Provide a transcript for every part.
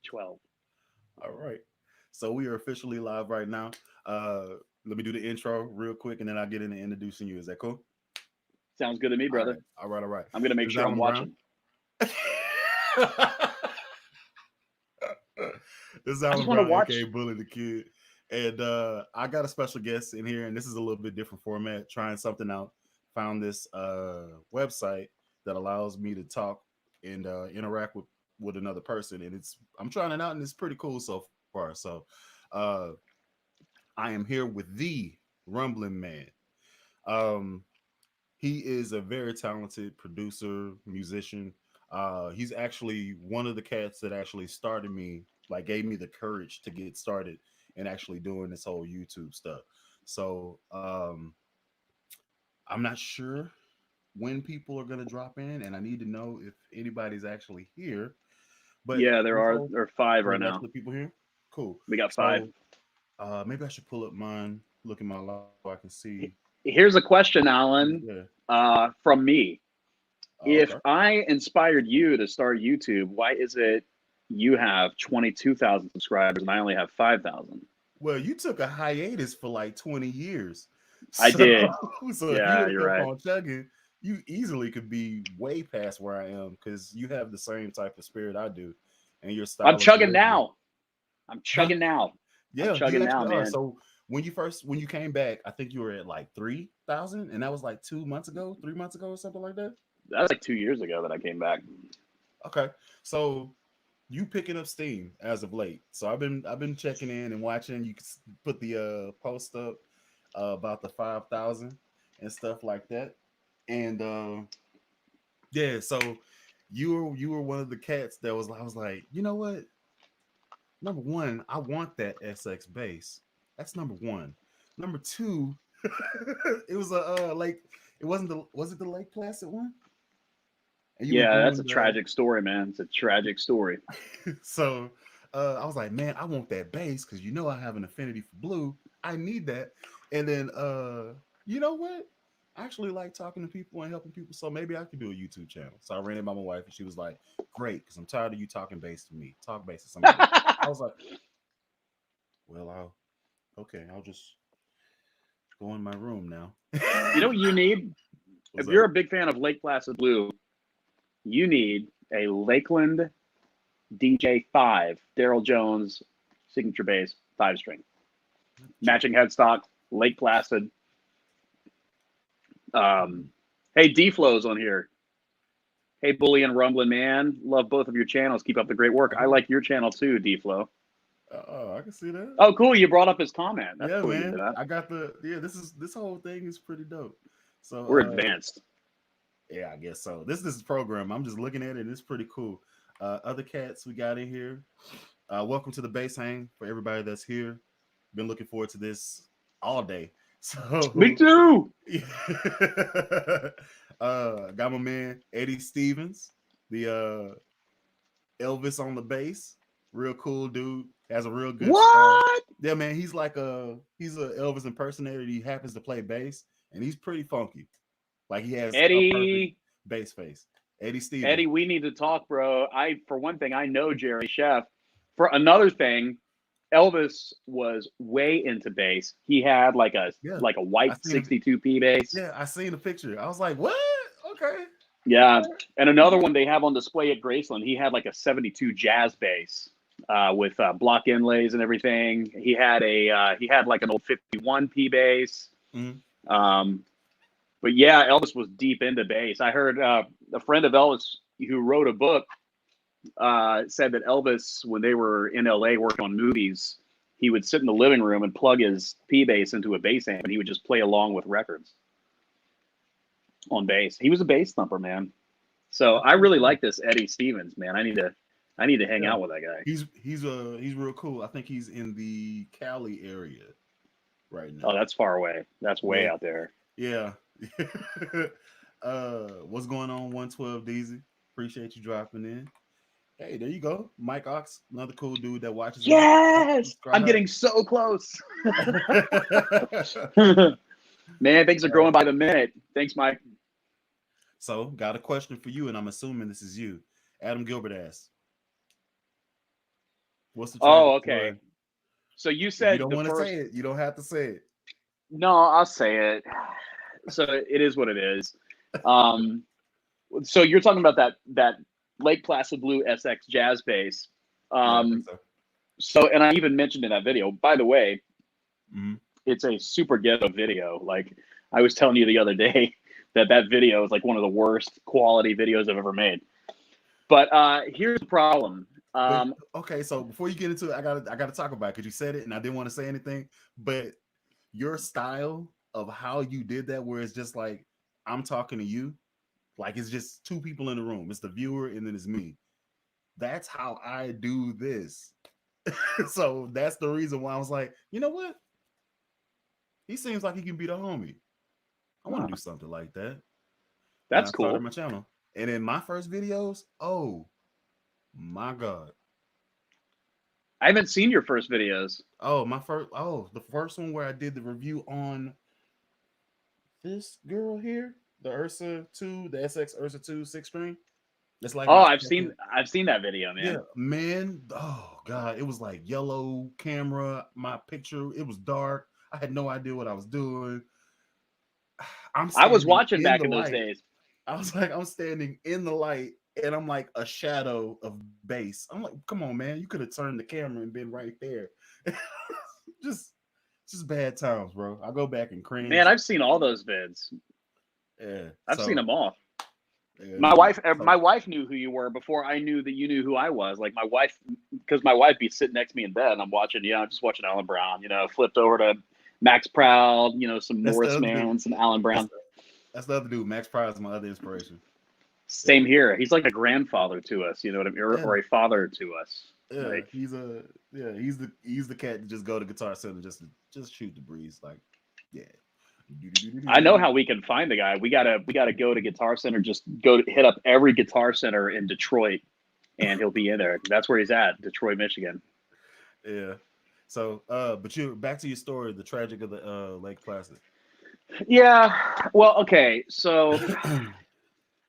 12. All right. So we are officially live right now. Let me do the intro real quick and then I'll get into introducing you. Is that cool? Sounds good to me, All brother. right. All right. All right. I'm gonna make This is sure I'm Alan Brown. watching. This is I just Alan want to Brown, aka watch. Bully the Kid. And I got a special guest in here, and this is a little bit different format, trying something out. Found this website that allows me to talk and interact with another person. And I'm trying it out and it's pretty cool so far. So uh I am here with the Rumblinman. Um he is a very talented producer, musician. He's actually one of the cats that actually started me, like gave me the courage to get started and actually doing this whole YouTube stuff. So I'm not sure when people are gonna drop in, and I need to know if anybody's actually here. But Yeah, before, there are five oh, right there's now. actually people here. Cool. We got five. So maybe I should pull up mine, look at my live so I can see. Here's a question, Alan, Yeah. from me. Oh, If okay. I inspired you to start YouTube, why is it you have 22,000 subscribers and I only have 5,000? Well, you took a hiatus for like 20 years. I So, did. so if you Yeah, would have you're kept right. on chugging, you easily could be way past where I am because you have the same type of spirit I do and your I'm style of chugging delivery. now. I'm Huh? chugging now. I'm Yeah, you chugging now, actually are. man. So when you came back, I think you were at like 3,000, and that was like 2 months ago, 3 months ago, or something like that. That was like 2 years ago that I came back. Okay. So you picking up steam as of late. So I've been checking in and watching. You can put the post up about the 5,000 and stuff like that. And yeah, so you were one of the cats that was I was like, you know what? Number one, I want that SX bass. That's number one. Number two, it was a like it wasn't the was it the Lake Placid one? And you were Yeah, that's doing a the tragic story, man. It's a tragic story. so I was like, man, I want that bass because you know I have an affinity for blue. I need that. And then you know what? I actually like talking to people and helping people. So maybe I could do a YouTube channel. So I ran it by my wife and she was like, great, because I'm tired of you talking bass to me. Talk bass to somebody else. I was like, well, I'll just go in my room now. You know what you need? What's If up? you're a big fan of Lake Placid Blue, you need a Lakeland DJ 5, Daryl Jones signature bass, 5 string, Check matching it out. headstock, Lake Placid. Hey, D Flow's on here. Hey, Bully and Rumblin, man, love both of your channels. Keep up the great work. I Oh, like your channel too, D Flow. I can see that. Oh, cool. You brought up his comment. That's Yeah, cool. You did man. that. I got the yeah. This whole thing is pretty dope. So We're advanced. yeah, I guess so. This program. I'm just looking at it. And it's pretty cool. Other cats we got in here. Welcome to the base hang for everybody that's here. Been looking forward to this all day. Me So too. yeah. Got my man Eddie Stevens, the Elvis on the bass. Real cool dude. Has a real good What? yeah, man. He's a Elvis impersonator. He happens to play bass, and he's pretty funky. Like he has a perfect Eddie, bass face. Eddie Stevens. Eddie, we need to talk, bro. For one thing, I know Jerry Chef. For another thing, Elvis was way into bass. He had Yeah, like a I white seen him. 62p bass. Yeah, I seen the picture. I was like, what? Okay. Yeah, Okay. and another one they have on display at Graceland. He had like a 72 jazz bass with block inlays and everything. He had like an old 51p bass. Mhm. Um, but yeah, Elvis was deep into bass. I heard a friend of Elvis who wrote a book said that Elvis, when they were in LA working on movies, he would sit in the living room and plug his P bass into a bass amp, and he would just play along with records on bass. He was a bass thumper, man. So That's I pretty really cool. like this Eddie Stevens, man. I need to hang Yeah. out with that guy. He's real cool. I think he's in the Cali area right Oh, now. that's far away. That's way Yeah. out there. Yeah. What's going on, 112 DZ? Appreciate you dropping in. Hey, there you go. Mike Ox, another cool dude that watches us. Yes, I'm Subscribe. getting so close. uh, Man, things are growing by the minute. Thanks, Mike. so, got a question for you, and I'm assuming this is you. Adam Gilbert asks, What's the tragic Oh, okay. story? So you If you said don't the want to first. say it, you don't have to say it. No, I'll say it. So it is what it is. Um, so you're talking about that Lake Placid Blue SX jazz bass. Yeah, I think Um, so. so and I even mentioned in that video. By the way, Mm-hmm. it's a super ghetto video. Like I was telling you the other day that video is like one of the worst quality videos I've ever made. But here's the problem. But okay, so before you get into it, I gotta talk about it because you said it and I didn't want to say anything. But your style of how you did that, where it's just like I'm talking to you, like it's just two people in the room. It's the viewer and then it's me. That's how I do this. So that's the reason why I was like, you know what? He seems like he can be the homie. I want Huh, to do something like that. And that's I started cool. my channel. And in my first videos, oh my God. I haven't seen your first videos. The first one where I did the review on this girl here, the Ursa 2, the SX Ursa 2 six string. It's like Oh, my I've seen second. I've seen that video, Yeah, man. man. Oh God, it was like yellow camera. My picture, it was dark. I had no idea what I was doing. I'm I was standing watching in back the in those light. days. I was like, I'm standing in the light, and I'm like a shadow of base. I'm like, come on, man, you could have turned the camera and been right there. just, just bad times, bro. I go back and Man, cringe. I've seen all those vids. Yeah. I've seen So, them all. yeah, My man. wife, So my wife knew who you were before I knew that you knew who I was. Like my wife, because my wife be sitting next to me in bed, and I'm watching, I'm just watching Alan Brown. Flipped over to Max Proud. Some that's the Norris other dude. Man, some Alan That's Brown. that's the other dude. Max Pryor is my other inspiration. Same Yeah. here. He's like a grandfather to us. You know what I mean, or, Yeah. or a father to us. Yeah. Like He's the cat to just go to Guitar Center just shoot the breeze. Like, yeah. I know how we can find the guy. We gotta go to Guitar Center. Just hit up every Guitar Center in Detroit, and he'll be in there. That's where he's at, Detroit, Michigan. Yeah. So, but you back to your story, the tragic of the Lake Placid. Yeah. Well, okay. So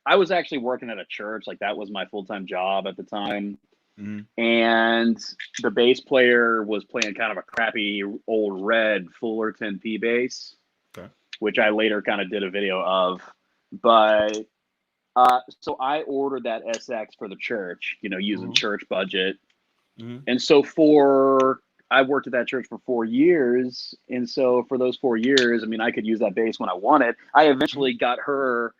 I was actually working at a church. Like that was my full time job at the time. Mm-hmm. And the bass player was playing kind of a crappy old red Fullerton P bass, Okay. which I later kind of did a video of. But so I ordered that SX for the church, using Mm-hmm. church budget. Mm-hmm. And so I worked at that church for 4 years. And so for those 4 years, I mean, I could use that bass when I wanted. I eventually got her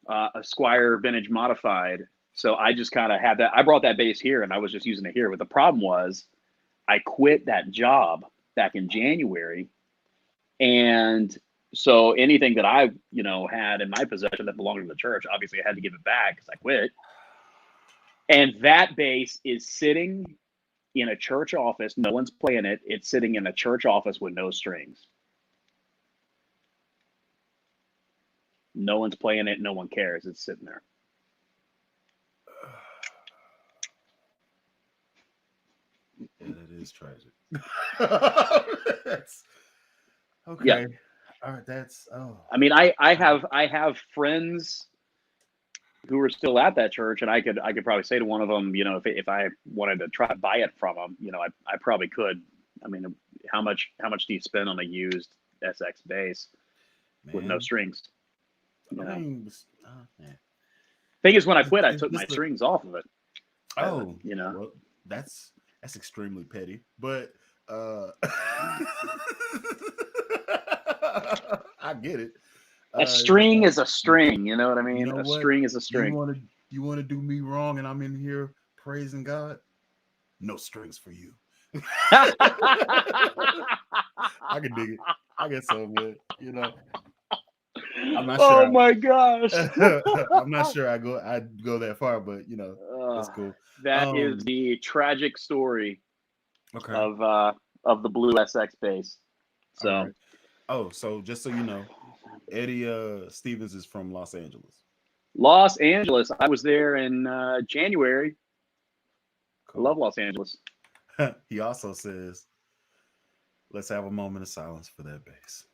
a Squire Vintage Modified. So I just kind of had that. I brought that bass here and I was just using it here. But the problem was I quit that job back in January. And so anything that I, had in my possession that belonged to the church, obviously I had to give it back because I quit. And that bass is sitting in a church office. No one's playing it. It's sitting in a church office with no strings. No one's playing it. No one cares. It's sitting there. Yeah, that is tragic. That's Yeah. okay. All right, that's I mean, I have friends who are still at that church, and I could probably say to one of them, if I wanted to try to buy it from them, I probably could. I mean, how much do you spend on a used SX bass with no man. strings? I mean, man. Thing is, when I quit, I It's took my just the strings off of it. oh You know, well, that's extremely petty, but I get it. a Uh, string uh, is a string. You know what I you mean? know A what? string is a You string. want to you want to do me wrong, and I'm in here praising God. No strings for you. I can dig it. I get so good. I'm not Oh sure. my gosh. I'm not sure I'd go that far, but that's Uh, cool. that is the tragic story Okay. of the blue SX bass. All So right. Oh, so just so you know, Eddie Stevens is from Los Angeles. Los Angeles, I was there in January. I Cool. love Los Angeles. He also says, let's have a moment of silence for that bass.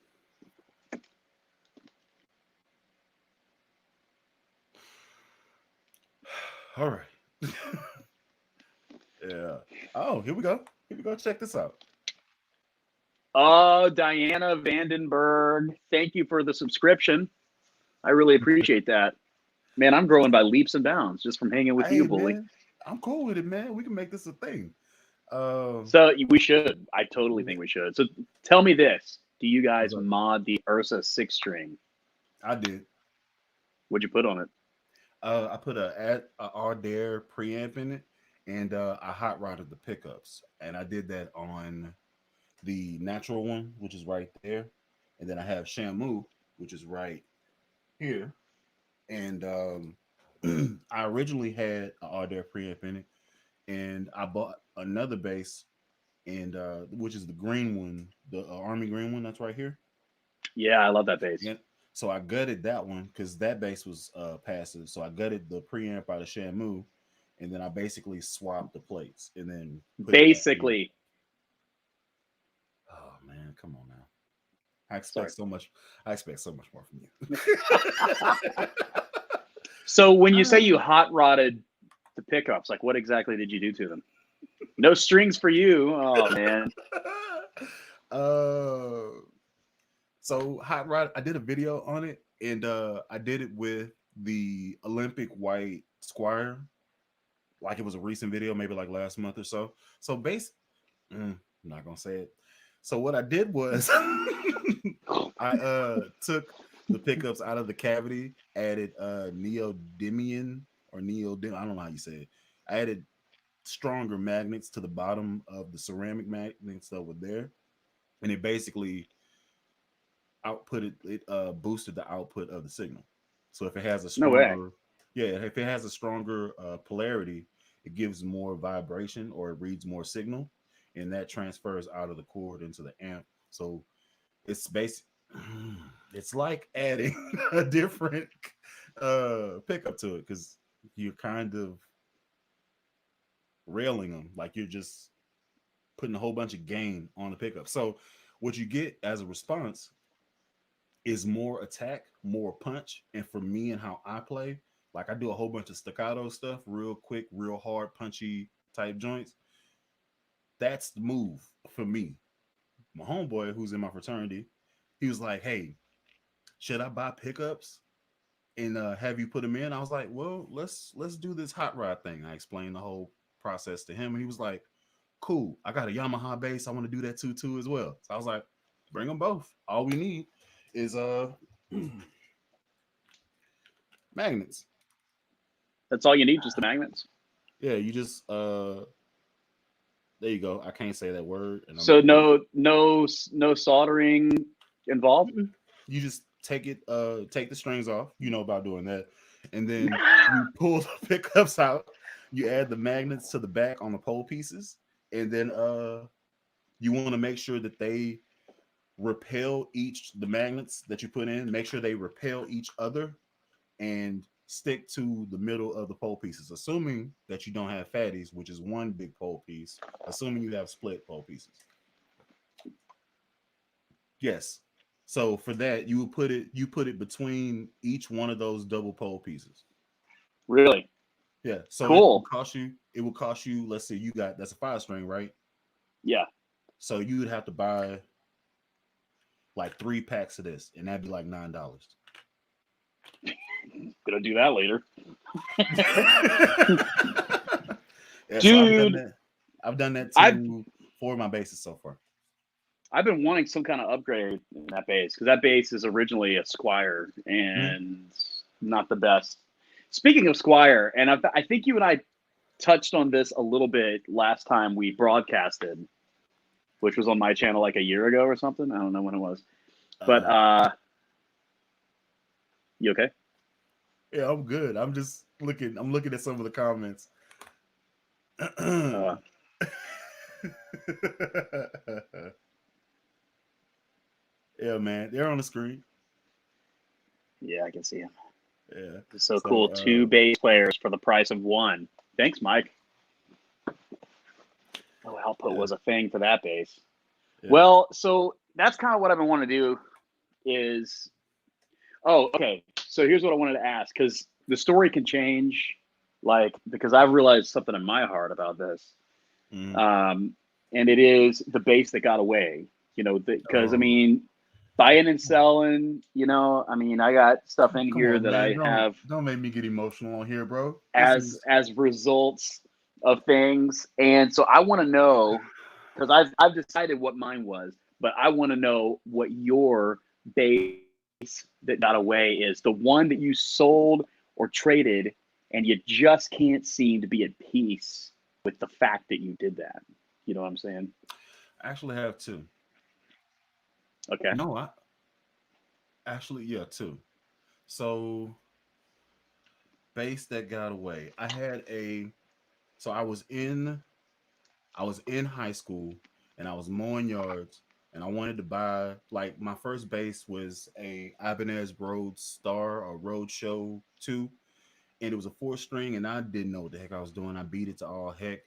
All right. Yeah. Oh, here we go. Here we go. Check this out. Oh, Diana Vandenberg, thank you for the subscription. I really appreciate that. Man, I'm growing by leaps and bounds just from hanging with you, Hey, Bully. man, I'm cool with it, man. We can make this a thing. So we should. I totally think we should. So tell me this. Do you guys What's up? mod the Ursa 6-string? I did. What'd you put on it? I put a Ardare preamp in it, and I hot rodded the pickups, and I did that on the natural one, which is right there, and then I have Shamu, which is right here, and I originally had an Ardare preamp in it, and I bought another bass, and which is the green one, the army green one that's right here. Yeah, I love that bass. And so I gutted that one because that bass was passive. So I gutted the preamp out of Shamu, and then I basically swapped the plates and then put it back in. Basically. Oh man, come on now! I expect Sorry. so much. I expect so much more from you. So when you say you hot rodded the pickups, like what exactly did you do to them? No strings for you. Oh man. So hot rod, I did a video on it, and I did it with the Olympic white Squire, like it was a recent video, maybe like last month or so. So I'm not gonna say it. So what I did was I took the pickups out of the cavity, added neodymium or neodymium, I don't know how you say it. I added stronger magnets to the bottom of the ceramic magnets that were there, and it basically boosted the output of the signal. So if it has a No way. stronger, if it has a stronger polarity, it gives more vibration or it reads more signal, and that transfers out of the cord into the amp. So it's it's like adding a different pickup to it because you're kind of railing them, like you're just putting a whole bunch of gain on the pickup. So what you get as a response is more attack, more punch. And for me and how I play, like I do a whole bunch of staccato stuff, real quick, real hard, punchy type joints. That's the move for me. My homeboy who's in my fraternity, he was like, "Hey, should I buy pickups and have you put them in?" I was like, "Well, let's do this hot rod thing." I explained the whole process to him, and he was like, "Cool, I got a Yamaha bass. I want to do that too as well." So I was like, "Bring them both. All we need is magnets." That's all you need, just the magnets. Yeah, you just there you go. I can't say that word. And So no soldering involved. you just take the strings off. You know about doing that, and then you pull the pickups out. You add the magnets to the back on the pole pieces, and then you want to make sure that they repel the magnets that you put in. Make sure they repel each other, and stick to the middle of the pole pieces, assuming that you don't have fatties, which is one big pole piece, assuming you have split pole pieces. Yes. So for that, you put it between each one of those double pole pieces. Really? Yeah. So Cool. it will cost you, let's say that's a 5-string, right? Yeah. So you would have to buy like 3 packs of this, and that'd be like $9. Gonna do that later. Yeah, Dude, so I've done that for my basses so far. I've been wanting some kind of upgrade in that bass because that bass is originally a Squire and not the best. Speaking of Squire, and I think you and I touched on this a little bit last time we broadcasted, which was on my channel like a year ago or something. I don't know when it was, but you okay? Yeah, I'm good. I'm just looking. I'm looking at some of the comments. Yeah, man, they're on the screen. Yeah, I can see him. Yeah, It's so cool. 2 bass players for the price of 1. Thanks, Mike. Oh, output was a thing for that bass. Yeah. Well, so that's kind of what I've been wanting to do is, okay. So here's what I wanted to ask, because the story can change, like, because I've realized something in my heart about this. Mm. And it is the bass that got away. Because I Oh, mean, buying and selling. I mean, I got stuff in come here on, that man. I have Don't make me get emotional on here, bro. This as is as results of things, and so I want to know, because I've decided what mine was, but I want to know what your base that got away is, the one that you sold or traded, and you just can't seem to be at peace with the fact that you did that. You know what I'm saying? I actually have two. Okay. No, I actually, yeah, two. So base that got away. So I was in high school and I was mowing yards and I wanted to buy, like, my first base was a Ibanez Road Star or Road Show 2, and it was a 4 string, and I didn't know what the heck I was doing. I beat it to all heck,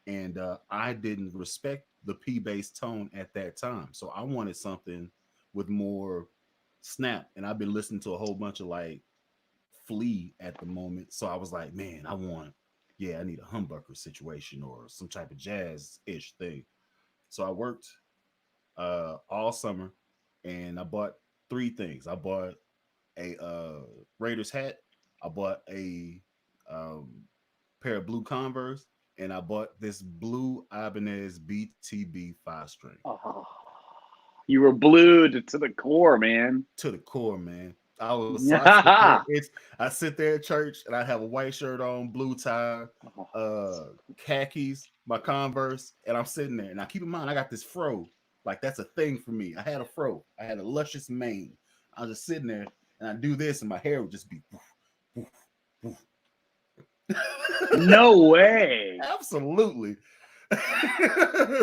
and I didn't respect the P bass tone at that time. So I wanted something with more snap, and I've been listening to a whole bunch of like Flea at the moment. So I was like, man, I need a humbucker situation or some type of jazz ish thing. So I worked all summer and I bought three things. I bought a Raiders hat, I bought a um, pair of blue Converse, and I bought this blue Ibanez BTB 5 string. Oh, you were glued to the core, man. To the core, man. I sit there. I sit there at church and I have a white shirt on, blue tie, Oh, uh, khakis, my Converse, and I'm sitting there. Now keep in mind, I got this fro. Like that's a thing for me. I had a fro. I had a luscious mane. I was just sitting there and I do this, and my hair would just be. Woof, woof, woof. no way. Absolutely.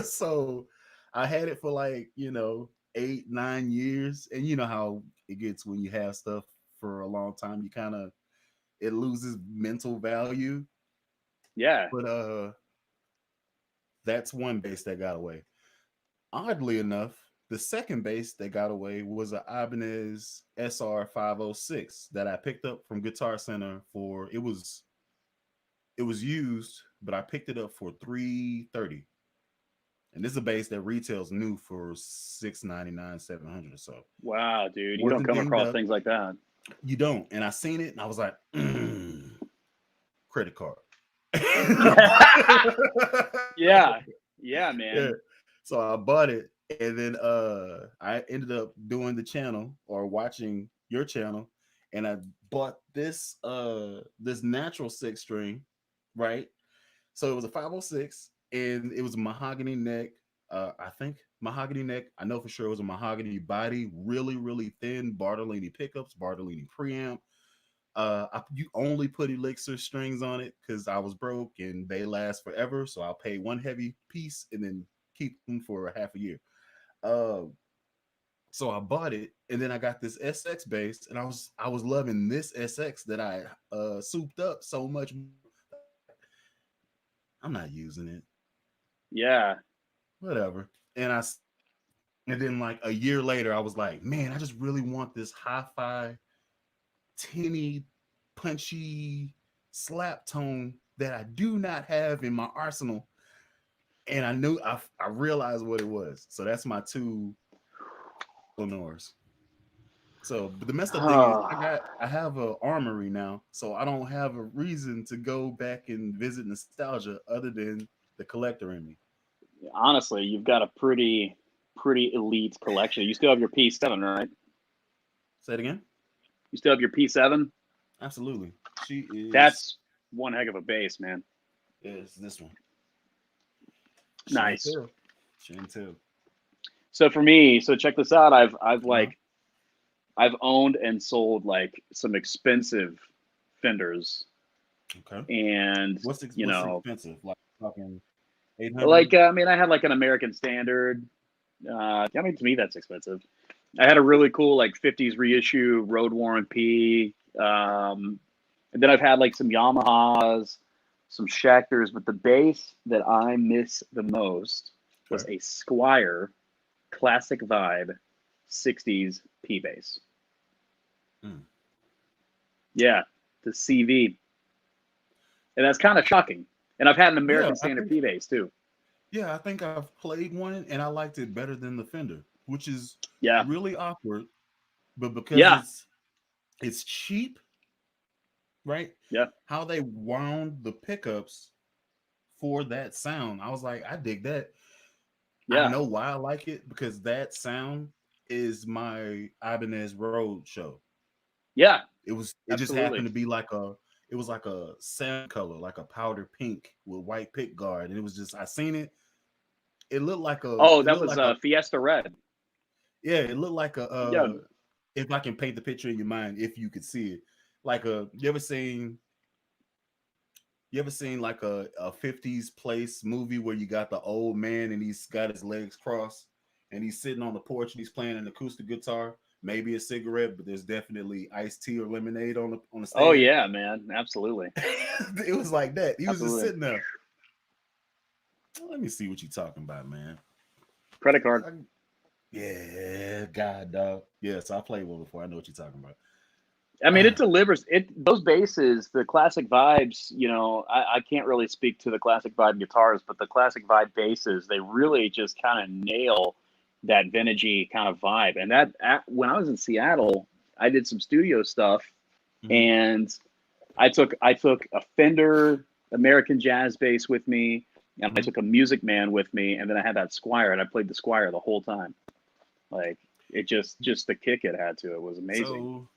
So I had it for like 8, 9 years, and you know how it gets when you have stuff for a long time. You kind of it loses mental value. Yeah. But that's one base that got away. Oddly enough, the second base that got away was an Ibanez SR 506 that I picked up from Guitar Center for it was used, but I picked it up for 330. And this is a base that retails new for 699, 700 or so. Wow, dude. You don't Wasn't come dinged across up. things like that. You don't. And I seen it and I was like, credit card. Yeah. Yeah, Yeah. man. So I bought it, and then I ended up doing the channel or watching your channel, and I bought this natural 6 string, right? So it was a 506 and it was a mahogany neck. I think mahogany neck. I know for sure it was a mahogany body, really, really thin Bartolini pickups, Bartolini preamp. You only put Elixir strings on it because I was broke and they last forever. So I'll pay one heavy piece and then keep them for a half a year. Uh, so I bought it and then I got this SX bass and I was loving this SX that I souped up so much. I'm not using it. Yeah. Whatever. And then like a year later, I was like, man, I just really want this hi-fi, tinny, punchy slap tone that I do not have in my arsenal. And I realized what it was. So that's my two Lenores. So, but the messed up thing is, I have a armory now, so I don't have a reason to go back and visit nostalgia other than the collector in me. Honestly, you've got a pretty elite collection. You still have your P7, right? Say it again. You still have your P7? Absolutely. She is That's one heck of a bass, man. is this one. Nice. Chantel. Chantel. So for me, so check this out. Uh-huh. I've owned and sold like some expensive Fenders, Okay. and What's expensive? Like talking 800. like I mean, I had like an American Standard. I mean, to me, that's expensive. I had a really cool like '50s reissue Road Warren P. And then I've had like some Yamahas, some Schecters, but the bass that I miss the most was Okay. a Squire Classic Vibe '60s P bass. Mm. Yeah, the CV, and that's kind of shocking. And I've had an Yeah, American Standard P bass too. Yeah, I think I've played one and I liked it better than the Fender, which is Yeah, really awkward. But because yeah, it's cheap, right? yeah, How they wound the pickups for that sound, I was like, I dig that. I yeah, know why I like it because that sound is my Ibanez Road show. yeah. It just happened Absolutely. to be like it was like a salmon color, like a powder pink with white pick guard, and it was just I seen it. Oh, It that looked was like a Fiesta Red. yeah, it looked like a Yeah. if I can paint the picture in your mind, if you could see it, like a you ever seen like a 50s place movie where you got the old man and he's got his legs crossed and he's sitting on the porch and he's playing an acoustic guitar, maybe a cigarette, but there's definitely iced tea or lemonade on the Oh stand. yeah, man. Absolutely. It was like that. He was just Absolutely. sitting there. Let me see what you're talking about, man. Credit card. I- yeah, God, dog. Yes, I played one before. I know what you're talking about. I mean, it Ah, delivers it. Those basses, the classic vibes. I can't really speak to the classic vibe guitars, but the classic vibe basses, they really just kind of nail that vintagey kind of vibe. And when I was in Seattle, I did some studio stuff, mhm, and I took a Fender American jazz bass with me, and I mhm. took a Music Man with me, and then I had that Squire, and I played the Squire the whole time. Like it just the kick it had to it was amazing. So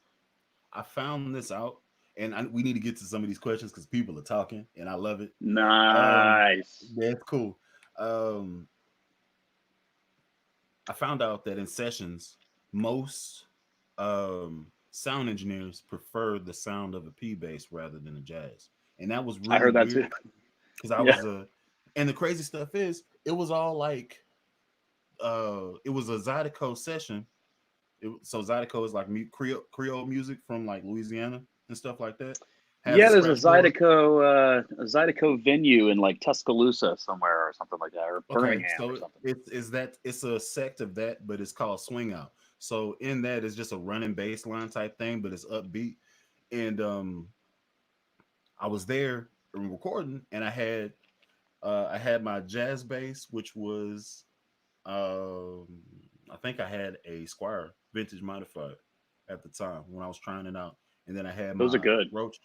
I found this out, and we need to get to some of these questions because people are talking, and I love it. Um, Nice. that's cool. Um, I found out that in sessions, most sound engineers prefer the sound of a P bass rather than a jazz, and that was I really heard that too. weird because I Yeah. was a. And the crazy stuff is, it was all like, it was a Zydeco session. So Zydeco is like Creole music from like Louisiana and stuff like that. Has a Yeah, there's scratch board. A Zydeco venue in like Tuscaloosa somewhere or something like that, or Okay, Birmingham or so something. it's a sect of that, but it's called swing out. So in that is just a running bass line type thing, but it's upbeat. And I was there recording, and I had my jazz bass, which was um I think I had a Squire vintage modified at the time when I was trying it out, and then I had Those are my good. Roach.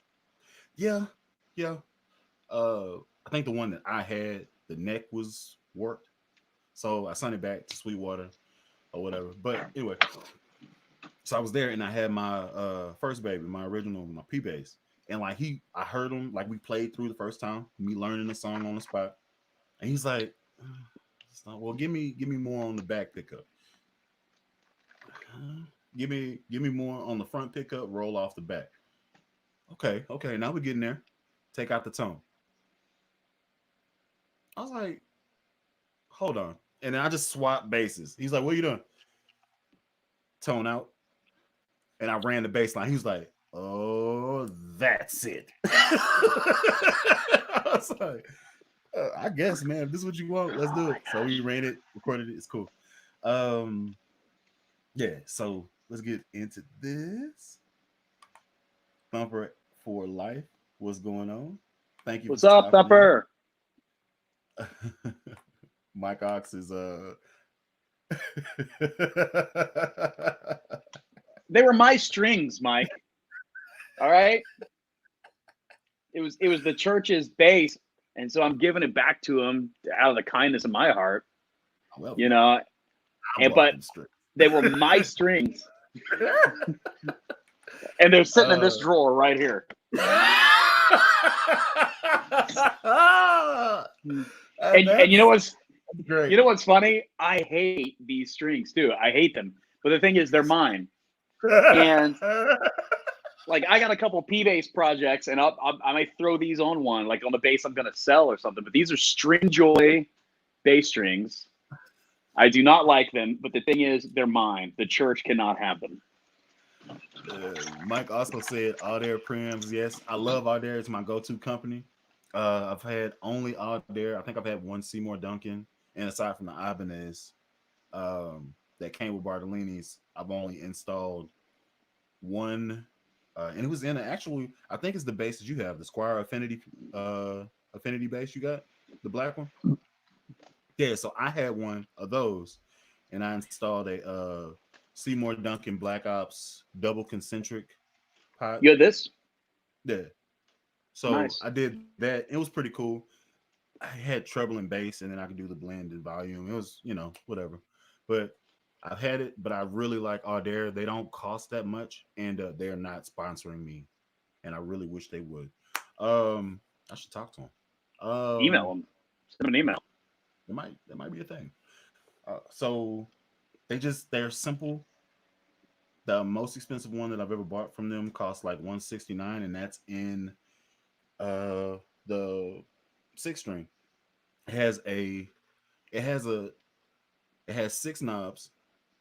Yeah, yeah. I think the one that I had, the neck was warped, so I sent it back to Sweetwater or whatever. But anyway, so I was there and I had my first baby, my original, my P bass, and like I heard him, like we played through the first time, me learning the song on the spot, and he's like, well, give me more on the back pickup, give me more on the front pickup, roll off the back. Okay, okay, now we're getting there. Take out the tone. I was like, hold on, and then I just swapped basses. He's like, what are you doing? Tone out, and I ran the bass line. He was like, oh, that's it. I was like, I guess, man, if this is what you want, let's Oh do my it. So we gosh. ran it, recorded it. It's cool. Um, yeah. So let's get into this. Thumper for life. What's going on? Thank you for What's up, stopping in. Thumper? Mike Ox is They were my strings, Mike. All right. It was the church's bass, and so I'm giving it back to him out of the kindness of my heart. well, You know, I'm but walking straight. they were my strings, and they're sitting in uh, this drawer right here. And that's great. you know what's funny? I hate these strings too. I hate them. But the thing is, they're mine. And like I got a couple P bass projects, and I might throw these on one, like on the bass I'm gonna sell or something. But these are String Joy bass strings. I do not like them, but the thing is, they're mine. The church cannot have them. Mike also said Aldair preamps. Yes, I love Aldair. It's my go-to company. I've had only Aldair. I think I've had one Seymour Duncan, and aside from the Ibanez that came with Bartolini's, I've only installed one, and it was in actually. I think it's the bass that you have, the Squire Affinity Affinity bass you got, the black one. Yeah, so I had one of those, and I installed a Seymour Duncan Black Ops double concentric pot. You had this? Yeah, so Nice. I did that. It was pretty cool. I had treble and bass, and then I could do the blend and volume. It was, whatever. But I've had it, but I really like Audaire. They don't cost that much, and they're not sponsoring me, and I really wish they would. I should talk to them. Email them. Send them an email. That might be a thing. So they're simple. The most expensive one that I've ever bought from them cost like 169, and that's in the 6 string. It has a it has a it has 6 knobs,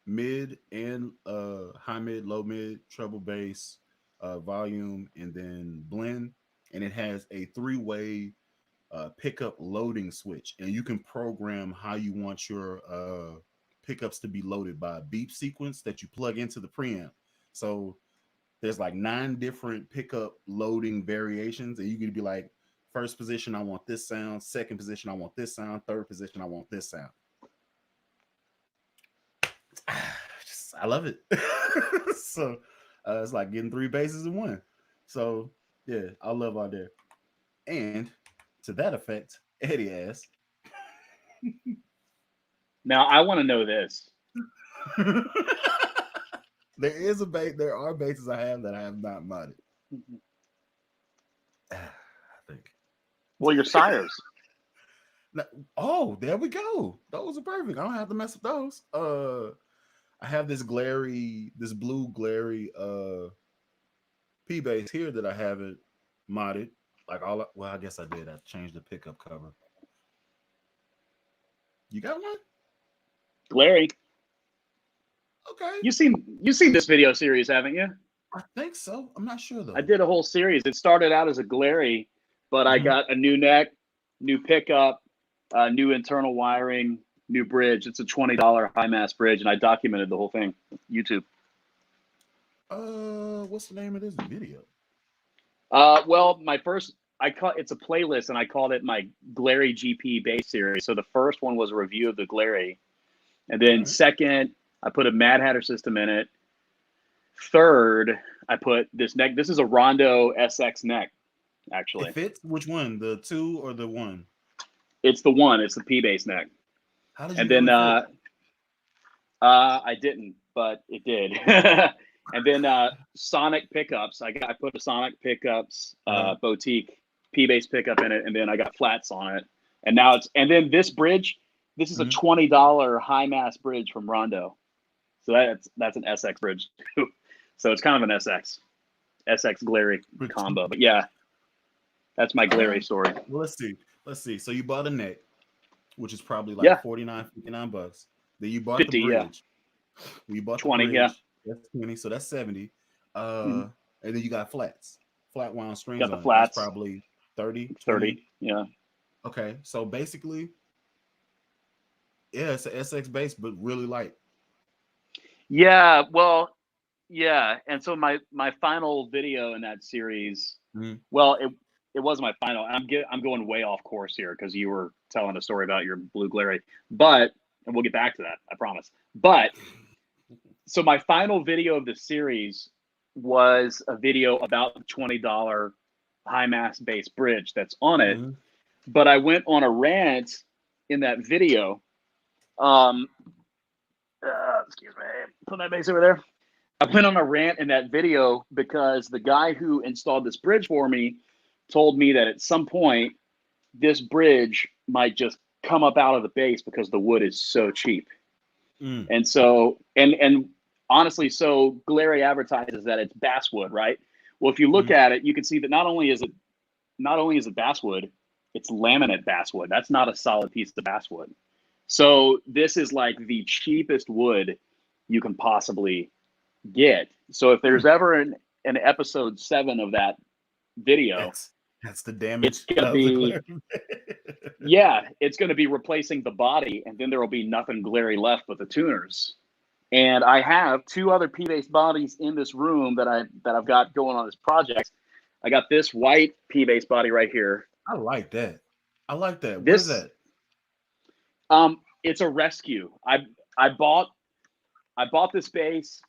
mid and high mid, low mid, treble bass, volume, and then blend. And it has a 3-way pickup loading switch, and you can program how you want your pickups to be loaded by a beep sequence that you plug into the preamp. So there's like 9 different pickup loading variations, and you can be like, first position I want this sound, second position I want this sound, third position I want this sound. I love it. So it's like getting 3 basses in one. So yeah, I love all that. And to that effect, Eddie asks, Now I want to know this. there are basses I have that I have not modded. I think. Well, your sires. Oh, there we go. Those are perfect. I don't have to mess with those. I have this blue glary P bass here that I haven't modded. Well, I guess I did. I changed the pickup cover. You got one? Glary. Okay. You've seen this video series, haven't you? I think so. I'm not sure though. I did a whole series. It started out as a Glary, but I got a new neck, new pickup, new internal wiring, new bridge. It's a $20 high mass bridge, and I documented the whole thing. YouTube. What's the name of this video? Well, it's a playlist, and I called it my Glary GP bass series. So the first one was a review of the Glary, and then second, I put a Mad Hatter system in it. Third, I put this neck. This is a Rondo SX neck, actually. It fits? Which one? The 2 or the 1? It's the 1. It's the P bass neck. How did you know it fit? I didn't, but it did. And then Sonic pickups. I put a Sonic pickups boutique P bass pickup in it, and then I got flats on it. And then this bridge. This is a $20 high mass bridge from Rondo. So that's an SX bridge too. So it's kind of an SX Glary combo. But yeah, that's my Glary story. Well, let's see. So you bought a neck, which is probably like $49, $59. Then you bought 50, the bridge. Well, you bought 20, the bridge. yeah. That's 20, so that's 70. And then you got flats. Flat wound strings got the on flats. That's probably 30. 30, yeah. Okay, so basically, yeah, it's an SX bass, but really light. Yeah, well, yeah. And so my final video in that series, well, it wasn't my final. I'm going way off course here because you were telling a story about your blue Glary, and we'll get back to that, I promise. But so my final video of the series was a video about the $20 high mass bass bridge that's on it. But I went on a rant in that video. Excuse me, put my bass over there. I went on a rant in that video because the guy who installed this bridge for me told me that at some point this bridge might just come up out of the bass because the wood is so cheap. And so, and honestly, so Glary advertises that it's basswood, right? Well, if you look at it, you can see that not only is it basswood, it's laminate basswood. That's not a solid piece of basswood. So this is like the cheapest wood you can possibly get. So if there's ever an episode 7 of that video, that's the damage. It's gonna be it's gonna be replacing the body, and then there will be nothing Glary left but the tuners. And I have 2 other P-bass bodies in this room that I've got going on this project. I got this white P-bass body right here. I like that. What is that? It's a rescue. I bought this bass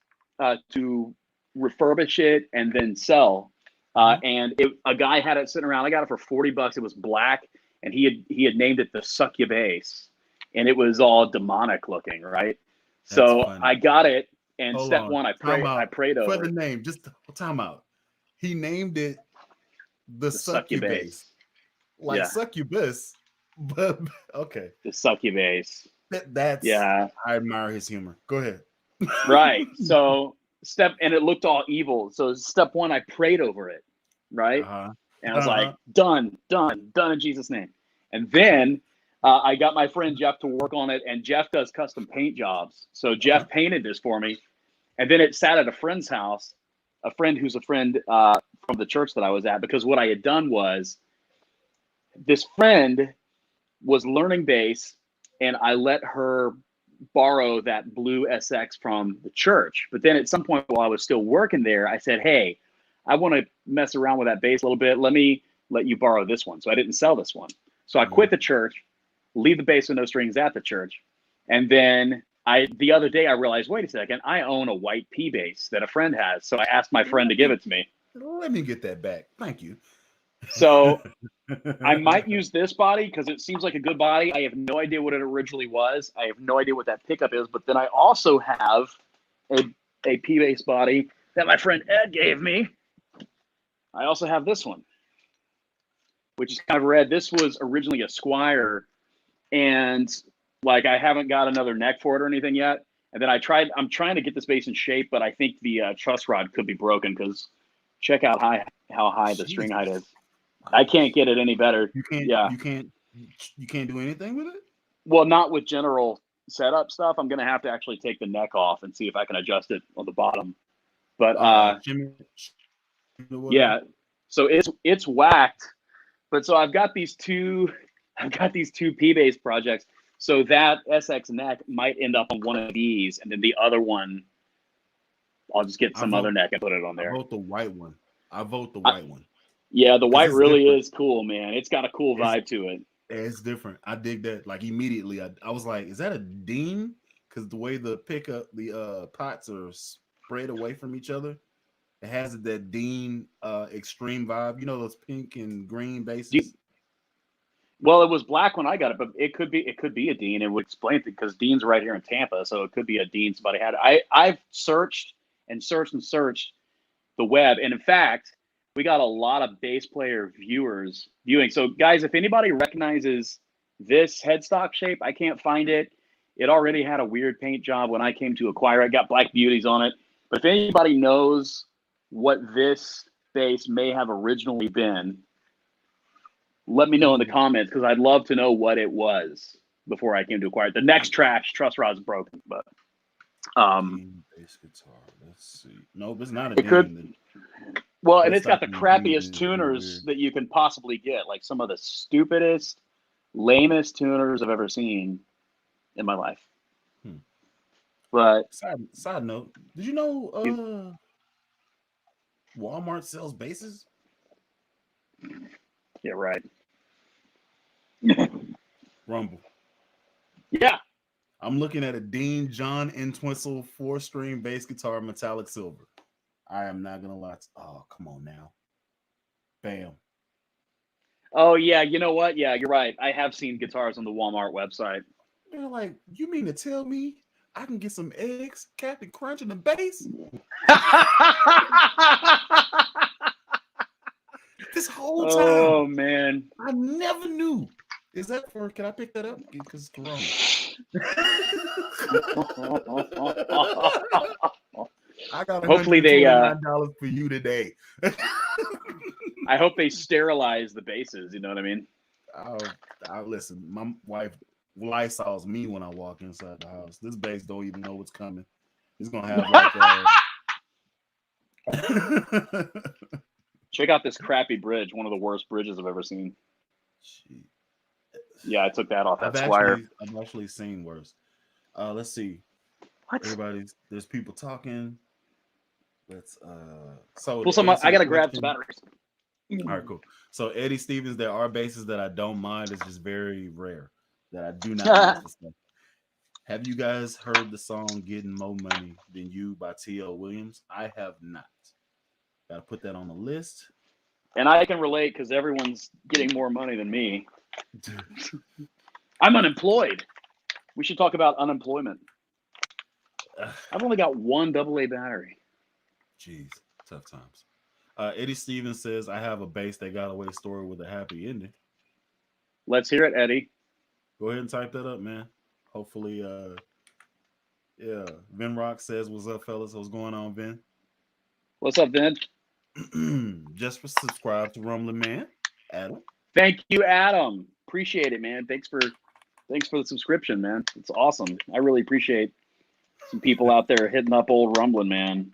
to refurbish it and then sell. And a guy had it sitting around. I got it for $40. It was black, and he had named it the Succubase, and it was all demonic looking, right? That's So funny. I got it, and Hold step on. one, I prayed for over the it. name. Just time out. He named it the Succubase. Like Yeah. Succubus, but okay. The Succubase. That's Yeah. I admire his humor. Go ahead. Right. So and it looked all evil. So step one, I prayed over it, right? Uh-huh. And I was like, done in Jesus' name. And then I got my friend Jeff to work on it, and Jeff does custom paint jobs. So Jeff painted this for me, and then it sat at a friend's house, a friend who's a friend from the church that I was at, because what I had done was this friend was learning bass, and I let her borrow that blue SX from the church. But then at some point while I was still working there, I said, hey, I want to mess around with that bass a little bit. Let me let you borrow this one. So I didn't sell this one. So I quit the church, leave the bass with no strings at the church. And then the other day I realized, wait a second, I own a white P bass that a friend has. So I asked my friend to give it to me. Let me get that back. Thank you. So I might use this body because it seems like a good body. I have no idea what it originally was. I have no idea what that pickup is. But then I also have a P-bass body that my friend Ed gave me. I also have this one, which is kind of red. This was originally a Squire, and like I haven't got another neck for it or anything yet. And then I'm trying to get this bass in shape, but I think the truss rod could be broken because check out how high the string height is. I can't get it any better. You can't. Yeah. You can't do anything with it. Well, not with general setup stuff. I'm gonna have to actually take the neck off and see if I can adjust it on the bottom. But yeah. So it's whacked. But so I've got these two P-bass projects. So that SX neck might end up on one of these, and then the other one, I'll just get some other neck and put it on there. I vote the white one. I vote the white one. Yeah, the white really is cool, man. It's got a cool vibe to it. It's different. I dig that. Like immediately, I was like, "Is that a Dean?" Because the way the pots are spread away from each other, it has that Dean extreme vibe. You know those pink and green basses. Well, it was black when I got it, but it could be a Dean. It would explain it because Dean's right here in Tampa, so it could be a Dean somebody had. I've searched and searched and searched the web, and in fact, we got a lot of bass player viewing. So guys, if anybody recognizes this headstock shape, I can't find it. It already had a weird paint job when I came to acquire it. Got black beauties on it. But if anybody knows what this bass may have originally been, let me know in the comments because I'd love to know what it was before I came to acquire it. The next truss rod's broken, but bass guitar. Let's see. Nope, it's not a Dean. Well, and it's got the crappiest tuners that you can possibly get, like some of the stupidest, lamest tuners I've ever seen in my life. But side note, did you know Walmart sells basses? Yeah, right. Rumble. Yeah. I'm looking at a Dean John Entwistle 4-string bass guitar, metallic silver. I am not gonna lie. Oh, come on now. Bam. Oh yeah, you know what? Yeah, you're right. I have seen guitars on the Walmart website. They're like, you mean to tell me I can get some eggs, Captain Crunch, and the bass? This whole time. Oh man. I never knew. Is that for? Can I pick that up? Because it's Corona. I got hopefully they $129 for you today. I hope they sterilize the basses. You know what I mean? I listen. My wife Lysols me when I walk inside the house. This bass don't even know what's coming. It's gonna have like. Check out this crappy bridge. One of the worst bridges I've ever seen. Gee. Yeah, I took that off that Squire. I've actually seen worse. Let's see. What? There's people talking. Let's so I gotta grab some batteries. All right, cool. So Eddie Stevens, there are basses that I don't mind. It's just very rare. that I do not miss the stuff. Have you guys heard the song "Getting More Money Than You" by T.L. Williams? I have not. Got to put that on the list. And I can relate because everyone's getting more money than me. I'm unemployed. We should talk about unemployment. I've only got one AA battery. Jeez, tough times. Eddie Stevens says, I have a base that got away story with a happy ending. Let's hear it, Eddie. Go ahead and type that up, man. Hopefully, yeah. Vin Rock says, what's up, fellas? What's going on, Vin? What's up, Vin? Just for subscribe to Rumblinman, Adam. Thank you, Adam. Appreciate it, man. Thanks for the subscription, man. It's awesome. I really appreciate some people out there hitting up old Rumblinman.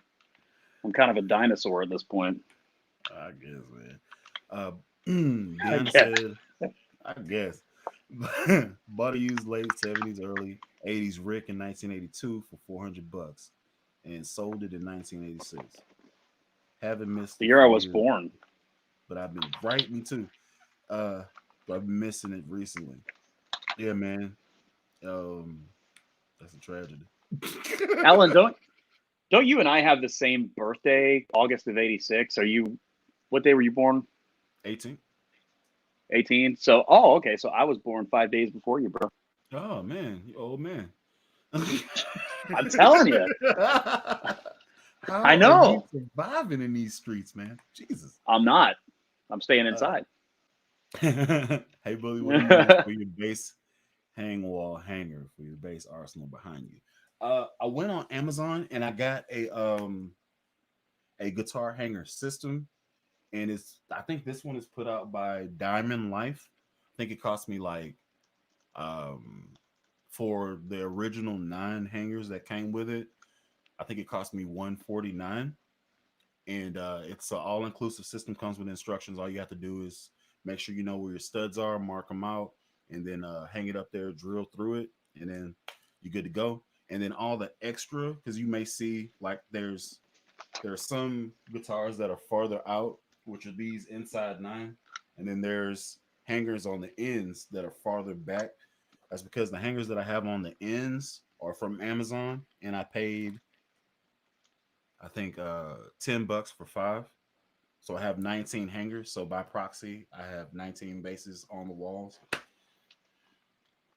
I'm kind of a dinosaur at this point. I guess, man. Deanna said, I guess. Bought a used late 70s, early 80s Rick in 1982 for $400 and sold it in 1986. Haven't missed the year I was born, but I've been right. Me too. But I've been missing it recently. Yeah, man. That's a tragedy. Alan, don't you and I have the same birthday, August of '86? What day were you born? 18. 18. So, okay. So I was born 5 days before you, bro. Oh man, you old man. I'm telling you. How I know. Are you surviving in these streets, man. Jesus. I'm not. I'm staying inside. Hey, Bully, what do you use for your base hang wall hanger for your base arsenal behind you? I went on Amazon and I got a guitar hanger system, and I think this one is put out by Diamond Life. I think it cost me like for the original 9 hangers that came with it, I think it cost me $149. And it's an all-inclusive system, comes with instructions. All you have to do is make sure you know where your studs are, mark them out, and then hang it up there, drill through it, and then you're good to go. And then all the extra, because you may see like there are some guitars that are farther out, which are these inside 9, and then there's hangers on the ends that are farther back. That's because the hangers that I have on the ends are from Amazon, and I paid, I think, $10 for 5. So I have 19 hangers. So by proxy, I have 19 bases on the walls.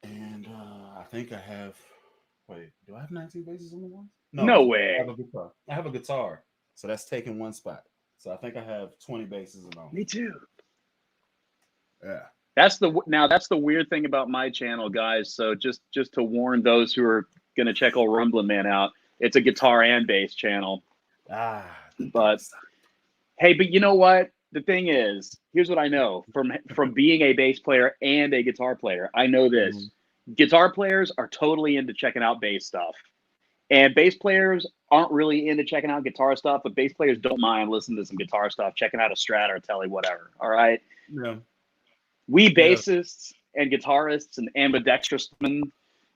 And I think I have. Wait, do I have 19 bases on the walls? No way. I have a guitar. So that's taking one spot. So I think I have 20 bases in all. Me too. Yeah. That's the weird thing about my channel, guys. So just to warn those who are gonna check old Rumblinman out, it's a guitar and bass channel. But hey, but you know what? The thing is, here's what I know from being a bass player and a guitar player. I know this. Mm-hmm. Guitar players are totally into checking out bass stuff. And bass players aren't really into checking out guitar stuff, but bass players don't mind listening to some guitar stuff, checking out a Strat or a Tele, whatever. All right? Yeah. We bassists and guitarists and ambidextrous men,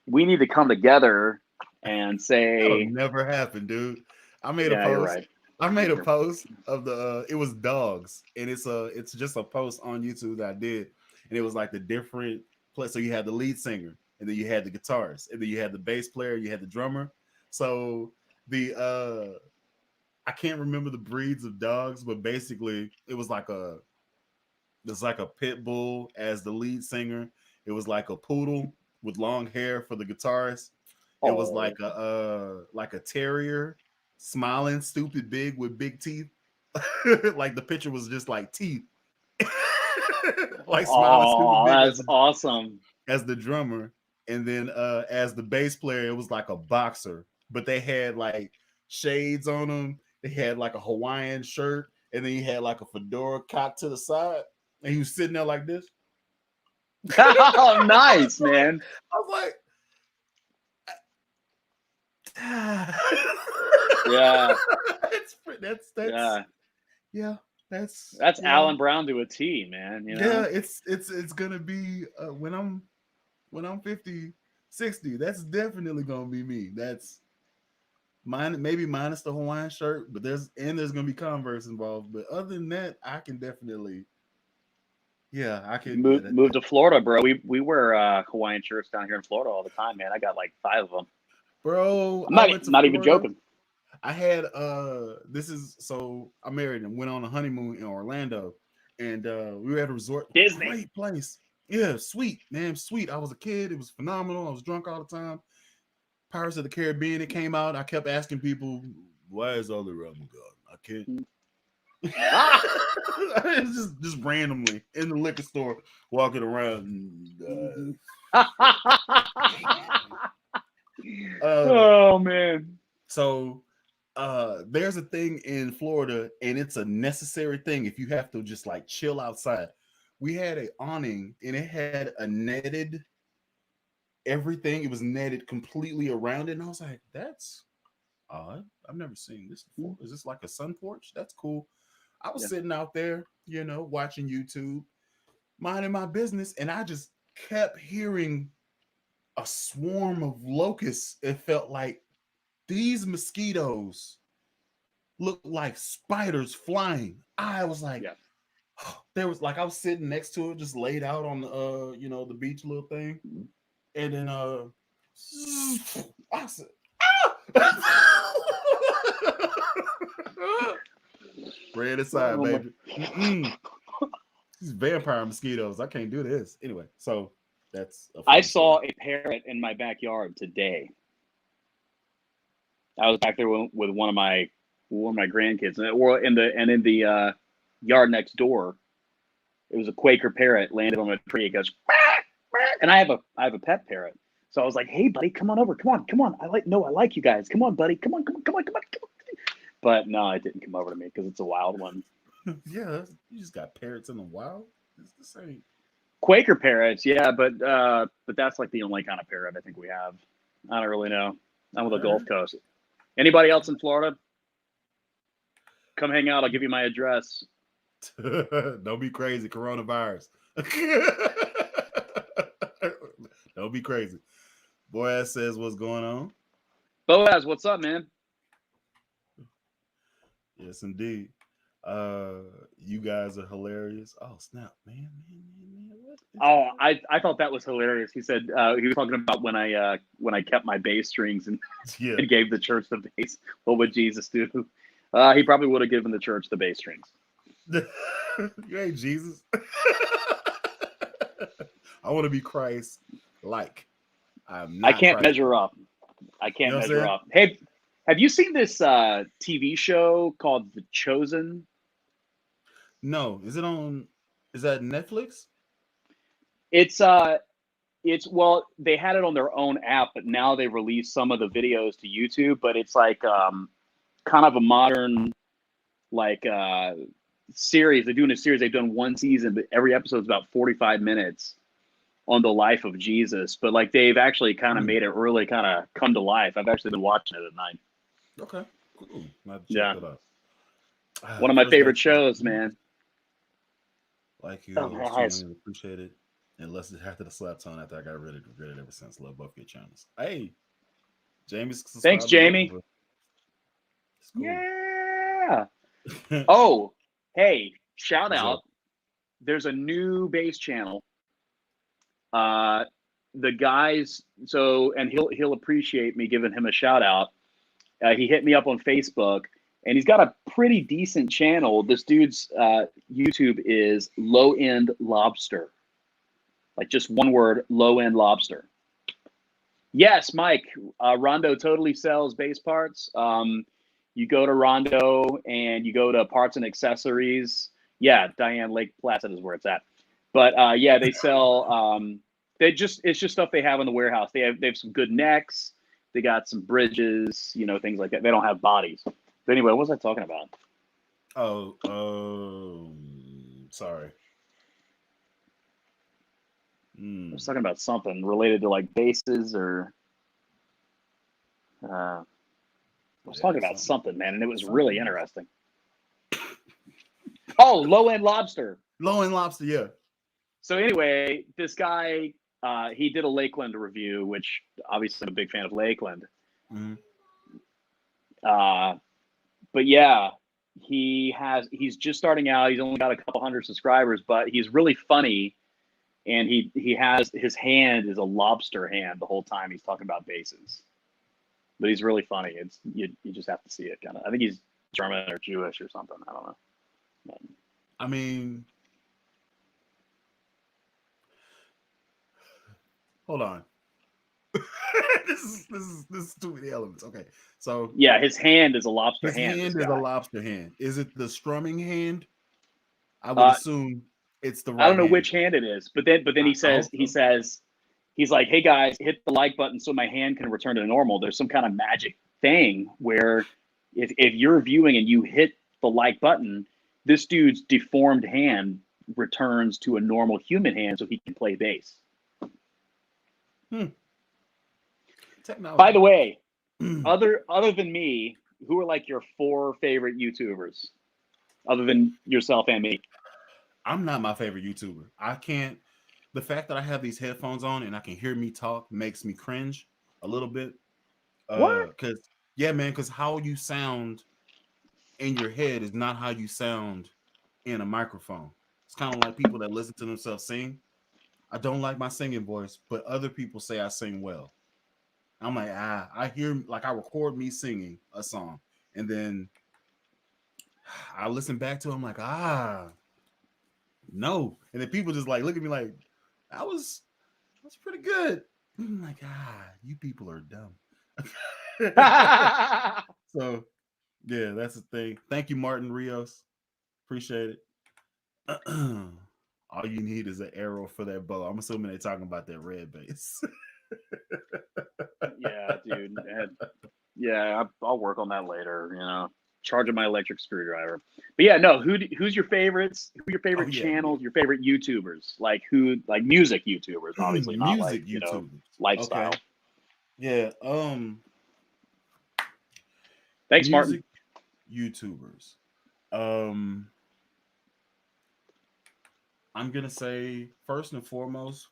we need to come together and say... That'll never happen, dude. I made a post. You're right. I made a post of the it was dogs, and it's just a post on YouTube that I did, and it was like the different so you had the lead singer, and then you had the guitarist, and then you had the bass player, you had the drummer. So the I can't remember the breeds of dogs, but basically it was like a pit bull as the lead singer. It was like a poodle with long hair for the guitarist. It was like a terrier, smiling, stupid big with big teeth. Like the picture was just like teeth. Like smiling, stupid big. That's awesome. As the drummer. And then as the bass player, it was like a boxer. But they had like shades on them. They had like a Hawaiian shirt. And then he had like a fedora cocked to the side. And he was sitting there like this. Oh, nice, man. I was like, yeah, that's Alan Brown to a T, man. You know? Yeah, it's gonna be when I'm 50, 60. That's definitely gonna be me. That's mine, maybe minus the Hawaiian shirt, but there's gonna be Converse involved. But other than that, I can definitely Yeah, I could. Yeah, Moved to Florida, bro. We wear Hawaiian shirts down here in Florida all the time, man. I got like 5 of them. bro. I'm I went to not even Florida. joking. I had this is so I'm married and went on a honeymoon in Orlando, and we were at a resort. Disney. Great place. Yeah, sweet, man, sweet. I was a kid. It was phenomenal. I was drunk all the time. Pirates of the Caribbean. It came out. I kept asking people, "Why is all the rum gone?" I can't. just randomly in the liquor store, walking around. Oh man. So there's a thing in Florida, and it's a necessary thing if you have to just like chill outside. We had an awning, and it had a netted everything. It was netted completely around it, and I was like, "That's odd. I've never seen this before. Is this like a sun porch? That's cool." I was sitting out there, watching YouTube, minding my business, and I just kept hearing a swarm of locusts. It felt like these mosquitoes look like spiders flying. I was like, there was like I was sitting next to it, just laid out on the the beach little thing, and then I said, ah! Ran inside, baby. These vampire mosquitoes. I can't do this. Anyway, so that's I saw a parrot in my backyard today. I was back there with one of my grandkids, and in the yard next door, it was a Quaker parrot landed on a tree. It goes, "Quack, quack," and I have a pet parrot. So I was like, "Hey, buddy, come on over. Come on. I like you guys. Come on, buddy. Come on. But no, it didn't come over to me because it's a wild one. Yeah, you just got parrots in the wild. It's the same. Quaker parrots, yeah, but that's like the only kind of parrot I think we have. I don't really know. I'm on the Gulf Coast. Anybody else in Florida? Come hang out. I'll give you my address. Don't be crazy. Coronavirus. Don't be crazy. Boaz says, "What's going on?" Boaz, what's up, man? Yes, indeed. You guys are hilarious. Oh snap, man. Oh, I thought that was hilarious. He said he was talking about when I kept my bass strings and, and gave the church the bass. What would Jesus do? He probably would have given the church the bass strings. You ain't Jesus. I want to be Christ like. I can't measure up. I can't measure up. Hey, have you seen this TV show called The Chosen? No. Is that Netflix? It's well, they had it on their own app, but now they released some of the videos to YouTube. But it's like kind of a modern series. They're doing a series. They've done one season, but every episode is about 45 minutes on the life of Jesus. But like they've actually kind of made it really kind of come to life. I've actually been watching it at night. Okay, cool. Yeah, one of my favorite shows, man. Like you, extremely appreciate it. And let's after the slap tone after I got rid of it ever since. Love both your channels. Hey, Jamie's thanks, Jamie. Cool. Yeah. Oh, hey, shout out. There's a new bass channel. The guys, and he'll appreciate me giving him a shout out. He hit me up on Facebook, and he's got a pretty decent channel. This dude's YouTube is Low End Lobster, like just one word, Low End Lobster. Yes, Mike. Rondo totally sells bass parts. You go to Rondo and you go to parts and accessories. Yeah, Diane, Lake Placid is where it's at. But yeah, they sell. It's just stuff they have in the warehouse. They have some good necks. They got some bridges, things like that. They don't have bodies. But anyway, what was I talking about? Sorry. I was talking about something related to like bases or. I was talking about something, man, and it was really interesting. Oh, Low End Lobster. Low End Lobster, yeah. So anyway, this guy, he did a Lakeland review, which obviously I'm a big fan of Lakeland. Mm-hmm. But yeah, he's just starting out. He's only got a couple hundred subscribers, but he's really funny. And he has his hand is a lobster hand the whole time he's talking about basses. But he's really funny. It's you just have to see it kind of. I think he's German or Jewish or something. I don't know. I mean, hold on. this is too many elements. Okay, so yeah, his hand is a lobster his hand. hand is a lobster hand. Is it the strumming hand? I would assume it's the right. I don't know hand. which hand it is, but then he says he's like, hey guys, hit the like button so my hand can return to normal. There's some kind of magic thing where if you're viewing and you hit the like button, this dude's deformed hand returns to a normal human hand so he can play bass. Technology. By the way, other than me, who are like your 4 favorite YouTubers, other than yourself and me? I'm not my favorite YouTuber. I can't. The fact that I have these headphones on and I can hear me talk makes me cringe a little bit. What? Because how you sound in your head is not how you sound in a microphone. It's kind of like people that listen to themselves sing. I don't like my singing voice, but other people say I sing well. I'm like, I hear, like, I record me singing a song, and then I listen back to it, I'm like, no. And then people just like look at me like, that's pretty good. I'm like, you people are dumb. So yeah, that's the thing. Thank you, Martin Rios. Appreciate it. All you need is an arrow for that bow. I'm assuming they're talking about that red bass. Yeah, dude. Yeah, I'll work on that later. You know, charging my electric screwdriver. But yeah, no. Who's your favorites? Who are your favorite channels? Your favorite YouTubers? Like music YouTubers, obviously, not like YouTubers. Lifestyle. Okay. Yeah. Thanks, music Martin. YouTubers. I'm gonna say first and foremost,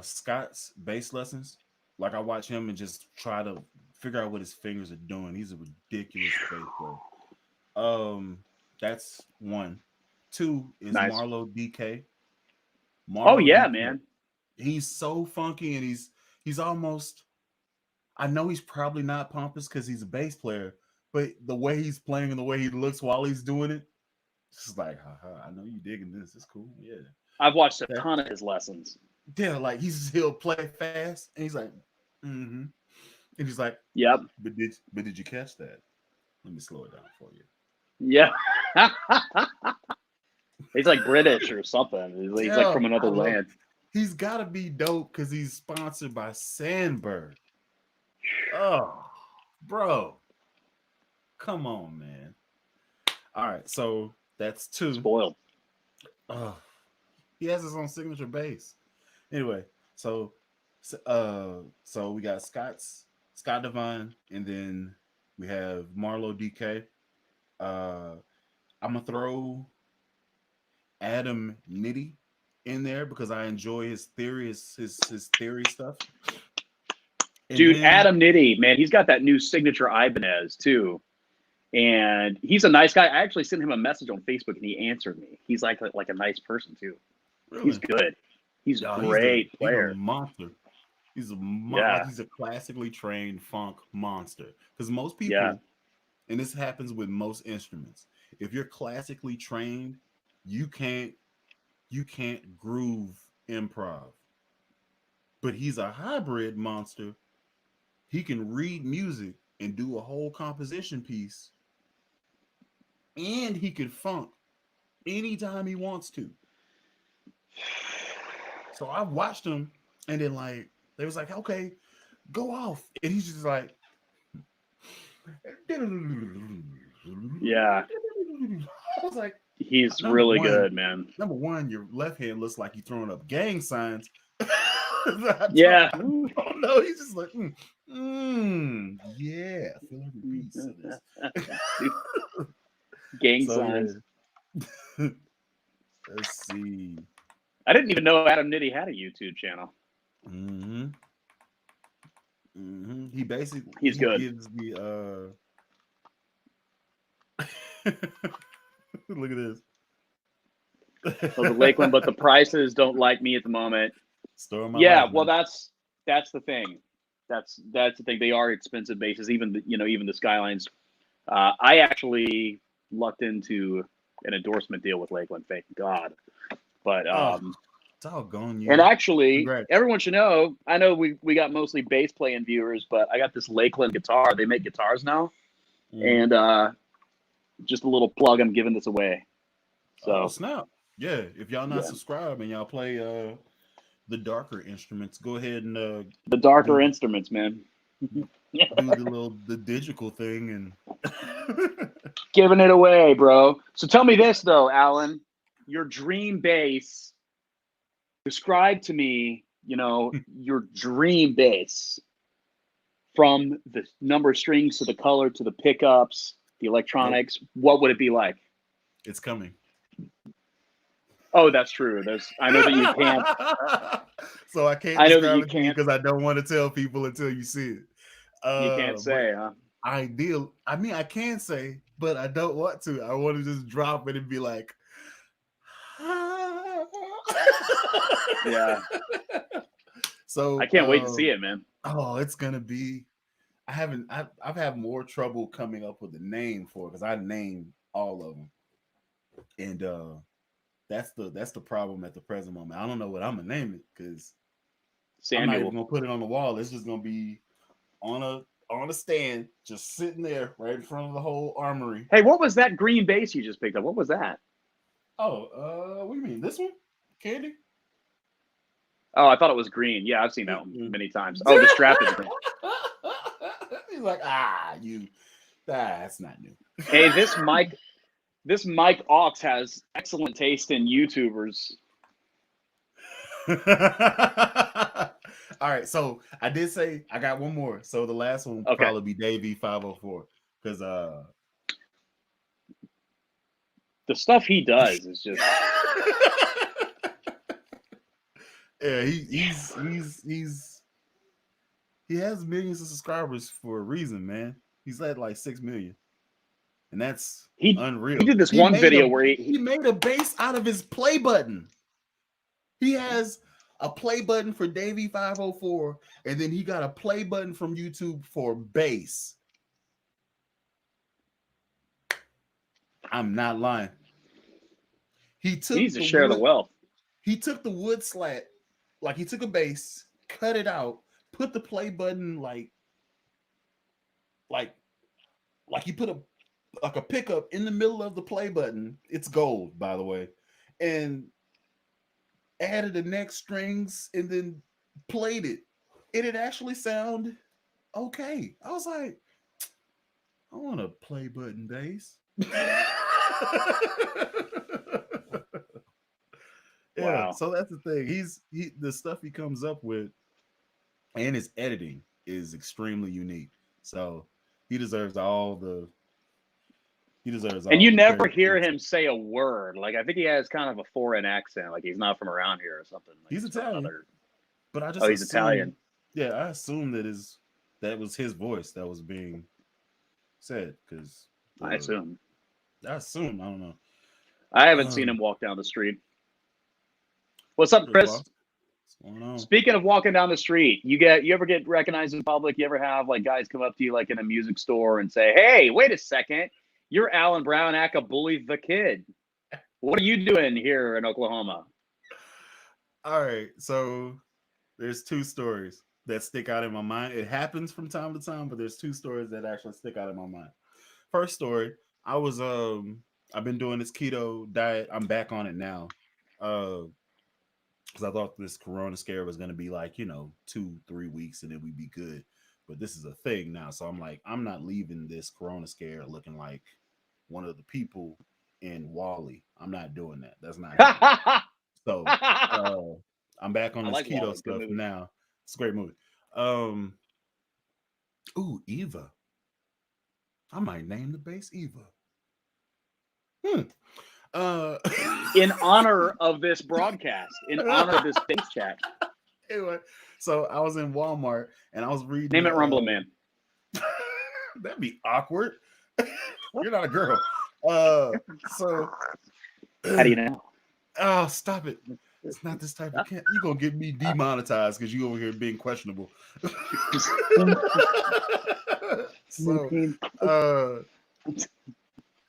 Scott's bass lessons. Like I watch him and just try to figure out what his fingers are doing. He's a ridiculous bass player. That's one. 2 is Nice. Marlo DK. Oh yeah, man. He's so funky and he's almost. I know he's probably not pompous because he's a bass player, but the way he's playing and the way he looks while he's doing it, it's just like, haha, I know you digging this. It's cool. Yeah. I've watched a ton of his lessons. Yeah, like he'll play fast and he's like, mm-hmm. And he's like, yep. But did you catch that? Let me slow it down for you. Yeah. He's like British or something. He's like from another land. He's got to be dope because he's sponsored by Sandberg. Oh, bro. Come on, man. All right, so that's 2. Spoiled. He has his own signature bass. Anyway, so we got Scott Devine, and then we have Marlo DK. I'm gonna throw Adam Nitty in there because I enjoy his theory, his theory stuff. And dude, Adam Nitty, man, he's got that new signature Ibanez too. And he's a nice guy. I actually sent him a message on Facebook and he answered me. He's like a nice person too. Really? He's good. He's a great player. He's a monster. He's he's a classically trained funk monster. Because most people, and this happens with most instruments, if you're classically trained, you can't groove improv. But he's a hybrid monster. He can read music and do a whole composition piece. And he can funk anytime he wants to. So I watched him, and then like they was like, okay, go off. And he's just like, yeah. I was like, he's really good, man. Number one, your left hand looks like you're throwing up gang signs. Yeah. Oh no, he's just like, yeah, feel every piece of this. Gang signs. Yeah. Let's see. I didn't even know Adam Nitty had a YouTube channel. He basically he's good. Gives the Look at this. So the Lakeland, but the prices don't like me at the moment. Story of my Yeah, life, well, man. that's the thing. That's the thing. They are expensive bases, even even the Skylines. I actually lucked into an endorsement deal with Lakeland. Thank God. But Oh, doggone and you. actually, Congrats. everyone should know. I know we got mostly bass playing viewers, but I got this Lakeland guitar. They make guitars now, Mhm. and just a little plug. I'm giving this away. Oh, So snap. Yeah, if y'all not yeah, subscribed and y'all play the darker instruments, go ahead and the darker do instruments, man. the digital thing and Giving it away, bro. So tell me this though, Alan, your dream bass. Describe to me, your dream bass from the number of strings to the color to the pickups, the nope, electronics. What would it be like? it's coming. Oh, that's true. I know that you can't. So I can't I know that describe you it to you can't. because I don't want to tell people until you see it. You can't But say, huh? ideal. I mean, I can say, but I don't want to. I want to just drop it and be like, Yeah. I so. can't wait to see it, man. Oh, it's gonna be. I've had more trouble coming up with a name for it because I named all of them, and that's the problem at the present moment. I don't know what I'm gonna name it because I'm not even Samuel. gonna put it on the wall. It's just gonna be on a stand, just sitting there right in front of the whole armory. Hey, what was that green bass you just picked up? What was that? Oh, what do you mean? This one? Candy? Oh, I thought it was green. Yeah, I've seen that one Mm-mm. many times. Oh, the strap is green. He's like, that's not new. Hey, this Mike Ox has excellent taste in YouTubers. All right, so I did say I got one more. So the last one will Okay. probably be Davey 504 because The stuff he does is just yeah, he has millions of subscribers for a reason, man. He's at like 6 million, and that's he unreal. did this He one made video a where he made a bass out of his play button. He has a play button for Davey 504, and then he got a play button from YouTube for bass. I'm not lying. He he needs took to the share the wood. wealth. He took the wood slat, like he took a bass, cut it out, put the play button like he put a pickup in the middle of the play button. It's gold, by the way, and added the neck strings and then played it. And it actually sounded okay. I was like, I want a play button bass. Yeah, Wow. so that's the thing. The stuff he comes up with and his editing is extremely unique. So he deserves all the And you never credit. hear him say a word. Like I think he has kind of a foreign accent, like he's not from around here or something. Like He's he's from Italian, another. but I Oh, just he's assume, Italian. yeah, I assume that was his voice that was being said because I the assume. I assume I don't know. I haven't seen Um, him walk down the street. What's up, Chris Chris? Boss, what's going on? Speaking of walking down the street, you ever get recognized in public? You ever have like guys come up to you like in a music store and say, "Hey, wait a second, you're Alan Brown, aka Bully the Kid. What are you doing here in Oklahoma?" All right, so there's two stories that stick out in my mind. It happens from time to time, but there's two stories that actually stick out in my mind. First story, I've been doing this keto diet. I'm back on it now. Because I thought this corona scare was gonna be like, 2-3 weeks and then we'd be good. But this is a thing now. So I'm like, I'm not leaving this corona scare looking like one of the people in Wally. I'm not doing that. That's not happening. So I uh I'm back on this like keto Wally. Good stuff movie. now. It's a great movie. Um Eva. I might name the base Eva. Hmm. Uh In honor of this broadcast, in honor of this base chat, anyway, so I was in Walmart and I was reading name it Rumblinman. that'd be awkward. You're not a girl. So How do you know? oh, stop it. It's not this type of cat. You're gonna get me demonetized because you over here being questionable. So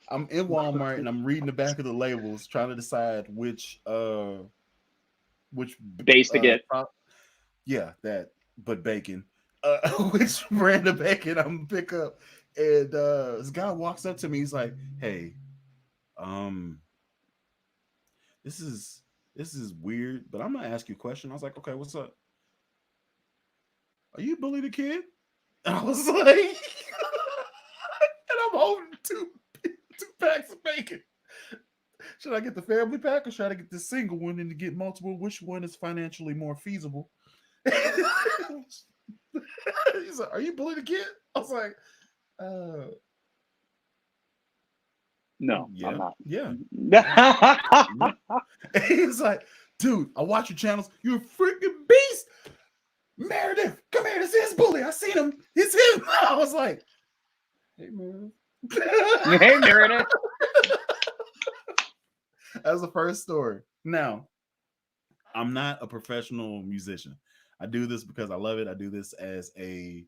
I'm in Walmart and I'm reading the back of the labels trying to decide which Base to get. yeah, that but bacon. Which brand of bacon I'm gonna pick up. And this guy walks up to me, he's like, hey, um, this is weird, but I'm gonna ask you a question. I was like, okay, what's up? Are you Bully the Kid? And I was like, and I'm holding two packs of bacon. Should I get the family pack or should I get the single one and to get multiple? Which one is financially more feasible? He's like, are you Bully the Kid? I was like, No, yeah, I'm not. yeah. Yeah. He's like, dude, I watch your channels. You're a freaking beast. Meredith, come here. This is Bully. I seen him. It's him. I was like, hey, man. Hey, Meredith. That's the first story. Now, I'm not a professional musician. I do this because I love it. I do this as a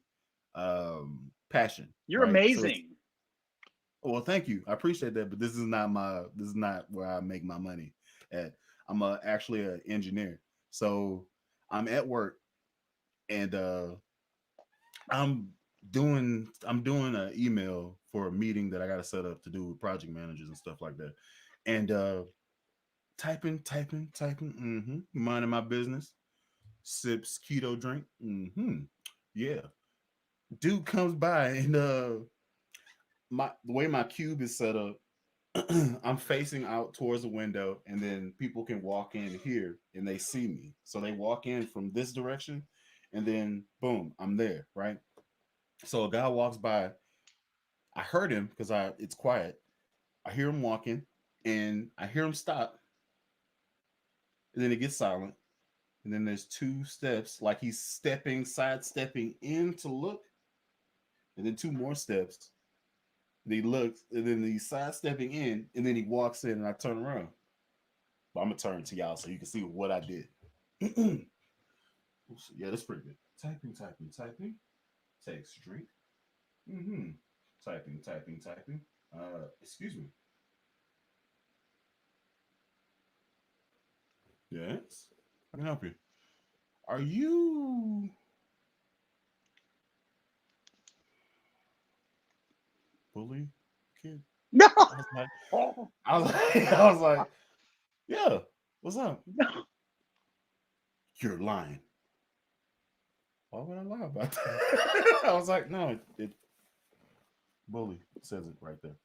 passion. You're right? amazing. Well, thank you. I appreciate that, but this is not where I make my money at. I'm actually an engineer. So I'm at work and I'm doing an email for a meeting that I got to set up to do with project managers and stuff like that. And typing, minding my business, sips keto drink. Yeah. Dude comes by and the way my cube is set up, I'm facing out towards the window, and then people can walk in here and they see me. So they walk in from this direction, and then boom, I'm there, right? So a guy walks by. I heard him because it's quiet. I hear him walking, and I hear him stop, and then it gets silent, and then there's two steps, like he's sidestepping in to look, and then two more steps. And he looks, and then he's sidestepping in, and then he walks in, and I turn around. But I'm gonna turn to y'all so you can see what I did. Yeah, that's pretty good. Typing. Text drink. Typing. Excuse me. Yes. I can help you. Are you Bully Kid? No. I was like, yeah. What's up? No. You're lying. Why would I lie about that? I was like, no, it Bully says it right there.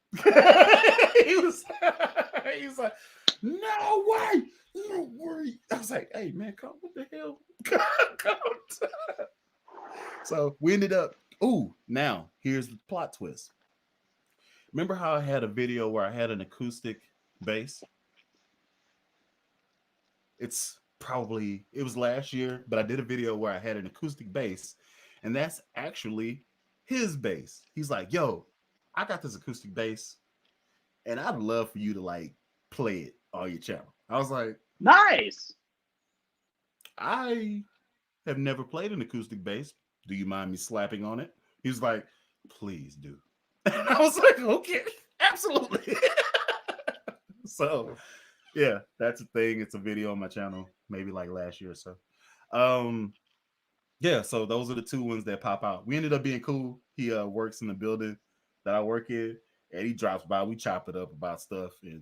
he was like, no way. No worry. I was like, hey man, come what the hell? Come So we ended up, now here's the plot twist. Remember how I had a video where I had an acoustic bass? It was last year, but I did a video where I had an acoustic bass, and that's actually his bass. He's like, yo, I got this acoustic bass, and I'd love for you to like play it on your channel. I was like, nice. I have never played an acoustic bass. Do you mind me slapping on it? He was like, please do. And I was like, okay, absolutely. So yeah, that's a thing. It's a video on my channel, maybe like last year or so. Yeah, so those are the two ones that pop out. We ended up being cool. He works in the building that I work in, and he drops by. We chop it up about stuff, and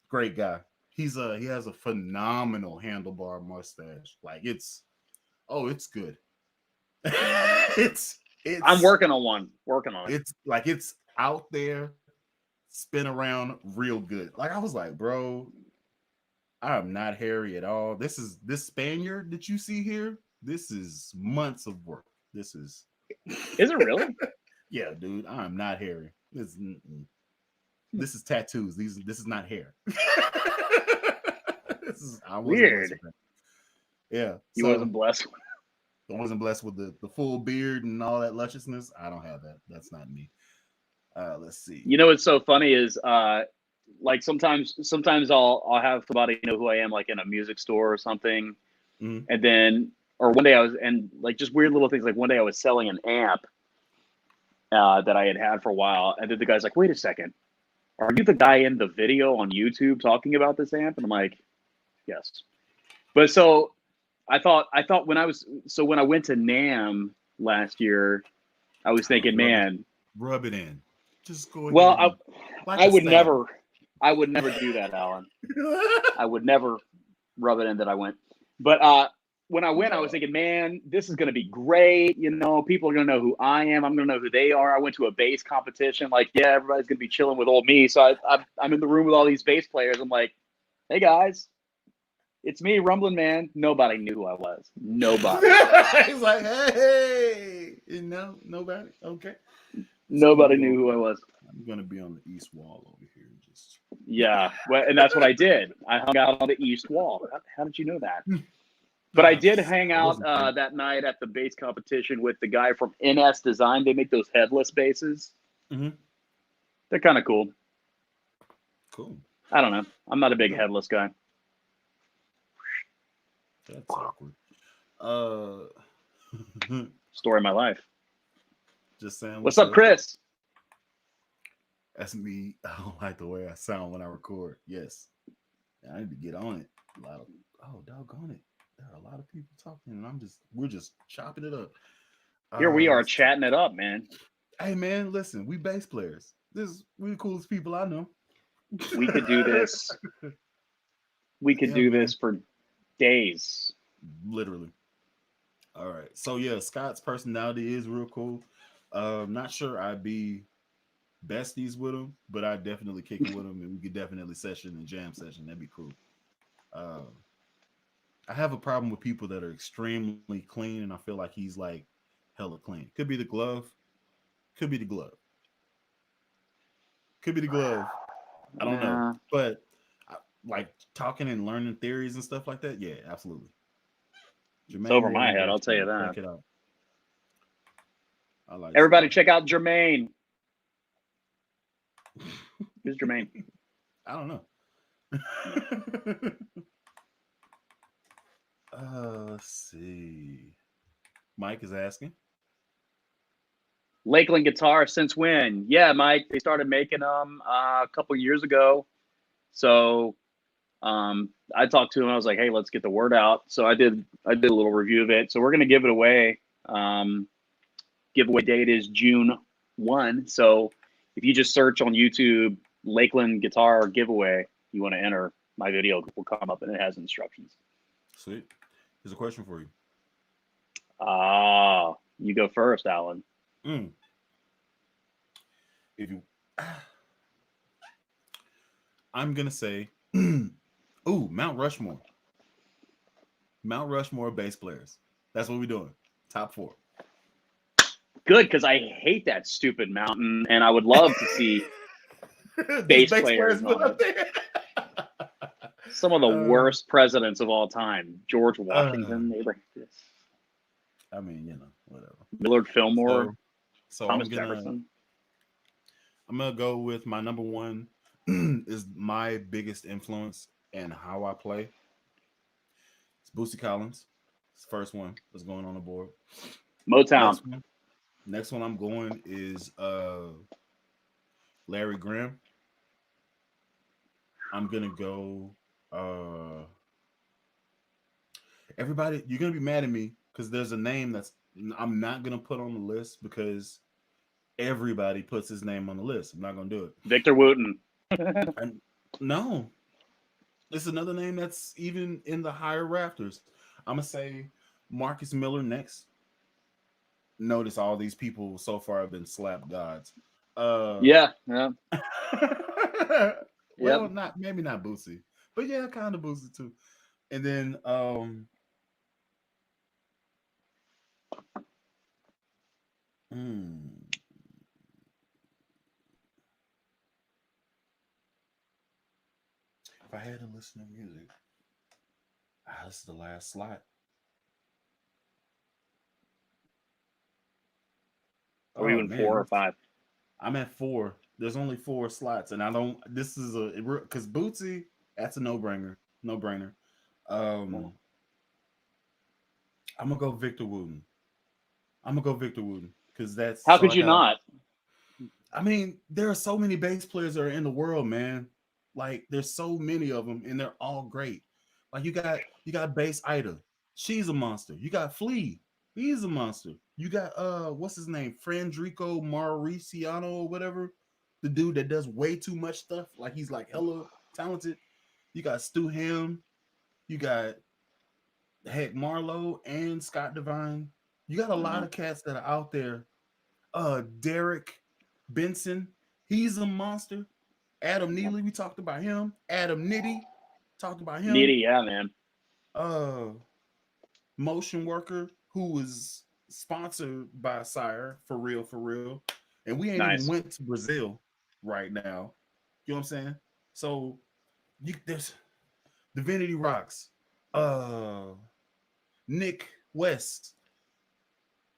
great guy. He has a phenomenal handlebar mustache. Like it's good. it's I'm working on one. Working on it. It's like it's out there, spin around real good. Like I was like, bro, I'm not hairy at all. This Spaniard that you see here. This is months of work. Is it really? Yeah, dude. I'm not hairy. This is tattoos. This is not hair. I wasn't weird. Blessed with that. Yeah, you wasn't blessed. I wasn't blessed with the full beard and all that lusciousness. I don't have that. That's not me. Let's see. You know what's so funny is like sometimes I'll have somebody know who I am, like in a music store or something, Mhm. and then or one day I was and like just weird little things. Like one day I was selling an amp that I had for a while, and then the guy's like, "Wait a second, are you the guy in the video on YouTube talking about this amp?" And I'm like, "Yes." But so I thought when I went to Nam last year, I was Oh, thinking, man, rub it in. Just go well, ahead and like I a would stamp. never, I would never do that, Alan. I would never rub it in that I went. But when I went, I was thinking, man, this is going to be great. You know, people are going to know who I am. I'm going to know who they are. I went to a bass competition. Like, yeah, everybody's going to be chilling with old me. So I'm in the room with all these bass players. I'm like, hey, guys, it's me, Rumblinman. Nobody knew who I was. Nobody. He's like, hey, you know, nobody. Okay. Nobody knew who I was. I'm gonna be on the east wall over here. Just Yeah. Well, and that's what I did. I hung out on the east wall. How did you know that? But I did hang I out wasn't there. that night at the bass competition with the guy from NS Design. They make those headless basses. Mhm. They're kind of cool. Cool. I don't know. I'm not a big No, headless guy. that's awkward. Uh, Story of my life. just saying What's what's up, up. Chris? That's me. I don't like the way I sound when I record. Yes, I need to get on it. A lot of doggone it. There are a lot of people talking, and we're just chopping it up. Here we are Let's see. chatting it up, man. Hey man, listen, we bass players. We the coolest people I know. We could do this. We could Yeah, do man. this for days. Literally. All right. So yeah, Scott's personality is real cool. Not sure I'd be besties with him, but I'd definitely kick it with him, and we could definitely session and jam session. That'd be cool. Uh, I have a problem with people that are extremely clean, and I feel like he's like hella clean. Could be the glove. Could be the glove. Could be the glove. I don't know, Yeah. but like talking and learning theories and stuff like that. Yeah, absolutely. It's Jermaine over my Morgan head, I'll Bass tell you Player. that. Check it out. I like Everybody Jermaine. check out Jermaine. Who's Jermaine? I don't know. Let's see. Mike is asking. Lakeland Guitar, since when? Yeah, Mike, they started making them a couple years ago. So I talked to him. I was like, "Hey, let's get the word out." So I did a little review of it. So we're gonna give it away. Giveaway date is June 1. So if you just search on YouTube Lakeland Guitar giveaway, you want to enter, my video will come up and it has instructions. Sweet. Here's a question for you. You go first, Alan. Mm. If you, I'm gonna say, ooh, Mount Rushmore. Mount Rushmore bass players. That's what we're doing. Top 4. Good, because I hate that stupid mountain, and I would love to see Just bass bass players players put on up it. there. Some of the worst presidents of all time: George Uh, Washington, Abraham, I mean, you know, whatever. Millard Fillmore, So, so Thomas Jefferson. I'm gonna go with my number one is my biggest influence and how I play. It's Boosie Collins. It's the first one that's going on the board. Motown. Next one I'm going is Larry Graham. I'm gonna go everybody, you're gonna be mad at me because there's a name that's I'm not gonna put on the list because everybody puts his name on the list. I'm not gonna do it. Victor Wooten. And no, it's another name that's even in the higher rafters. I'm gonna say Marcus Miller next. Notice all these people so far have been slap gods. Yeah. Yep. Well, not maybe not Boosie, but yeah, kind of Boosie too. And then if I had to listen to music, this is the last slot. Are we Oh in 4 or man, 5? I'm at 4. There's only 4 slots, and I don't. This is a because Bootsy, that's a no-brainer. No-brainer. Um, I'm gonna go Victor Wooten. I'm gonna go Victor Wooten because that's How so could I you got. not? I mean, there are so many bass players that are in the world, man. Like there's so many of them, and they're all great. Like you got Bass Ida, she's a monster. You got Flea, he's a monster. You got what's his name, Frandrico Mauriciano or whatever, the dude that does way too much stuff. Like he's like hella talented. You got Stu Ham. You got heck Marlowe and Scott Devine. You got a lot Mhm. of cats that are out there. Derek Benson, he's a monster. Adam Neely, we talked about him. Adam Nitty, talked about him. Needy, yeah, man. Uh, Motion Worker, who was sponsored by Sire, for real, for real. And we ain't even Nice. went to Brazil right now. You know what I'm saying? So there's Divinity Rocks, uh, Nick West.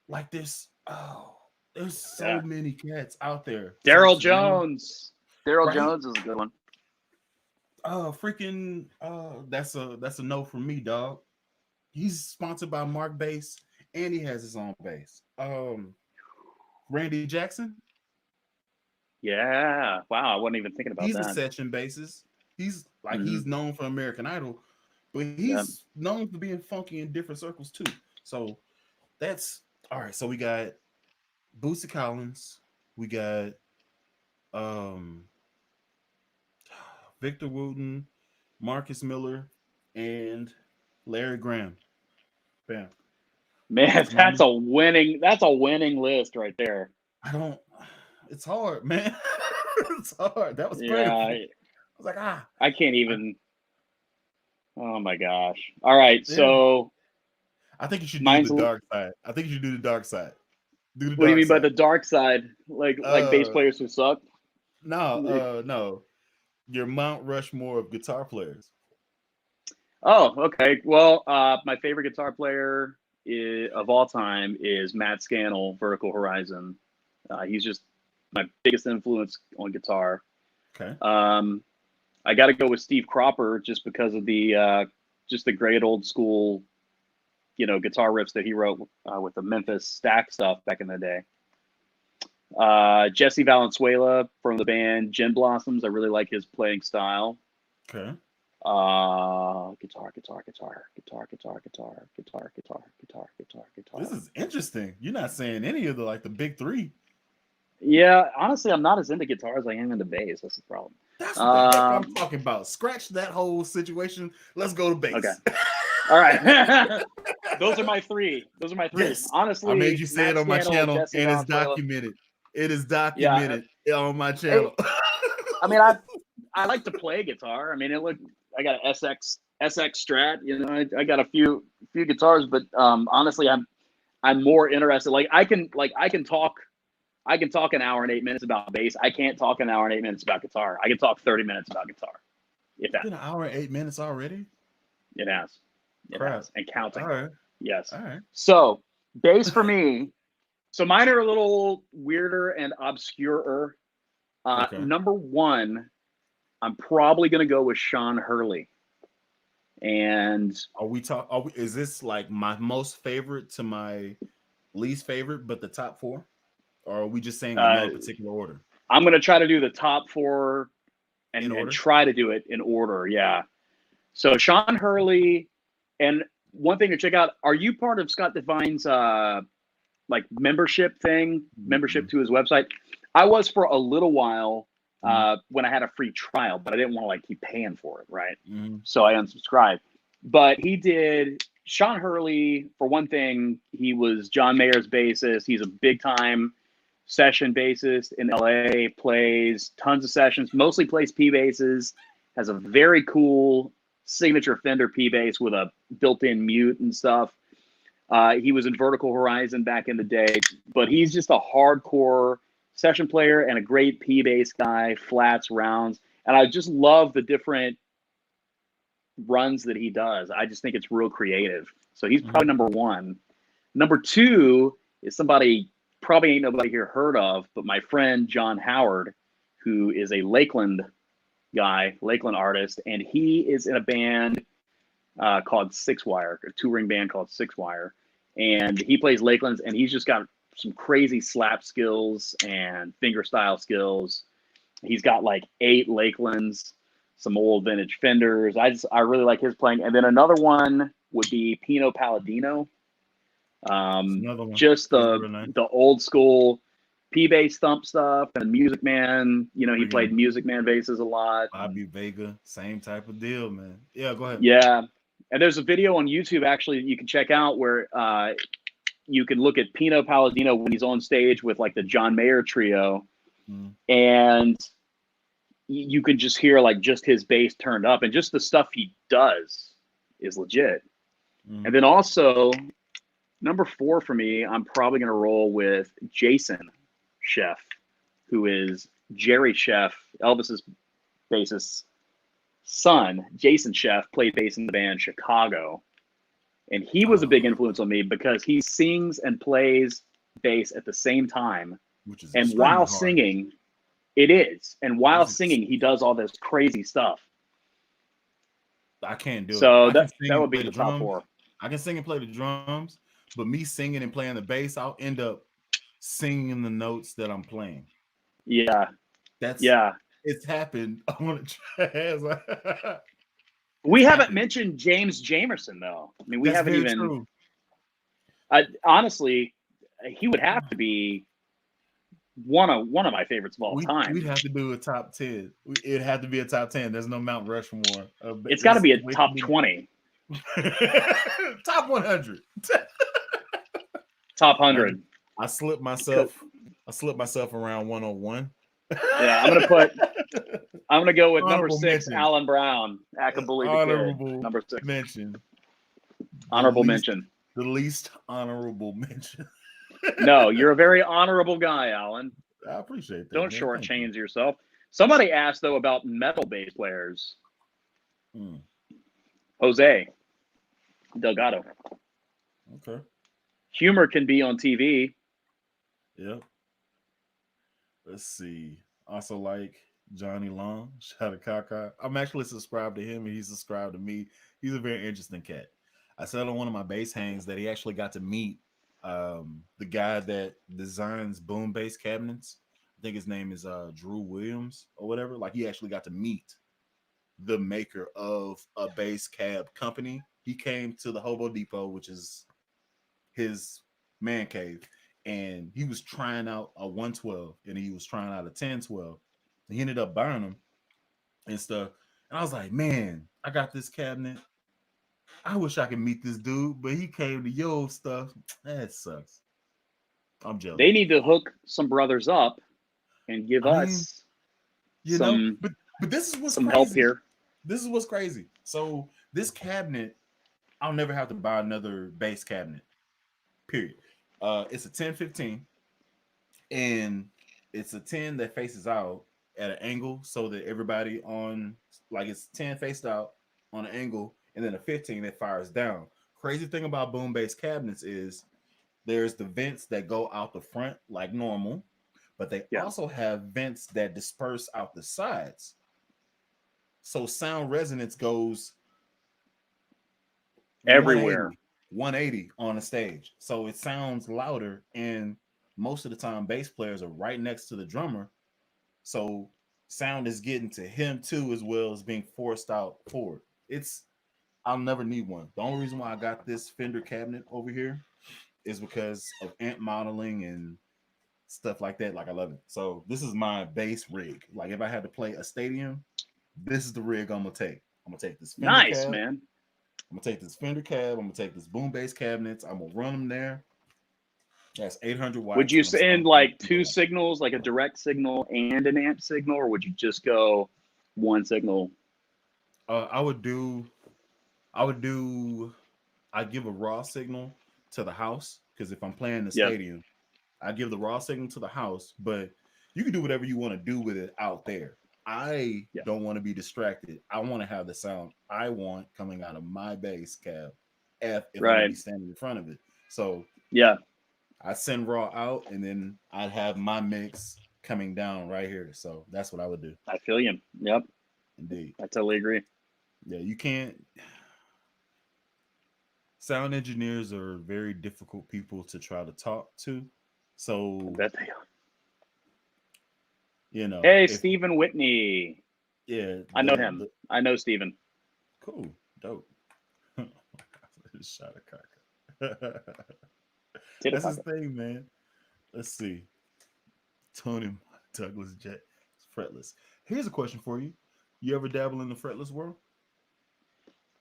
Like there's so Yeah. many cats out there. Daryl Folks, man. Jones. Daryl Right? Jones is a good one. Freaking that's a no from me, dog. He's sponsored by Mark Bass and he has his own bass. Randy Jackson, Yeah. Wow. I wasn't even thinking about he's a that. session bassist. Hmm. He's known for American Idol, but Yeah. he's known for being funky in different circles too. So that's all right. So we got Bootsy Collins, we got um Victor Wooten, Marcus Miller, and Larry Graham. Bam. Man, That's my that's a winning list right there. I don't it's hard, man. It's hard. That was Yeah. painful. I was like, I can't I, even. Oh my gosh. All right. yeah. So I think you should do the mine's. dark side. I think you should do the dark side. Do the What do you dark mean by side. the dark side? Like bass Uh players who suck? no. Your Mount Rushmore of guitar players. Oh, okay. Well, my favorite guitar player of all time is Matt Scannell, Vertical Horizon. He's just my biggest influence on guitar. Okay. Um, I got to go with Steve Cropper just because of the great old school, guitar riffs that he wrote with the Memphis Stack stuff back in the day. Jesse Valenzuela from the band Gin Blossoms. I really like his playing style. Okay. Guitar, guitar, guitar, guitar, guitar, guitar, guitar, guitar, guitar, guitar, This guitar. is interesting. You're not saying any of the big three. Yeah, honestly, I'm not as into guitar as I am into bass. That's the problem. That's what the heck I'm talking about. Scratch that whole situation. Let's go to Okay. bass. All right. Those are my three. Yes. I made Honestly, you say it Matt on my Scannell, channel, Jesse and it's Valenzuela. documented. It is Yeah. documented on my Hey, channel. I mean, I like to play guitar. I mean, I got an SX Strat. I got a few guitars, but honestly, I'm more interested. I can talk an hour and 8 minutes about bass. I can't talk an hour and 8 minutes about guitar. I can talk 30 minutes about guitar, if It's that. been an hour and 8 minutes already. It has. It Crap. has. And All counting. right. Yes. All right. So, bass for me. So, mine are a little weirder and obscure. Okay. Number one, I'm probably going to go with Sean Hurley. And Is this like my most favorite to my least favorite, but the top four? Or are we just saying in no particular order? I'm going to try to do the top four In order? and try to do it in order. Yeah. So Sean Hurley, and one thing to check out, are you part of Scott Devine's membership to his website? I was for a little while when I had a free trial, but I didn't want to keep paying for it, right? Mm-hmm. So I unsubscribed. But Sean Hurley, for one thing, he was John Mayer's bassist. He's a big time session bassist in LA, plays tons of sessions, mostly plays P basses, has a very cool signature Fender P bass with a built-in mute and stuff. He was in Vertical Horizon back in the day, but he's just a hardcore session player and a great P bass guy, flats, rounds. And I just love the different runs that he does. I just think it's real creative. So he's probably number one. Number two is somebody probably ain't nobody here heard of, but my friend John Howard. who is a Lakeland guy, Lakeland artist, and he is in a band called Six Wire, a touring band called Six Wire, and he plays Lakelands, and he's just got some crazy slap skills and finger style skills. He's got like 8 Lakelands, some old vintage Fenders. I really like his playing. And then another one would be Pino Palladino. Just the old school P bass thump stuff and Music Man. You know, he played Music Man basses a lot. Bobby Vega, same type of deal, man. Yeah, go ahead. Yeah. And there's a video on YouTube actually that you can check out where you can look at Pino Palladino when he's on stage with like the John Mayer trio. And you could just hear like just his bass turned up, and just the stuff he does is legit. And then also number 4 for me, I'm probably going to roll with Jason Sheff, who is Jerry Sheff, Elvis's bassist's son. Jason Sheff played bass in the band Chicago, and he was a big influence on me because he sings and plays bass at the same time. And while singing, he does all this crazy stuff. I can't do it. So that would be the top 4. I can sing and play the drums, but me singing and playing the bass, I'll end up singing the notes that I'm playing. Yeah. It's happened. I want to try. We haven't mentioned James Jamerson though. I mean, we haven't even. True. Honestly, he would have to be one of my favorites of all time. We'd have to do a top 10. It'd have to be a top 10. There's no Mount Rushmore. It's got to be a top 20. Top 100. Top 100. I slipped myself around 101. Yeah, I'm gonna go with number 6, Alan Brown, Akabuli number 6 mention. Honorable mention. The least honorable mention. No, you're a very honorable guy, Alan. I appreciate that. Don't shortchange yourself. Somebody asked though about metal bass players. Jose Delgado. Okay. Humor can be on TV. Yep. Let's see. Also like Johnny Long, shout out Kaka. I'm actually subscribed to him and he's subscribed to me. He's a very interesting cat. I said on one of my bass hangs that he actually got to meet the guy that designs boom bass cabinets. I think his name is Drew Williams or whatever. Like he actually got to meet the maker of a bass cab company. He came to the Hobo Depot, which is his man cave, and he was trying out a 112 and he was trying out a 1012. He ended up buying them and stuff. And I was like, man, I got this cabinet. I wish I could meet this dude, but he came to your stuff. That sucks. I'm jealous. They need to hook some brothers up and give us some, but this is what's some crazy. Help here. This is what's crazy. So this cabinet, I'll never have to buy another bass cabinet. Period. It's a 1015, and it's a 10 that faces out at an angle so that everybody on, like, it's 10 faced out on an angle, and then a 15 that fires down. Crazy thing about boom bass cabinets is there's the vents that go out the front like normal, but they also have vents that disperse out the sides. So sound resonance goes everywhere. 180 on the stage. So it sounds louder, and most of the time bass players are right next to the drummer. So sound is getting to him too, as well as being forced out forward. I'll never need one. The only reason why I got this Fender cabinet over here is because of amp modeling and stuff like that. Like, I love it. So this is my bass rig. Like, if I had to play a stadium, this is the rig I'm gonna take. I'm gonna take this Fender cab. Man. I'm gonna take this Fender cab. I'm gonna take this boom bass cabinets. I'm gonna run them there. That's 800 watts. Would you send like 2 signals, like a direct signal and an amp signal, or would you just go one signal? I'd give a raw signal to the house, because if I'm playing the stadium, I give the raw signal to the house, but you can do whatever you want to do with it out there. I don't want to be distracted. I want to have the sound I want coming out of my bass cab if I'm going to be standing in front of it. So I send raw out, and then I'd have my mix coming down right here. So that's what I would do. I feel you. Yep, Indeed. I totally agree. Yeah, you can't. Sound engineers are very difficult people to try to talk to. I So, bet they are. Hey, if Stephen Whitney. yeah, I know him. I know Stephen. cool, dope. Shot a cocker. That's his Titapaka. thing, man. Let's see. Tony Douglas Jet fretless. Here's a question for you. You ever dabble in the fretless world?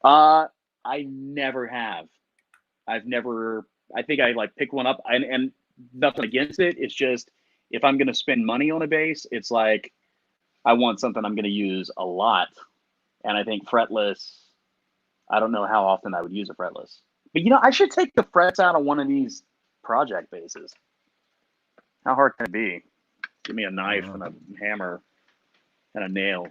Uh, I never have. I've never. I think I like pick one up, and nothing against it. It's just if I'm going to spend money on a bass, it's like I want something I'm going to use a lot, and I think fretless. I don't know how often I would use a fretless, but I should take the frets out of one of these project basses. How hard can it be? Give me a I don't knife know. and a hammer and a nail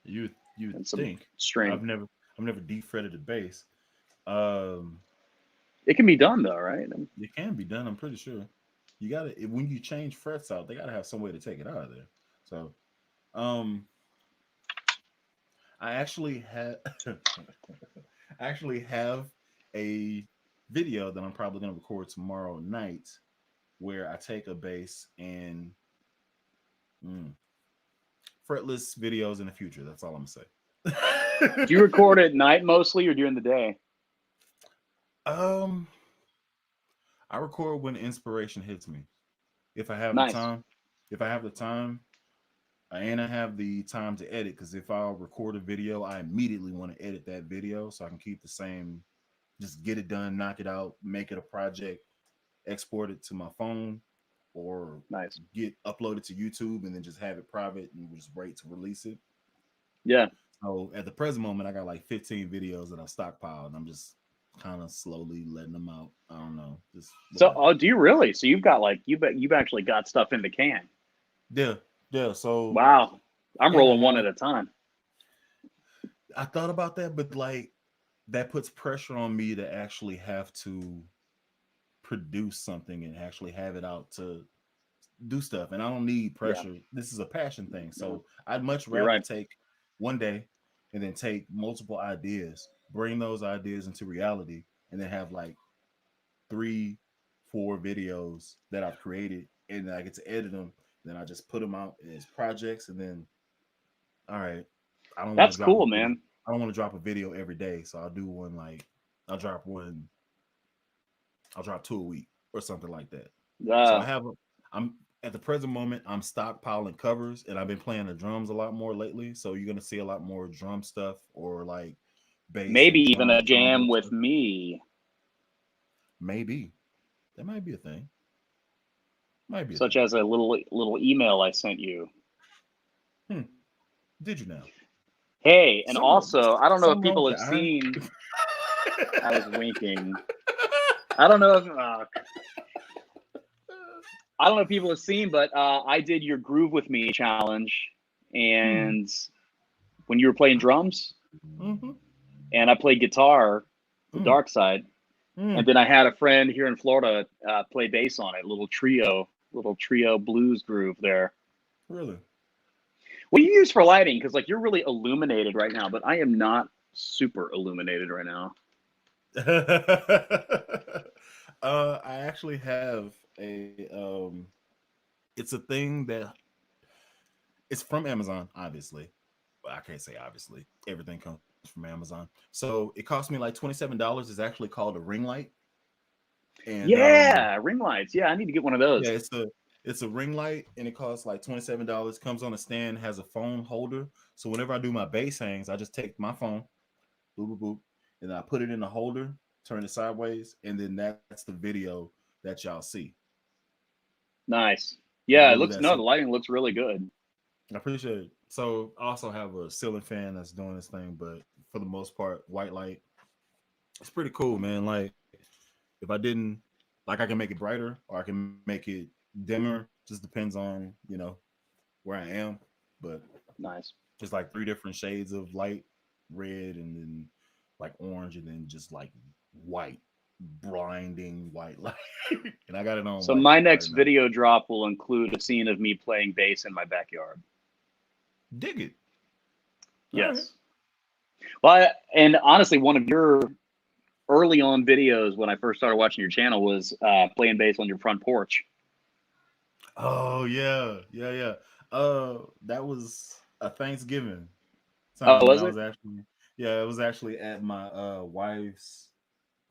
You and some think string. I've never defretted a bass. Um, It can be done though, right? it can be done. I'm pretty sure. You gotta when you change frets out, they gotta have some way to take it out of there. So, um, I actually had I actually have a video that I'm probably gonna record tomorrow night where I take a bass and mm, fretless videos in the future. That's all I'm gonna Do you say. record at night mostly or during the day? um, I record when inspiration hits me. If I have the Nice. time, if I have the time, and I have the time to edit, because if I record a video, I immediately want to edit that video so I can keep the same, just get it done, knock it out, make it a project, export it to my phone, or Nice. get uploaded to YouTube and then just have it private and just wait to release it. Yeah. So at the present moment, I got like 15 videos that I've stockpiled, and I'm just kind of slowly letting them out. I don't know, just So, whatever. oh, do you really? So you've got like you've actually got stuff in the can. Yeah, yeah. So Wow. I'm and I rolling one have. at a time. I thought about that, but like that puts pressure on me to actually have to produce something and actually have it out to do stuff. And I don't need Yeah. pressure. This is a passion thing. No, So I'd much you're rather right. take one day and then take multiple ideas, bring those ideas into reality, and then have like 3, 4 videos that I've created and I get to edit them. Then I just put them out as projects and then all right, I don't want to That's drop a cool, video. man. I don't want to drop a video every day. So I'll do one like I'll drop one I'll drop 2 a week or something like that. So Uh, I'm at the present moment, I'm stockpiling covers and I've been playing the drums a lot more lately. So you're gonna see a lot more drum stuff or like bass Maybe and even drum a combo jam with stuff. me. Maybe that might be a thing. Might be a Such thing. as a little email I sent you. Hmm. Did you now? Hey, and Something, also, I don't know if something wrong people with have the eye? seen. I was winking. I don't know if I don't know if people have seen, but I did your Groove with Me challenge, Hmm. and when you were playing drums, Mm-hmm. and I played guitar, the Mm. dark side, and Mm. then I had a friend here in Florida play bass on it, little trio blues groove there. Really? What do you use for lighting? Because like you're really illuminated right now, but I am not super illuminated right now. I actually have it's a thing that it's from Amazon, obviously. But I can't say obviously. Everything comes from Amazon. So it cost me like $27. It's actually called a ring light. And Yeah, ring lights. Yeah, I need to get one of yeah, those. it's a ring light and it costs like $27. Comes on a stand, has a phone holder. So whenever I do my bass hangs, I just take my phone, boop boop boop, and I put it in the holder, turn it sideways, and then that's the video that y'all see. Nice. It's Yeah, it really looks that no, the simple. lighting looks really good. I appreciate it. So I also have a ceiling fan that's doing this thing, but for the most part, white light. It's pretty cool, man. Like if I didn't like I can make it brighter or I can make it dimmer. Just depends on, where I am. But Nice. it's like 3 different shades of light, red and then like orange and then just like white. blinding white light, and I got it on So white my right next now. video drop will include a scene of me playing bass in my backyard. Dig it. All right. Yes. Well, and honestly, one of your early on videos when I first started watching your channel was playing bass on your front porch. Oh yeah, yeah, yeah. That was a Thanksgiving Oh, time when was I it? was actually, yeah, it was actually at my wife's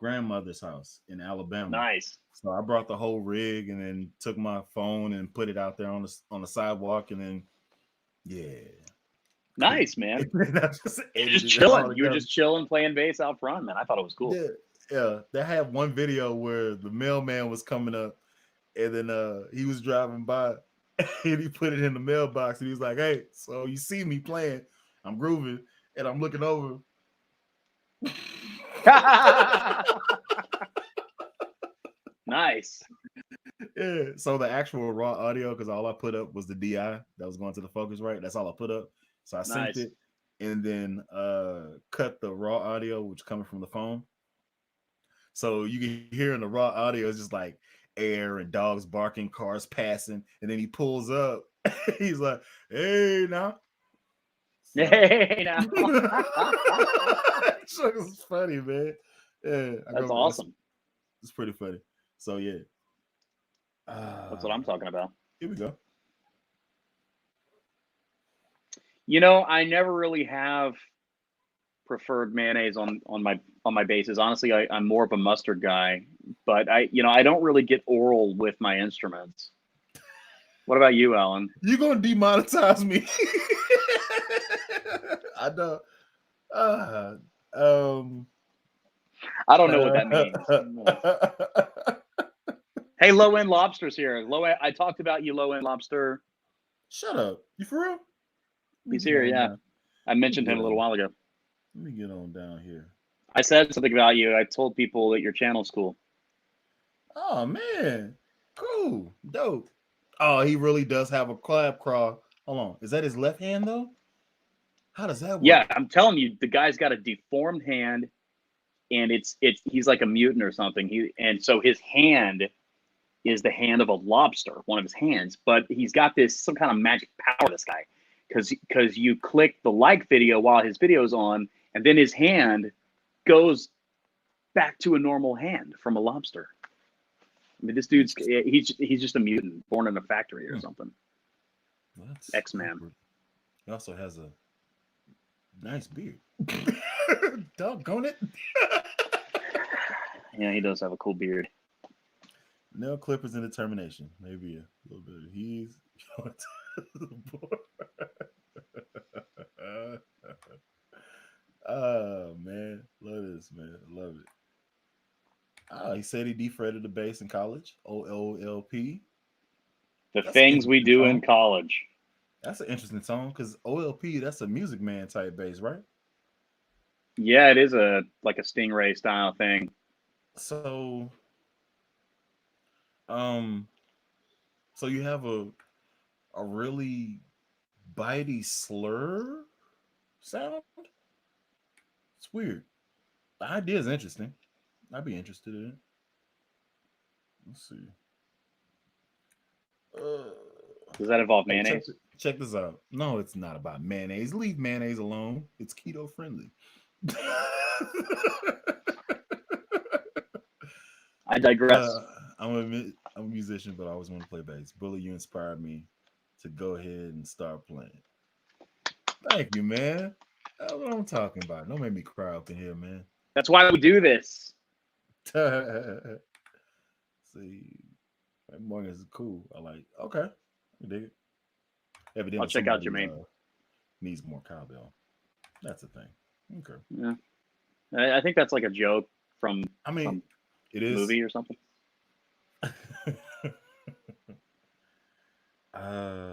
grandmother's house in Alabama. Nice. So I brought the whole rig and then took my phone and put it out there on the sidewalk, and then yeah, cool. Nice, man. And I just You're just edited it all chilling. You were together. just chilling, playing bass out front, man. I thought it was cool. Yeah, yeah. They had one video where the mailman was coming up, and then he was driving by, and he put it in the mailbox, and he was like, "Hey, so you see me playing? I'm grooving, and I'm looking over." Nice. Yeah. So the actual raw audio, because all I put up was the DI that was going to the Focusrite. That's all I put up. So I synced Nice. it and then cut the raw audio, which coming from the phone. So you can hear in the raw audio, it's just like air and dogs barking, cars passing, and then he pulls up. He's like, "Hey, now." So Hey, now. it's funny, man. Yeah, That's awesome. it's pretty funny. So yeah. That's what I'm talking about. Here we go. You know, I never really have preferred mayonnaise on my bases. Honestly, I'm more of a mustard guy, but I don't really get oral with my instruments. What about you, Alan? You gonna demonetize me? I know. Uh, um. I don't know what that means. Hey, low end lobster's here. I talked about you, low end lobster. Shut up. You for real? Let me He's get here. on Yeah, down. I Let me mentioned him get a little on. while ago. Let me get on down here. I said something about you. I told people that your channel's cool. Oh man, cool, dope. Oh, he really does have a clap crawl. Hold on, is that his left hand though? How does that Yeah, work? I'm telling you, the guy's got a deformed hand, and it's he's like a mutant or something. So his hand is the hand of a lobster, one of his hands, but he's got this some kind of magic power. This guy, because you click the like video while his video's on, and then his hand goes back to a normal hand from a lobster. I mean, this dude's Interesting. he's just a mutant born in a factory or Hmm. something. Well, that's X-Man. awkward. He also has a nice beard. Doggone it. Yeah, he does have a cool beard. Nail clippers and determination. Maybe a little bit. He's oh man, love this man, love it. Oh, he said he defretted the bass in college. OLP. The That's an things we interesting do in tone. college. That's an interesting tone because OLP, that's a Music Man type bass, right? Yeah, it is a like a stingray style thing. So, um, so you have a really bitey slur sound. It's weird. The idea is interesting. I'd be interested in it. Let's see. Uh, Does that involve hey, mayonnaise? check this out. No, it's not about mayonnaise. Leave mayonnaise alone. It's keto friendly. I digress. I'm a musician, but I always want to play bass. Bully, you inspired me to go ahead and start playing. Thank you, man. That's what I'm talking about. Don't make me cry up in here, man. That's why we do this. See, that morning is cool. I like. Okay, I dig it. I'll Evidently, check out somebody Jermaine. needs more cowbell. That's a thing. Okay. Yeah, I think that's like a joke from I mean, some it is. movie or something.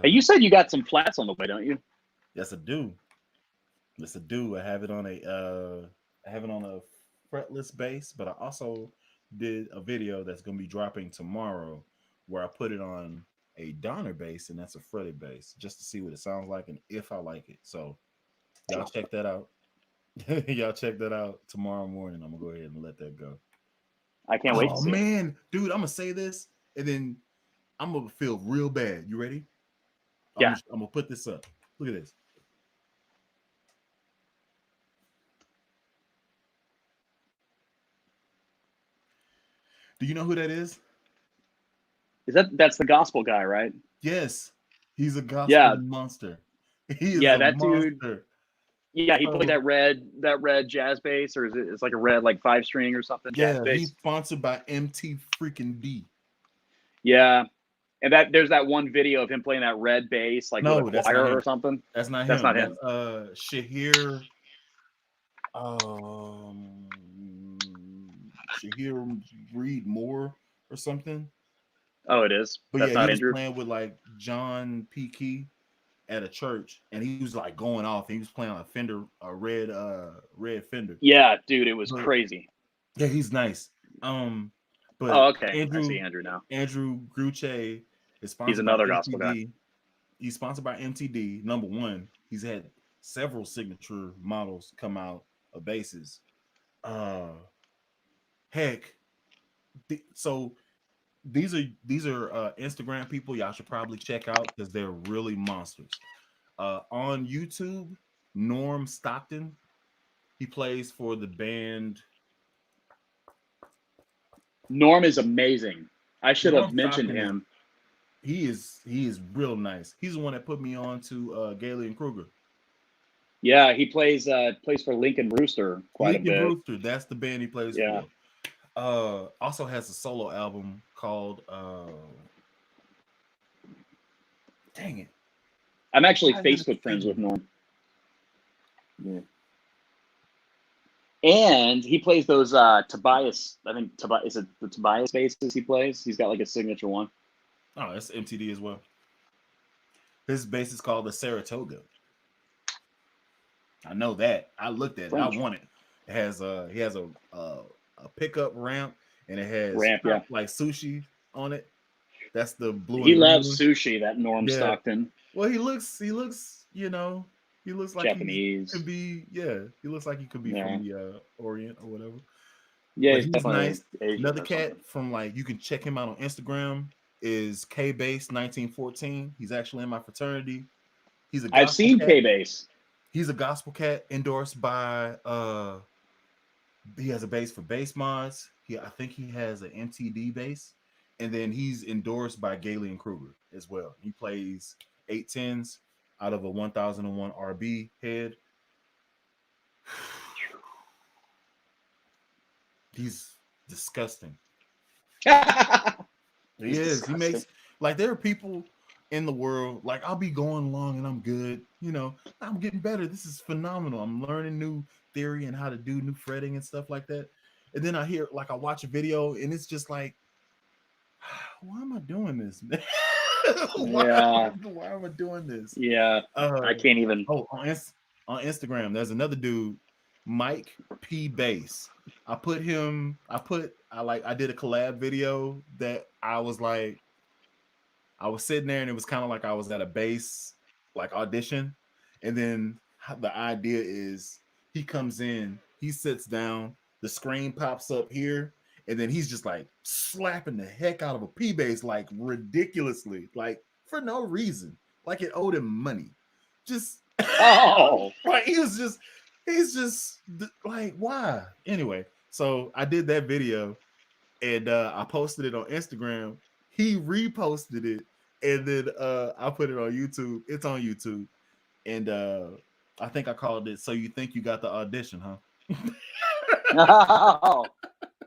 Hey, you said you got some flats on the way, don't you? Yes, I do. Yes, I do. I have it on a fretless bass, but I also did a video that's gonna be dropping tomorrow where I put it on a Donner bass, and that's a fretted bass, just to see what it sounds like and if I like it. So y'all check that out. Y'all check that out tomorrow morning. I'm gonna go ahead and let that go. I can't wait to Oh see it. man, dude, I'm gonna say this and then I'm gonna feel real bad. You ready? Yeah. I'm gonna put this up. Look at this. Do you know who that is? That's the gospel guy, right? Yes, he's a gospel Yeah. monster. He is Yeah, a that dude. monster. Yeah, he played Oh, that red jazz bass, or it's like a red like 5 string or something jazz yeah, he's bass. sponsored by MT freaking D. Yeah, and there's that one video of him playing that red bass like with a No, that's not choir or him. something. That's not That's him. not That's him. Shahir. Shahir Reed Moore or something. Oh, it is. But That's yeah, he not was Andrew. playing with like John P. Key at a church, and he was like going off. He was playing a Fender, red Fender. Yeah, dude, it was But crazy. yeah, he's nice. Um, Oh, but okay. I see Andrew now. Andrew Gruche is He's sponsored by another gospel guy. MTD. He's sponsored by MTD. Number one, he's had several signature models come out of basses. Heck, so these are Instagram people y'all should probably check out because they're really monsters. On YouTube, Norm Stockton, he plays for the band. Norm is amazing. I should Norm have mentioned Stockton is him. he is real nice. He's the one that put me on to Gailey and Kruger. Yeah, he plays for Lincoln Rooster quite a Lincoln bit. Rooster, that's the band he plays Yeah. for. Also has a solo album called dang it. I'm actually Why is it Facebook friends with escaping me? Norm. Yeah. And he plays those Tobias. I think Tobias is it the Tobias basses he plays. He's got like a signature one. Oh, that's MTD as well. His bass is called the Saratoga. I know that. I looked at it. I French want it. It has he has a pickup ramp and it has ramp. Yeah, like sushi on it. That's the blue he and green loves one. sushi. That Norm Yeah. Stockton, Well, he looks, he looks like he Japanese. could be, yeah, he looks like he could be Yeah, from the Orient or whatever. yeah, But he's he's definitely nice. Asian Another or cat something. from like you can check him out on Instagram is K Base 1914. He's actually in my fraternity. He's a I've gospel seen cat. K Base. He's a gospel cat endorsed by he has a bass for bass mods. I think he has an MTD bass. And then he's endorsed by Gailey and Kruger as well. He plays 810s out of a 1001 RB head. He's disgusting. He is. Disgusting. He makes like there are people in the world like I'll be going along and I'm good. I'm getting better. This is phenomenal. I'm learning new theory and how to do new fretting and stuff like that. And then I watch a video and it's just like, why am I doing this, man? Yeah, why am I doing this? yeah. I can't even. Oh, on Instagram, there's another dude, Mike P. Bass. I did a collab video that I was sitting there and it was kind of like I was at a bass like audition. And then the idea is he comes in, he sits down, the screen pops up here, and then he's just like slapping the heck out of a P bass like ridiculously, like for no reason, like it owed him money. Just Oh, like he's just like, why? Anyway, so I did that video and I posted it on Instagram. He reposted it, and then I put it on YouTube. It's on YouTube, and I think I called it "So You Think You Got the Audition, Huh?" oh,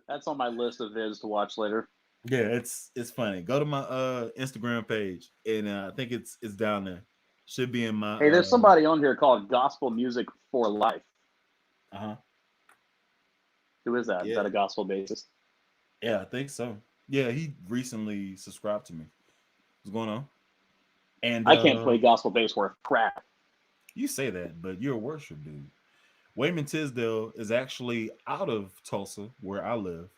that's on my list of vids to watch later. Yeah, it's funny. Go to my Instagram page, and I think it's down there. Should be in my. Hey, there's somebody on here called Gospel Music for Life. Uh-huh. Who is that? Yeah. Is that a gospel bassist? Yeah, I think so. Yeah, he recently subscribed to me. What's going on? And I can't play gospel bass worth crap. You say that, but you're a worship dude. Wayman Tisdale is actually out of Tulsa, where I live,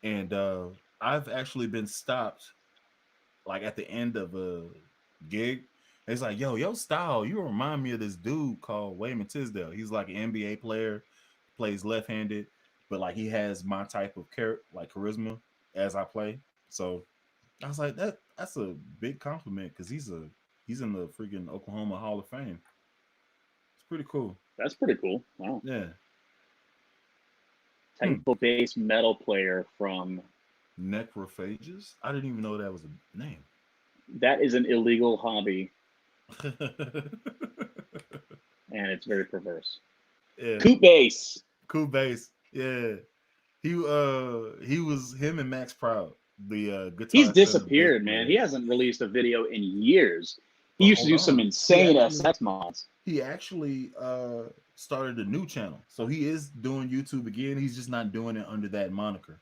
and I've actually been stopped, like at the end of a gig. It's like, yo, your style, you remind me of this dude called Wayman Tisdale. He's like an NBA player, plays left-handed, but like he has my type of charisma as I play. So I was like, that's a big compliment because he's in the freaking Oklahoma Hall of Fame. It's pretty cool. That's pretty cool. Wow. Yeah. Technical bass metal player from Necrophages? I didn't even know that was a name. That is an illegal hobby. And it's very perverse. Yeah. Coop bass. Cool bass. Yeah. He was him and Max Proud. The guitar. He's disappeared, man. He hasn't released a video in years. He used to do some insane SX mods. He actually started a new channel. So he is doing YouTube again. He's just not doing it under that moniker.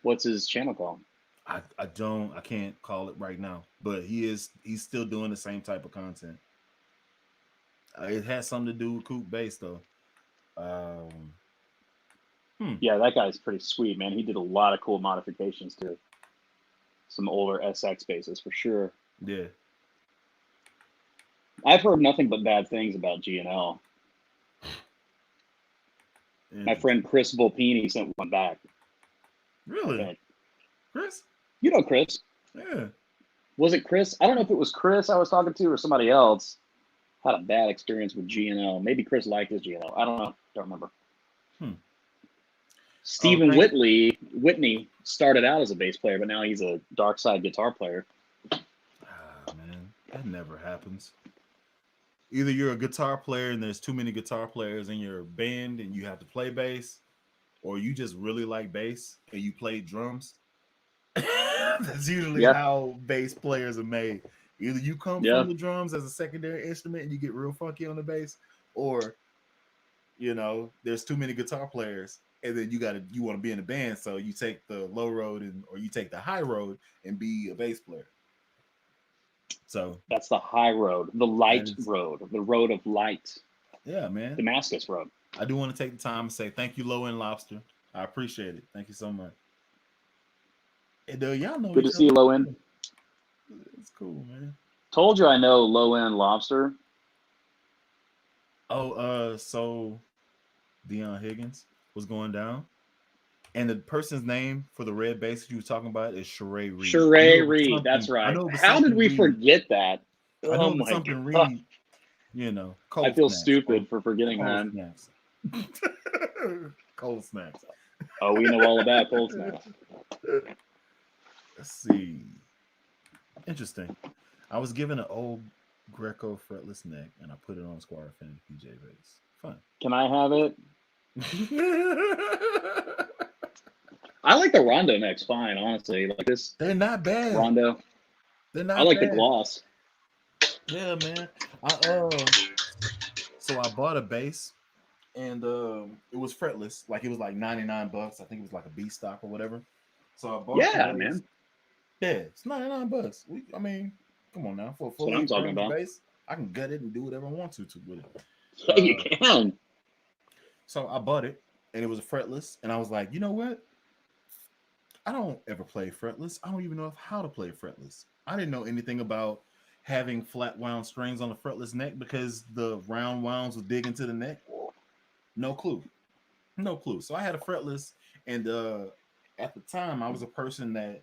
What's his channel called? I can't call it right now. But he's still doing the same type of content. It has something to do with Coop bass though. Yeah, that guy's pretty sweet, man. He did a lot of cool modifications to some older SX basses for sure. Yeah. I've heard nothing but bad things about GNL. My friend Chris Volpini sent one back. Really? Chris? You know Chris. Yeah. Was it Chris? I don't know if it was Chris I was talking to or somebody else. Had a bad experience with GNL. Maybe Chris liked his GNL. I don't know. Don't remember. Stephen Whitney started out as a bass player, but now he's a dark side guitar player. Man, that never happens. Either you're a guitar player and there's too many guitar players in your band and you have to play bass, or you just really like bass and you play drums. That's usually how bass players are made. Either you come from the drums as a secondary instrument and you get real funky on the bass, or there's too many guitar players and then you want to be in a band, so you take the low road or you take the high road and be a bass player. So that's the high road, the light road, the road of light. Yeah, man. Damascus Road. I do want to take the time and say thank you, Low End Lobster. I appreciate it. Thank you so much. And y'all know. Good to see you, Low End. It's cool, man. Told you I know Low End Lobster. Oh, so Deion Higgins was going down, and the person's name for the red bass you were talking about is Sheree Reed. Sheree Reed, that's right. How did we forget that? I know something Reed. I feel stupid for forgetting that. Cold snacks. Oh, we know all about cold snacks. Let's see. Interesting. I was given an old Greco fretless neck, and I put it on Squire Affinity PJ bass. Fun. Can I have it? I like the Rondo necks fine, honestly. Like this. They're not bad. Rondo. They're not. I like bad. the gloss. Yeah, man. So I bought a bass, and it was fretless. Like it was like $99. I think it was like a B stock or whatever. So I bought. Yeah, man. Yeah, it's $99. I mean, come on now, for a full bass, I can gut it and do whatever I want to with it. Yeah, you can. So I bought it, and it was a fretless, and I was like, you know what? I don't ever play fretless. I don't even know how to play fretless. I didn't know anything about having flat wound strings on the fretless neck because the round wounds would dig into the neck. No clue. So I had a fretless, and at the time, I was a person that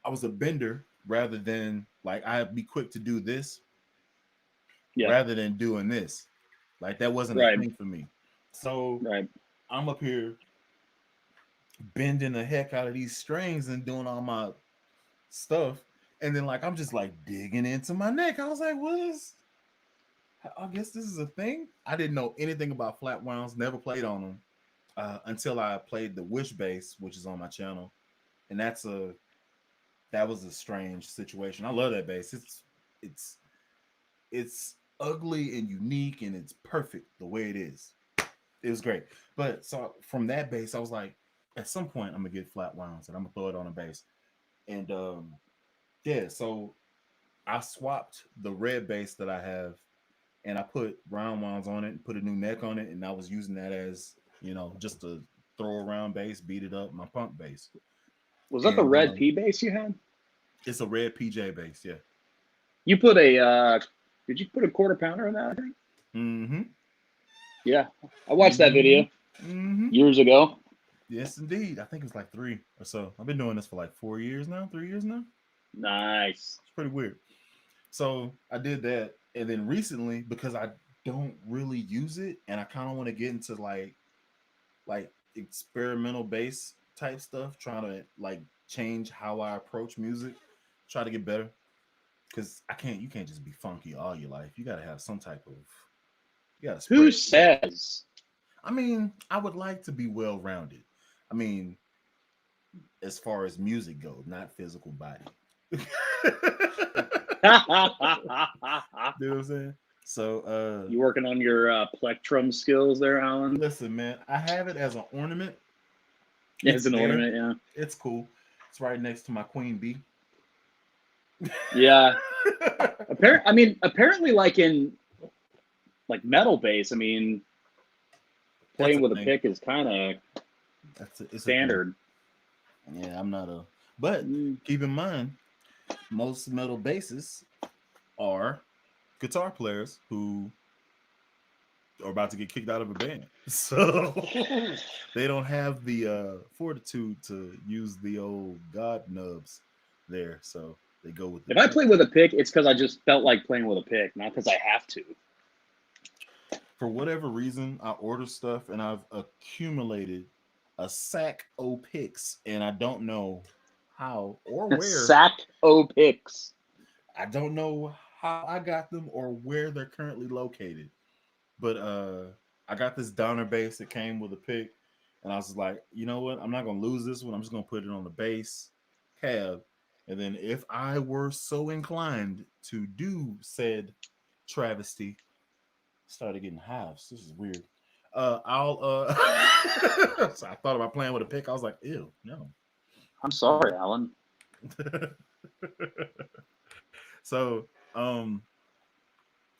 I was a bender rather than like I'd be quick to do this rather than doing this. Like that wasn't a thing for me. So I'm up here bending the heck out of these strings and doing all my stuff. And then like I'm just like digging into my neck. I was like, I guess this is a thing. I didn't know anything about flat wounds, never played on them until I played the Wish bass, which is on my channel. And that was a strange situation. I love that bass. It's ugly and unique, and it's perfect the way it is. It was great. But so from that bass, I was like, at some point, I'm gonna get flat wounds and I'm gonna throw it on a bass. And so I swapped the red bass that I have, and I put round wounds on it and put a new neck on it, and I was using that as just a throw around bass, beat it up, my punk bass. Was that the red P bass you had? It's a red PJ bass, yeah. You put did you put a quarter pounder in that, I think? Mm-hmm. Yeah. I watched that video. years ago. Yes, indeed. I think it's like 3 or so. I've been doing this for like 4 years now, 3 years now. Nice. It's pretty weird. So I did that, and then recently, because I don't really use it, and I kind of want to get into like experimental bass type stuff, trying to like change how I approach music, try to get better. Because you can't just be funky all your life. You got to have some type of, you got to Who spread. says? I mean, I would like to be well rounded. I mean, as far as music goes, not physical body. You know what I'm saying? So, You working on your plectrum skills there, Alan? listen, man, I have it as an ornament. Yeah, It's it's an there. ornament. Yeah. It's cool. It's right next to my queen bee. Yeah. Apparently, like in like metal bass, I mean, That's playing a with a thing. pick is kind of It's a thing. standard. Yeah, I'm not a. But keep in mind, most metal bassists are guitar players who are about to get kicked out of a band, so they don't have the fortitude to use the old god nubs there. So they go with the If I pick. play with a pick, it's because I just felt like playing with a pick, not because I have to. For whatever reason, I order stuff and I've accumulated a sack of picks, and I don't know how or where. Sack o picks. I don't know how I got them or where they're currently located. But I got this Donner bass that came with a pick, and I was like, you know what? I'm not gonna lose this one. I'm just gonna put it on the bass cab, and then if I were so inclined to do said travesty, started getting halves. This is weird. I'll so I thought about playing with a pick. I was like, ew, no. I'm sorry, Alan. So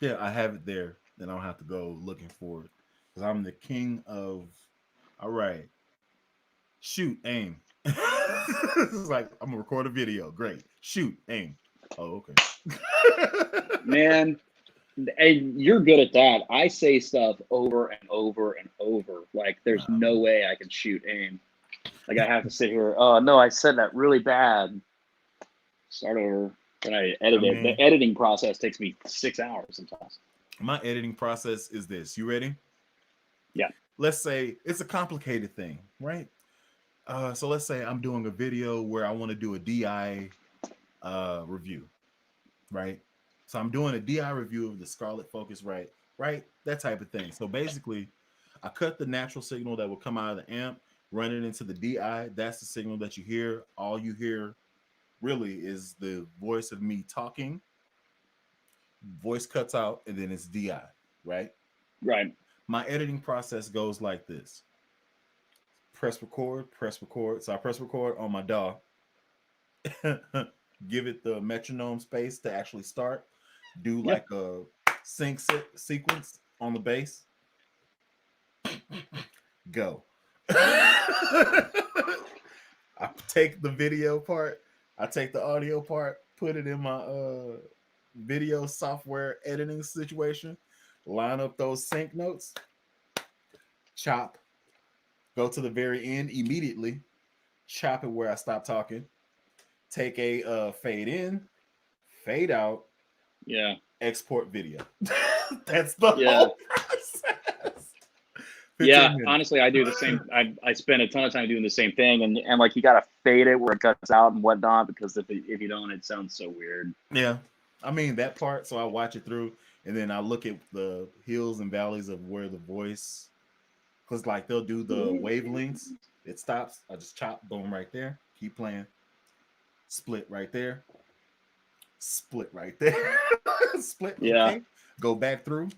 yeah, I have it there. Then I don't have to go looking for it because I'm the king of. All right, shoot, aim. It's like I'm gonna record a video. Great, shoot, aim. Oh, okay. Man, and you're good at that. I say stuff over and over and over. Like, there's Nah, no man. way I can shoot aim. Like, I have to sit here. Oh no, I said that really bad. Start over. When I I edit it, the mean, editing process takes me 6 hours sometimes. my editing process is this. You ready? Yeah. Let's say it's a complicated thing, right? So let's say I'm doing a video where I want to do a DI review, right? So I'm doing a DI review of the Scarlet Focus, right? That type of thing. So basically, I cut the natural signal that will come out of the amp, run it into the DI. That's the signal that you hear. All you hear really is the voice of me talking. Voice cuts out, and then it's DI, right? Right. My editing process goes like this: press record, press record. So I press record on my DAW, give it the metronome space to actually start, do Yeah. like a sync sequence on the bass, go. I take the video part, I take the audio part, put it in my video software editing situation, line up those sync notes, chop, go to the very end immediately, chop it where I stop talking, take a fade in, fade out, Yeah. export video. That's the Yeah. whole process. 15 Yeah. minutes. Honestly, I do the same. I spend a ton of time doing the same thing, and like you gotta fade it where it cuts out and whatnot, because if you don't, it sounds so weird. Yeah. I mean that part, so I watch it through and then I look at the hills and valleys of where the voice, because like they'll do the wavelengths. It stops. I just chop, boom, right there. Keep playing. Split right there. Split right there. Split. Yeah. Okay. Go back through.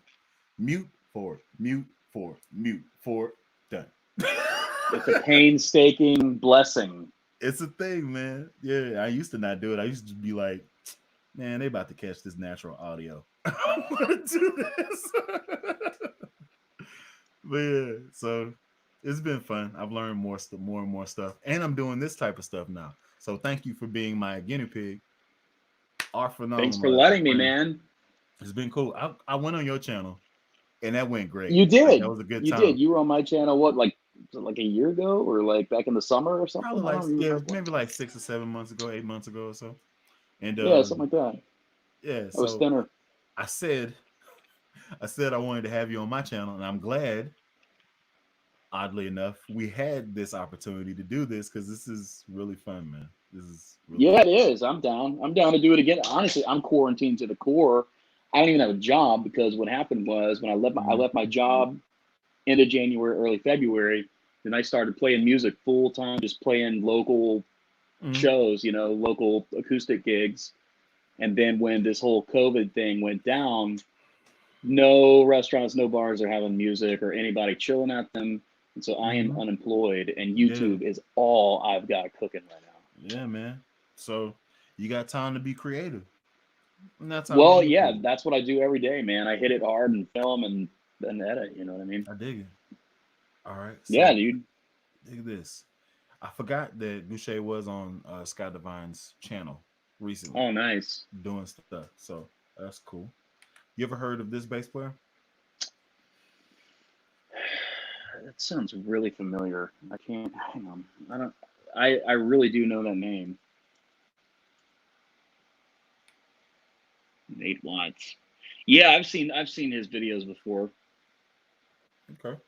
Mute forward. Mute forward. Mute forward. Done. It's a painstaking blessing. It's a thing, man. Yeah, I used to not do it. I used to be like, man, they about to catch this natural audio. I want to do this. But yeah, so it's been fun. I've learned more and more stuff, and I'm doing this type of stuff now. So thank you for being my guinea pig. Our Thanks phenomenal, for my letting me, friend. man. It's been cool. I went on your channel and that went great. You Like, did. that was a good You time. did. You were on my channel. What, like a year ago, or like back in the summer or something? Probably I like, don't even yeah, remember. maybe like 6 or 7 months ago, 8 months ago or so. And Yeah, something like that. yeah, I was so thinner. I said I wanted to have you on my channel, and I'm glad, oddly enough, we had this opportunity to do this because this is really fun, man. This is really Yeah, fun. it is. I'm down. I'm down to do it again. Honestly, I'm quarantined to the core. I don't even have a job because what happened was when I left my job end of January, early February, then I started playing music full time, just playing local Mhm. shows, local acoustic gigs. And then when this whole COVID thing went down, no restaurants, no bars are having music or anybody chilling at them. And so I am Mhm. unemployed, and Yeah, YouTube is all I've got cooking right now. yeah, man. So you got time to be creative. And that's time to Well, be yeah, creative. that's what I do every day, man. I hit it hard and film and edit. You know what I mean? I dig it. All right, Yeah, so dude. dig this. I forgot that Boucher was on Sky Divine's channel recently Oh, nice. doing stuff. So that's cool. You ever heard of this bass player? That sounds really familiar. I can't. Hang on. I don't. I really do know that name. Nate Watts. Yeah, I've seen his videos before. Okay.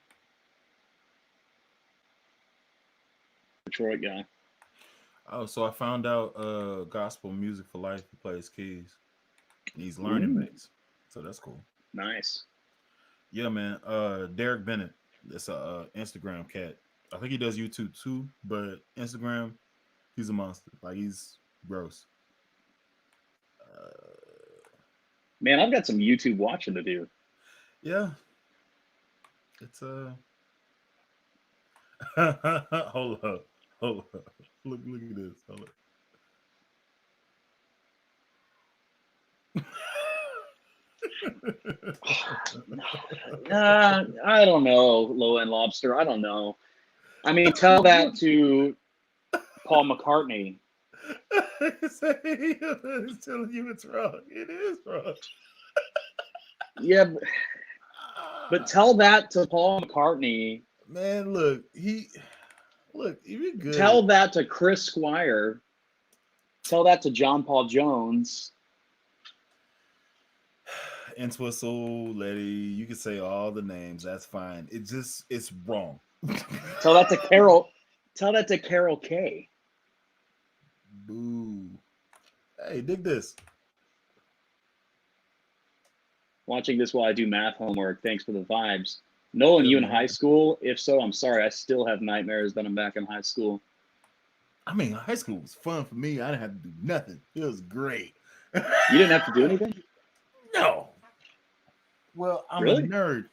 Detroit guy. Oh, so I found out Gospel Music for Life. He plays keys. And he's learning Ooh, bass. So that's cool. nice. Yeah, man. Derek Bennett. That's a Instagram cat. I think he does YouTube too, but Instagram, he's a monster. Like, he's gross. Man, I've got some YouTube watching to do. Yeah, it's hold up, hold up. Look at this. Hold I don't know, Low End Lobster. I don't know. I mean, tell that to Paul McCartney. He's telling you it's wrong. It is wrong. Yeah, but tell that to Paul McCartney. Man, look, you're good. Tell that to Chris Squire. Tell that to John Paul Jones. Entwistle, Letty, you can say all the names. That's fine. It's wrong. Tell that to Carol. Tell that to Carol Kay. Boo. Hey, dig this. Watching this while I do math homework. Thanks for the vibes. Nolan, Yeah, you in man. high school? If so, I'm sorry. I still have nightmares that I'm back in high school. I mean, high school was fun for me. I didn't have to do nothing. It was great. You didn't have to do anything? No. Well, I'm a Really? nerd.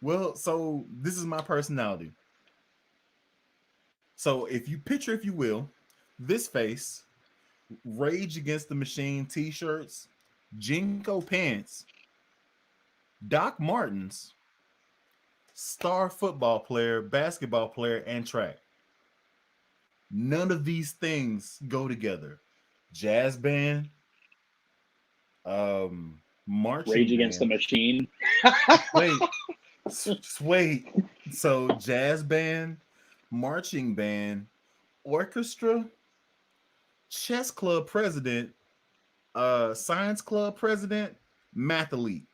Well, so this is my personality. So if you picture, if you will, this face, Rage Against the Machine t-shirts, Jinko pants, Doc Martens, star football player, basketball player, and track. None of these things go together. Jazz band, marching Rage Against the band. Machine. Wait, wait. So jazz band, marching band, orchestra, chess club president, science club president, mathlete.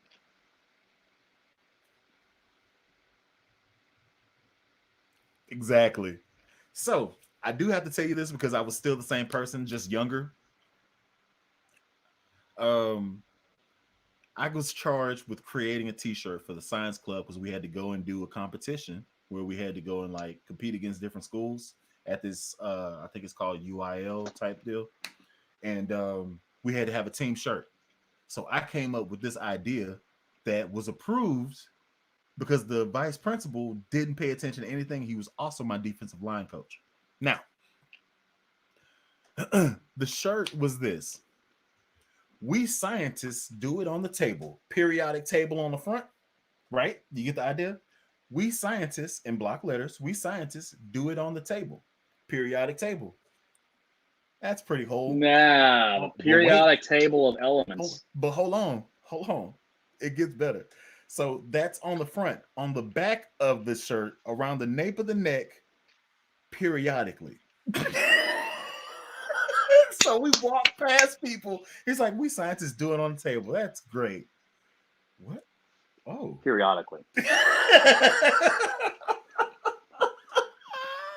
Exactly. So I do have to tell you this because I was still the same person, just younger. Um, I was charged with creating a T-shirt for the science club because we had to go and do a competition where we had to go and like compete against different schools at this. I think it's called UIL type deal, and we had to have a team shirt. So I came up with this idea that was approved because the vice principal didn't pay attention to anything. He was also my defensive line coach. Now, the shirt was this: we scientists do it on the table, periodic table on the front, right? You get the idea? We scientists, in block letters, we scientists do it on the table, periodic table. That's pretty whole. Nah, the But wait, periodic table of elements. but hold on. It gets better. So that's on the front. On the back of the shirt, around the nape of the neck, periodically. So we walk past people. He's like, we scientists do it on the table. That's great. What? Oh. Periodically.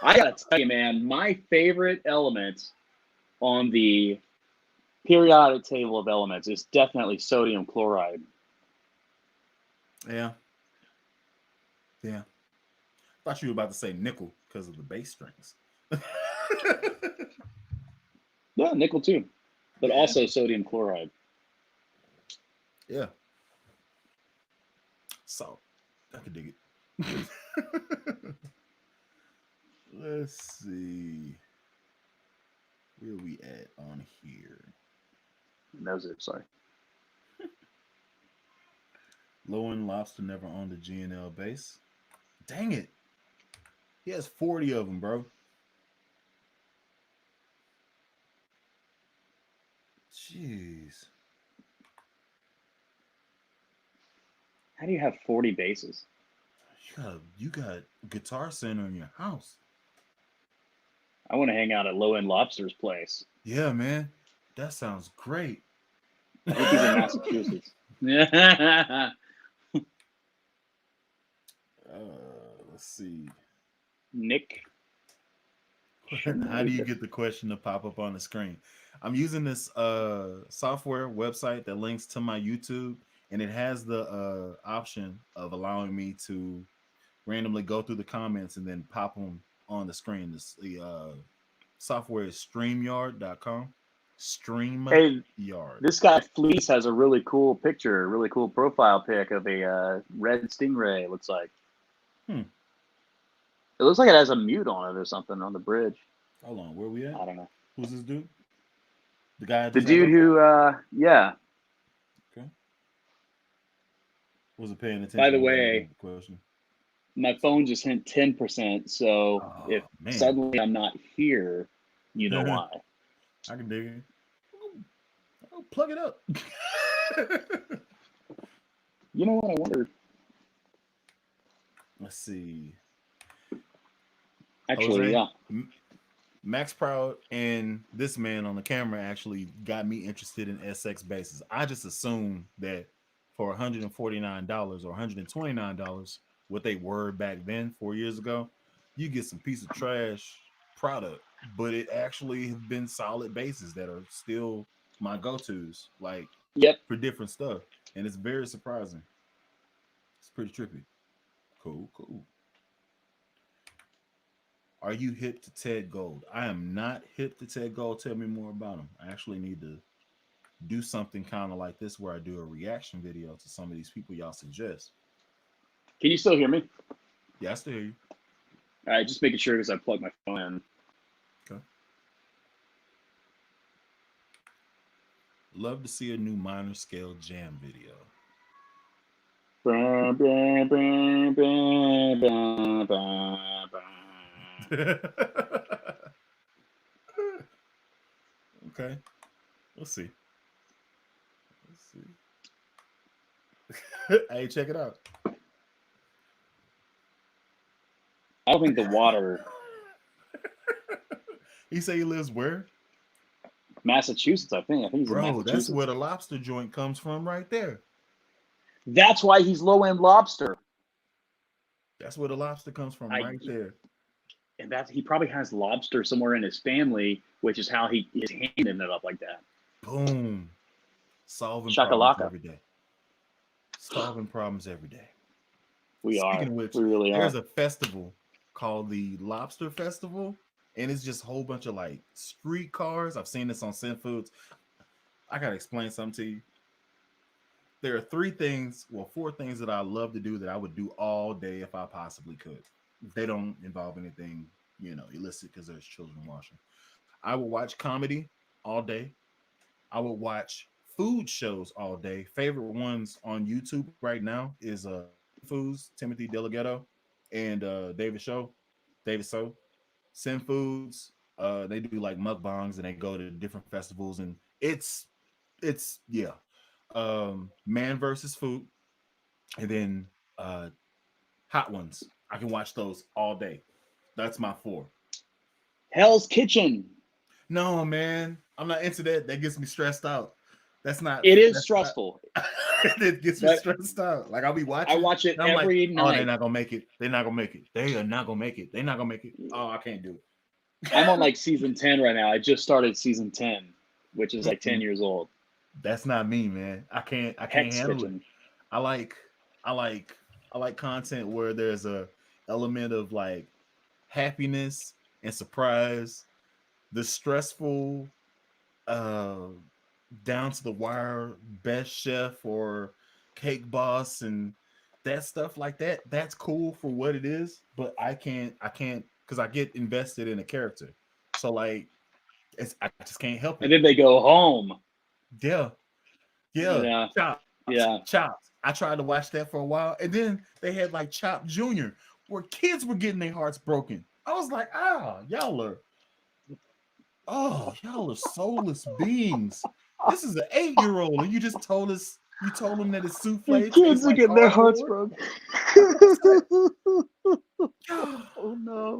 I gotta tell you, man, my favorite element on the periodic table of elements is definitely sodium chloride. Yeah. Yeah. Thought you were about to say nickel because of the bass strings. Yeah, nickel too, but Yeah. also sodium chloride. Yeah. So I can dig it. Let's see. Where we at on here? Knows it. Sorry. Lowen Lobster never owned a GNL base. Dang it. He has 40 of them, bro. Jeez. How do you have 40 bases? You got Guitar Center in your house. I want to hang out at Low End Lobster's place. Yeah, man. That sounds great. I think he's in Massachusetts. Yeah. Let's see. Nick. How do you get the question to pop up on the screen? I'm using this software website that links to my YouTube, and it has the option of allowing me to randomly go through the comments and then pop them on the screen. The software is StreamYard.com. StreamYard. Hey, this guy Fleece has a really cool picture, a really cool profile pic of a red stingray. It looks like. It looks like it has a mute on it or something on the bridge. Hold on, where we at? I don't know. Who's this dude? The guy. The dude who, yeah. Okay. Wasn't paying attention. By the way, my phone just hit 10%. So if suddenly I'm not here, you know why. I can dig it. Oh, plug it up. You know what? I wonder. Let's see. Actually, Jose, yeah. Max Proud and this man on the camera actually got me interested in SX bases. I just assumed that for $149 or $129, what they were back then 4 years ago, you get some piece of trash product, but it actually have been solid bases that are still my go-tos, like for different stuff, and it's very surprising. It's pretty trippy. Cool. Are you hip to Ted Gold? I am not hip to Ted Gold. Tell me more about him. I actually need to do something kind of like this where I do a reaction video to some of these people y'all suggest. Can you still hear me? Yeah, I still hear you. All right, just making sure because I plugged my phone in. Okay. Love to see a new minor scale jam video. Okay. We'll see. Hey, check it out. I don't think the water. He say he lives where? Massachusetts, I think. I think he's in Massachusetts. That's where the lobster joint comes from right there. That's why he's low-end lobster. That's where the lobster comes from right there. And he probably has lobster somewhere in his family, which is how he's handing it up like that. Boom. Solving Shakalaka. problems every day. Solving problems every day. We Speaking of which, we really there's a festival called the Lobster Festival, and it's just a whole bunch of like street cars. I've seen this on Sin Foods. I gotta explain something to you. There are four things that I love to do that I would do all day if I possibly could. They don't involve anything, illicit because there's children watching. I will watch comedy all day. I will watch food shows all day. Favorite ones on YouTube right now is Foods, Timothy Delgado, and David So. Sin Foods. They do like mukbangs and they go to different festivals, and it's Man versus Food. And then Hot Ones. I can watch those all day. That's my 4. Hell's Kitchen. No, man, I'm not into that. That gets me stressed out. That's not. It is That's not. stressful, It gets me but stressed out. Like I'll be I watching, watch it and I'm like, every oh, they're night. not gonna make it. They're not gonna make it. They are not gonna make it. They're not gonna make it. Oh, I can't do I'm on like season 10 right now. I just started season 10, which is it. like 10 years old. That's not me, man. I can't. I can't Hex handle it. Kitchen. I like. I like. I like content where there's a element of like happiness and surprise. The stressful, uh, down to the wire best chef or cake boss and that stuff like that. That's cool for what it is, but I can't because I get invested in a character. So like I just can't help And it. then they go home. Yeah. Yeah. Yeah. Chops. Yeah. Chops. I tried to watch that for a while. And then they had like Chop Jr. where kids were getting their hearts broken. I was like, y'all are soulless beings. This is an 8-year-old, and you told him that his The souffle tastes kids are like getting their hearts cardboard. broken. God, Oh no.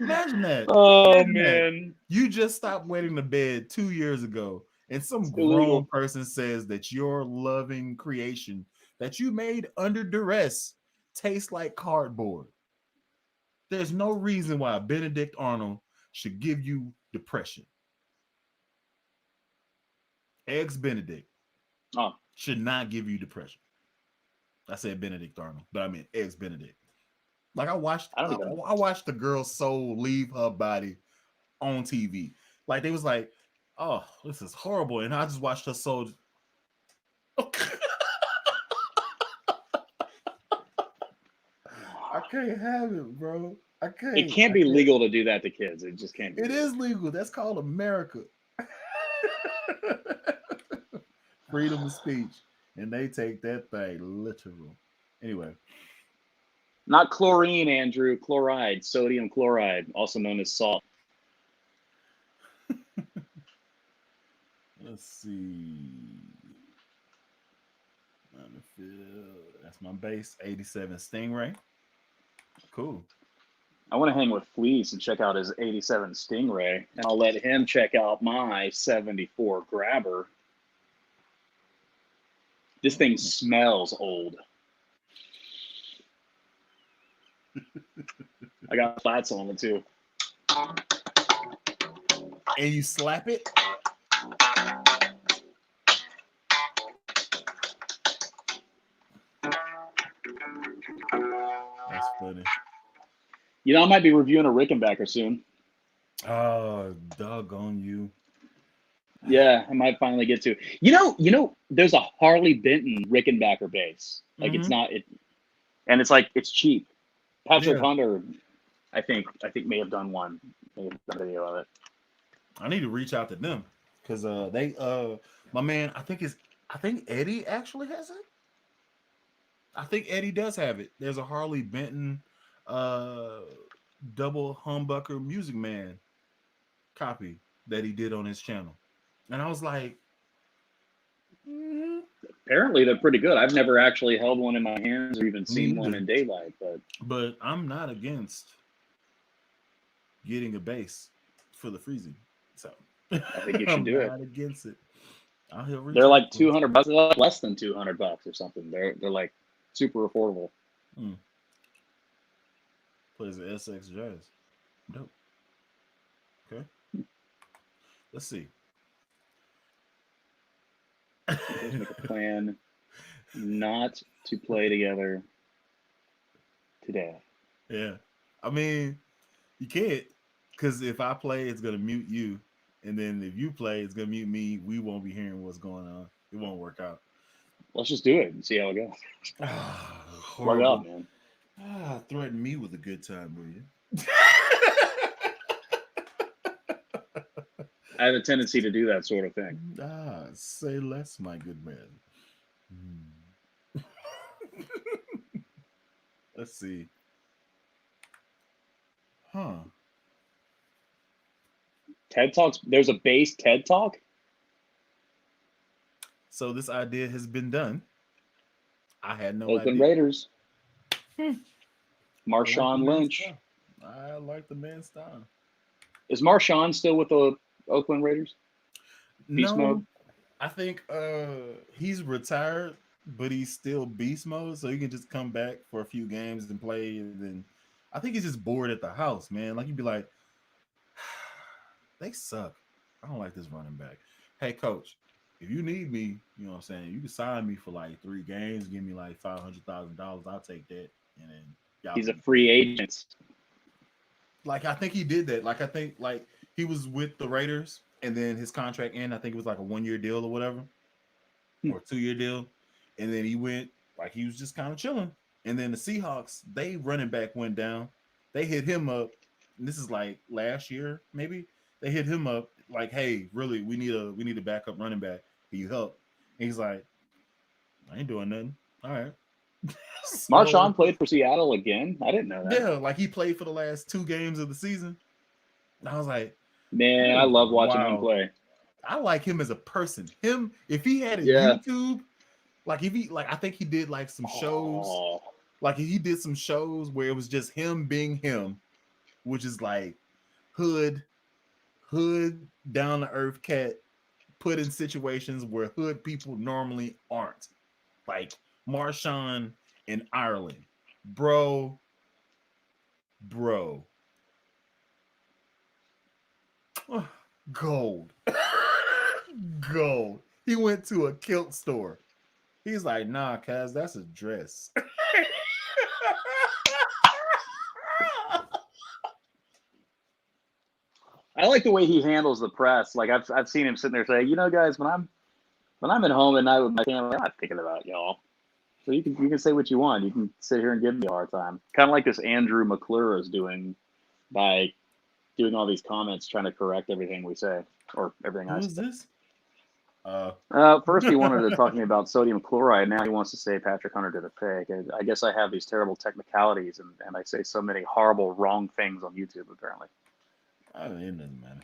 imagine that. Oh Imagine that. man. You just stopped wetting the bed 2 years ago, and some It's grown illegal. person says that your loving creation that you made under duress tastes like cardboard. There's no reason why Benedict Arnold should give you depression. Eggs Benedict Oh, should not give you depression. I said Benedict Arnold, but I mean Eggs Benedict. Like I don't even know. I watched the girl's soul leave her body on TV. Like they was like, oh, this is horrible, and I just watched her soul. I can't have it, bro. I It can't. can't I be can't. legal to do that to kids. It just can't be It legal. is legal. That's called America. Freedom of speech, and they take that thing literal. Anyway, Not chlorine, Andrew. Chloride, sodium chloride, also known as salt. let's see. That's my base 87 Stingray. Cool. I want to hang with Fleece and check out his 87 Stingray, and I'll let him check out my 74 Grabber. This thing smells old. I got flats on it too. And you slap it. That's funny. You know, I might be reviewing a Rickenbacker soon. Oh, doggone you. Yeah, I might finally get to. There's a Harley Benton Rickenbacker bass. Like it's not it, and it's like it's cheap. Patrick Yeah. Hunter, I think may have done one. May have done a video of it. I need to reach out to them because they my man, I think Eddie actually has it. I think Eddie does have it. There's a Harley Benton double humbucker Music Man copy that he did on his channel. And I was like, Apparently they're pretty good. I've never actually held one in my hands or even seen one neither. in daylight, But I'm not against getting a bass for the freezing. So I think you should I'm do it. not against it. They're like $200. They're like less than $200 or something. They're like super affordable. Plays the SX Jazz. Dope. Okay. Let's see. Let's make a plan not to play together today. Yeah. I mean, you can't, because if I play, it's going to mute you. And then if you play, it's going to mute me. We won't be hearing what's going on. It won't work out. Let's just do it and see how it goes. Plug up, man. Threaten me with a good time, will you? I have a tendency to do that sort of thing. Say less, my good man. Let's see. TED Talks. There's a bass TED Talk. So this idea has been done. I had no Oakland idea. Raiders. Hmm. I like the Marshawn man's Lynch. style. I like the man's style. Is Marshawn still with the Oakland Raiders? Beast No, mode. I think he's retired, but he's still beast mode, so he can just come back for a few games and play. And then I think he's just bored at the house, man. Like he'd be like, they suck. I don't like this running back. Hey, coach, if you need me, you know what I'm saying, you can sign me for like 3 games, give me like $500,000. I'll take that, and then y'all He's a can free agent. like I think he did that. Like I think like he was with the Raiders, and then his contract ended. I think it was like a 1 year deal or whatever, or 2 year deal, and then he went like he was just kind of chilling. And then the Seahawks, they running back went down. They hit him up. And this is like last year, maybe. They hit him up like, "Hey, really, we need a backup running back. Can you help?" And he's like, "I ain't doing nothing. All right." So Marshawn played for Seattle again. I didn't know that. yeah, like he played for the last 2 games of the season. And I was like, Man, that I is love watching him wild. play. I like him as a person. Him, if he had a Yeah. YouTube, like if he like I think he did like some shows, Oh, like he did some shows where it was just him being him, which is like hood, hood, down to earth cat put in situations where hood people normally aren't. Like Marshawn in Ireland. Bro, bro. Gold. Gold. He went to a kilt store. He's like, nah, cuz that's a dress. I like the way he handles the press. Like I've seen him sitting there say, you know, guys, when I'm at home at night with my family, I'm not thinking about y'all. So you can say what you want. You can sit here and give me a hard time. Kind of like this Andrew McClure is doing by doing all these comments, trying to correct everything we say or everything I Who is say. this? First, he wanted to talk to me about sodium chloride. Now he wants to say Patrick Hunter did a fake. I guess I have these terrible technicalities, and I say so many horrible, wrong things on YouTube, apparently. It doesn't matter.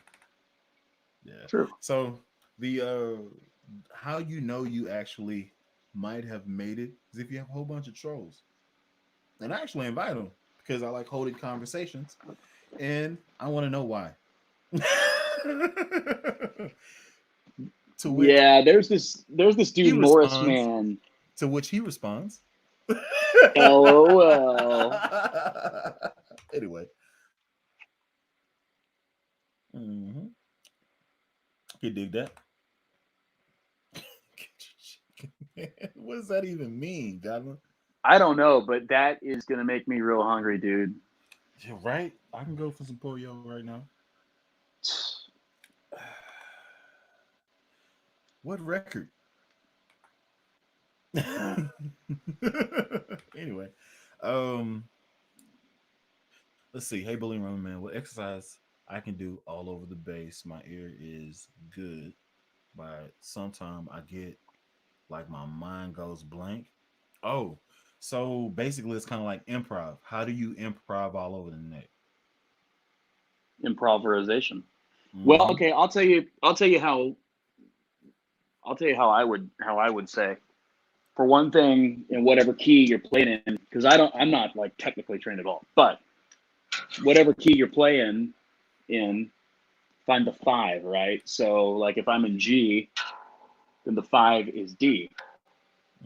Yeah. True. So the how you know you actually might have made it is if you have a whole bunch of trolls. And I actually invite them because I like holding conversations and I want to know why. To which Yeah, there's this he dude, Morris responds, Man. to which he responds. LOL. Anyway. Mm-hmm. You dig that? What does that even mean, Godwin? I don't know, but that is gonna make me real hungry, dude. Yeah, right? I can go for some pollo right now. What record? Anyway, um, let's see. Hey, Bully Roman Man, what exercise I can do all over the base? My ear is good, but sometimes I get like my mind goes blank. Oh, so basically, it's kind of like improv. How do you improv all over the neck? Improvisation. Well, Mm-hmm. okay, I'll tell you how I would say. For one thing, in whatever key you're playing in, because I'm not like technically trained at all, but whatever key you're playing in, find the five, right? So like if I'm in G, then the five is D.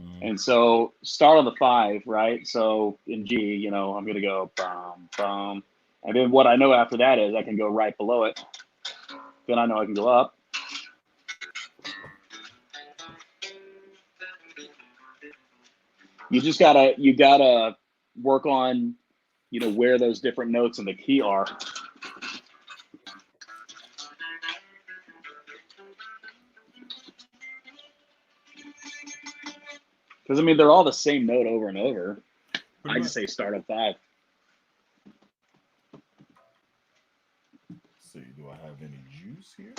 Mm-hmm. And so start on the five, right? So in G, I'm gonna go bum bum. And then what I know after that is I can go right below it. Then I know I can go up. You gotta work on, where those different notes in the key are. Because I mean they're all the same note over and over. Pretty I just much. say start at five. Let's see, do I have any juice here?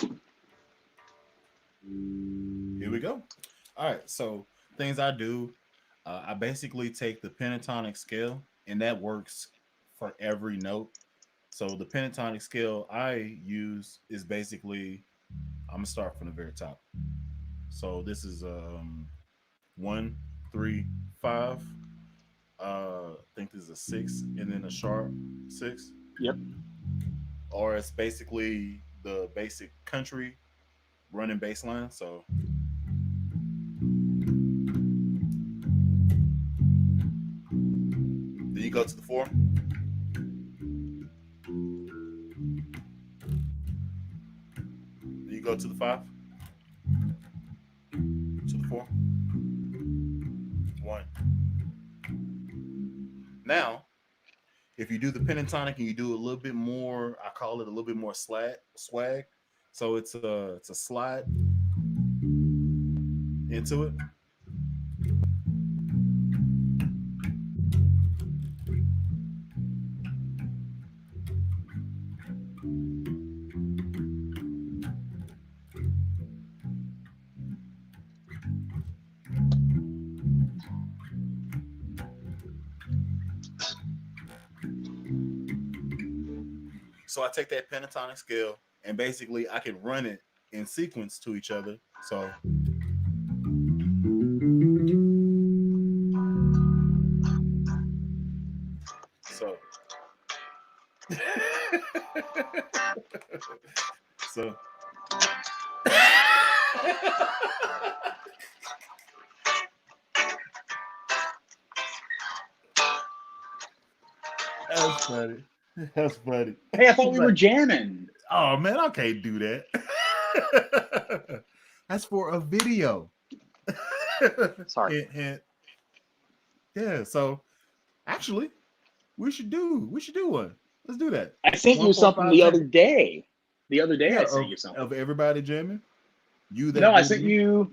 Here we go. All right. So things I do, I basically take the pentatonic scale, and that works for every note. So the pentatonic scale I use is basically I'm gonna start from the very top. So this is 1, 3, 5. I think there's a 6 and then a sharp 6. Yep. Or it's basically the basic country running bass line. So then you go to the 4. Then you go to the 5. To the 4. 1. Now, if you do the pentatonic and you do a little bit more, I call it a little bit more swag. So it's a slide into it. So I take that pentatonic scale and basically I can run it in sequence to each other. So so so that's funny. That's funny. Hey, I thought we were jamming. Oh man, I can't do that. That's for a video. Sorry. Hint, hint. Yeah, so actually we should do one. Let's do that. I sent you something the other day. The other day I sent you something. Of everybody jamming. You that No, I sent you.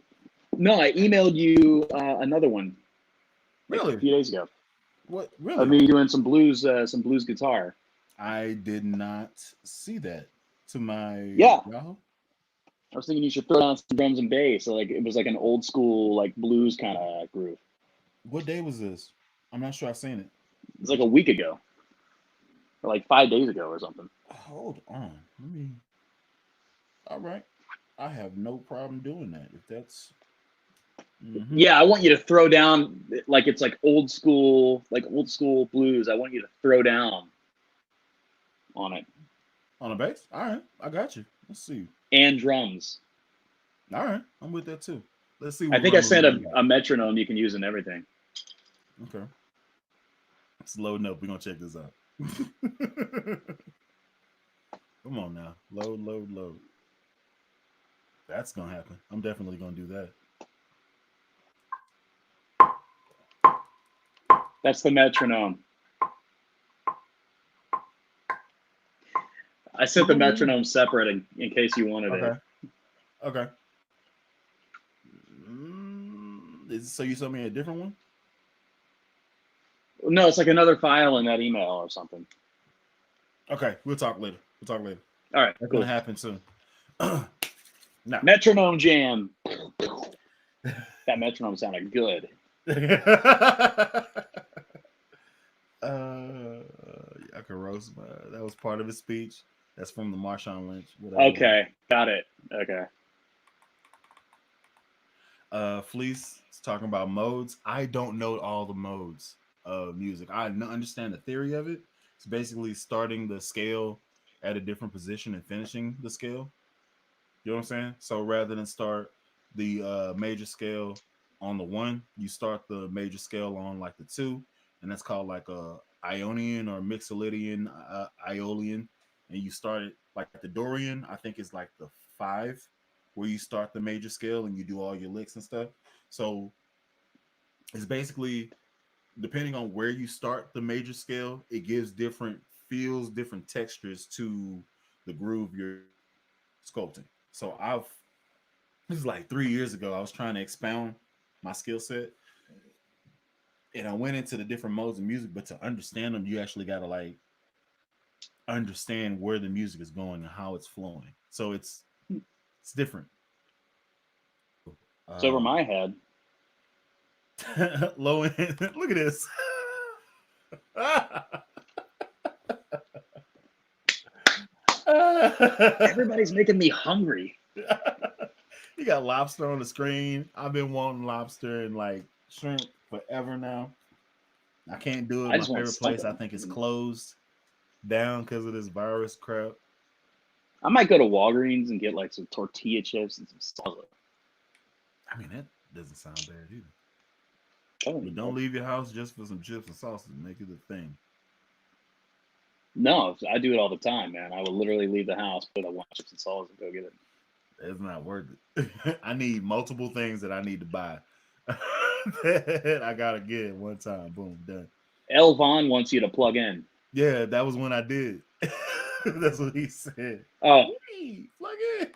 No, I emailed you another one. Really? A few days ago. What? Really? Of me doing some blues guitar. I did not see that to my Yahoo. I was thinking you should throw down some drums and bass. So like it was like an old school like blues kind of groove. What day was this? I'm not sure I've seen it. It was like a week ago. Or like 5 days ago or something. Hold on. Let me. All right. I have no problem doing that if that's. Mm-hmm. Yeah, I want you to throw down like it's like old school blues. I want you to throw down on it. On a bass? All right, I got you. Let's see. And drums. All right, I'm with that too. Let's see. I think I sent a metronome you can use in everything. Okay. It's loading up. We're gonna check this out. Come on now. Load. That's gonna happen. I'm definitely gonna do that. That's the metronome. I sent the metronome separate in case you wanted it. Okay. So you sent me a different one? No, it's like another file in that email or something. Okay, we'll talk later. All right, that's gonna happen soon. No. Metronome jam. That metronome sounded good. I could roast, but that was part of his speech. That's from the Marshawn Lynch. Okay, got it. Okay. Fleece is talking about modes. I don't know all the modes of music. I understand the theory of it. It's basically starting the scale at a different position and finishing the scale. You know what I'm saying? So rather than start the major scale on the 1, you start the major scale on like the 2, and that's called like a Ionian or Mixolydian Aeolian. And you start it like the Dorian, I think is like the 5, where you start the major scale and you do all your licks and stuff. So it's basically, depending on where you start the major scale, it gives different feels, different textures to the groove you're sculpting. So this is like 3 years ago, I was trying to expound my skill set. And I went into the different modes of music, but to understand them, you actually got to like understand where the music is going and how it's flowing. So it's different. It's over my head. Low end. Look at this. Everybody's making me hungry. You got lobster on the screen. I've been wanting lobster and like shrimp forever now. I can't do it. I My just want favorite place, I something. think, is closed down because of this virus crap. I might go to Walgreens and get like some tortilla chips and some salsa. I mean, that doesn't sound bad either. Oh, But don't leave your house just for some chips and sauces. Make it a thing. no, I do it all the time, man. I would literally leave the house, put on chips and salsa, and go get it. It's not worth it. I need multiple things that I need to buy. That I gotta get at one time. Boom, done. El Vaughn wants you to plug in. Yeah, that was when I did. That's what he said. Oh, Hey, plug in.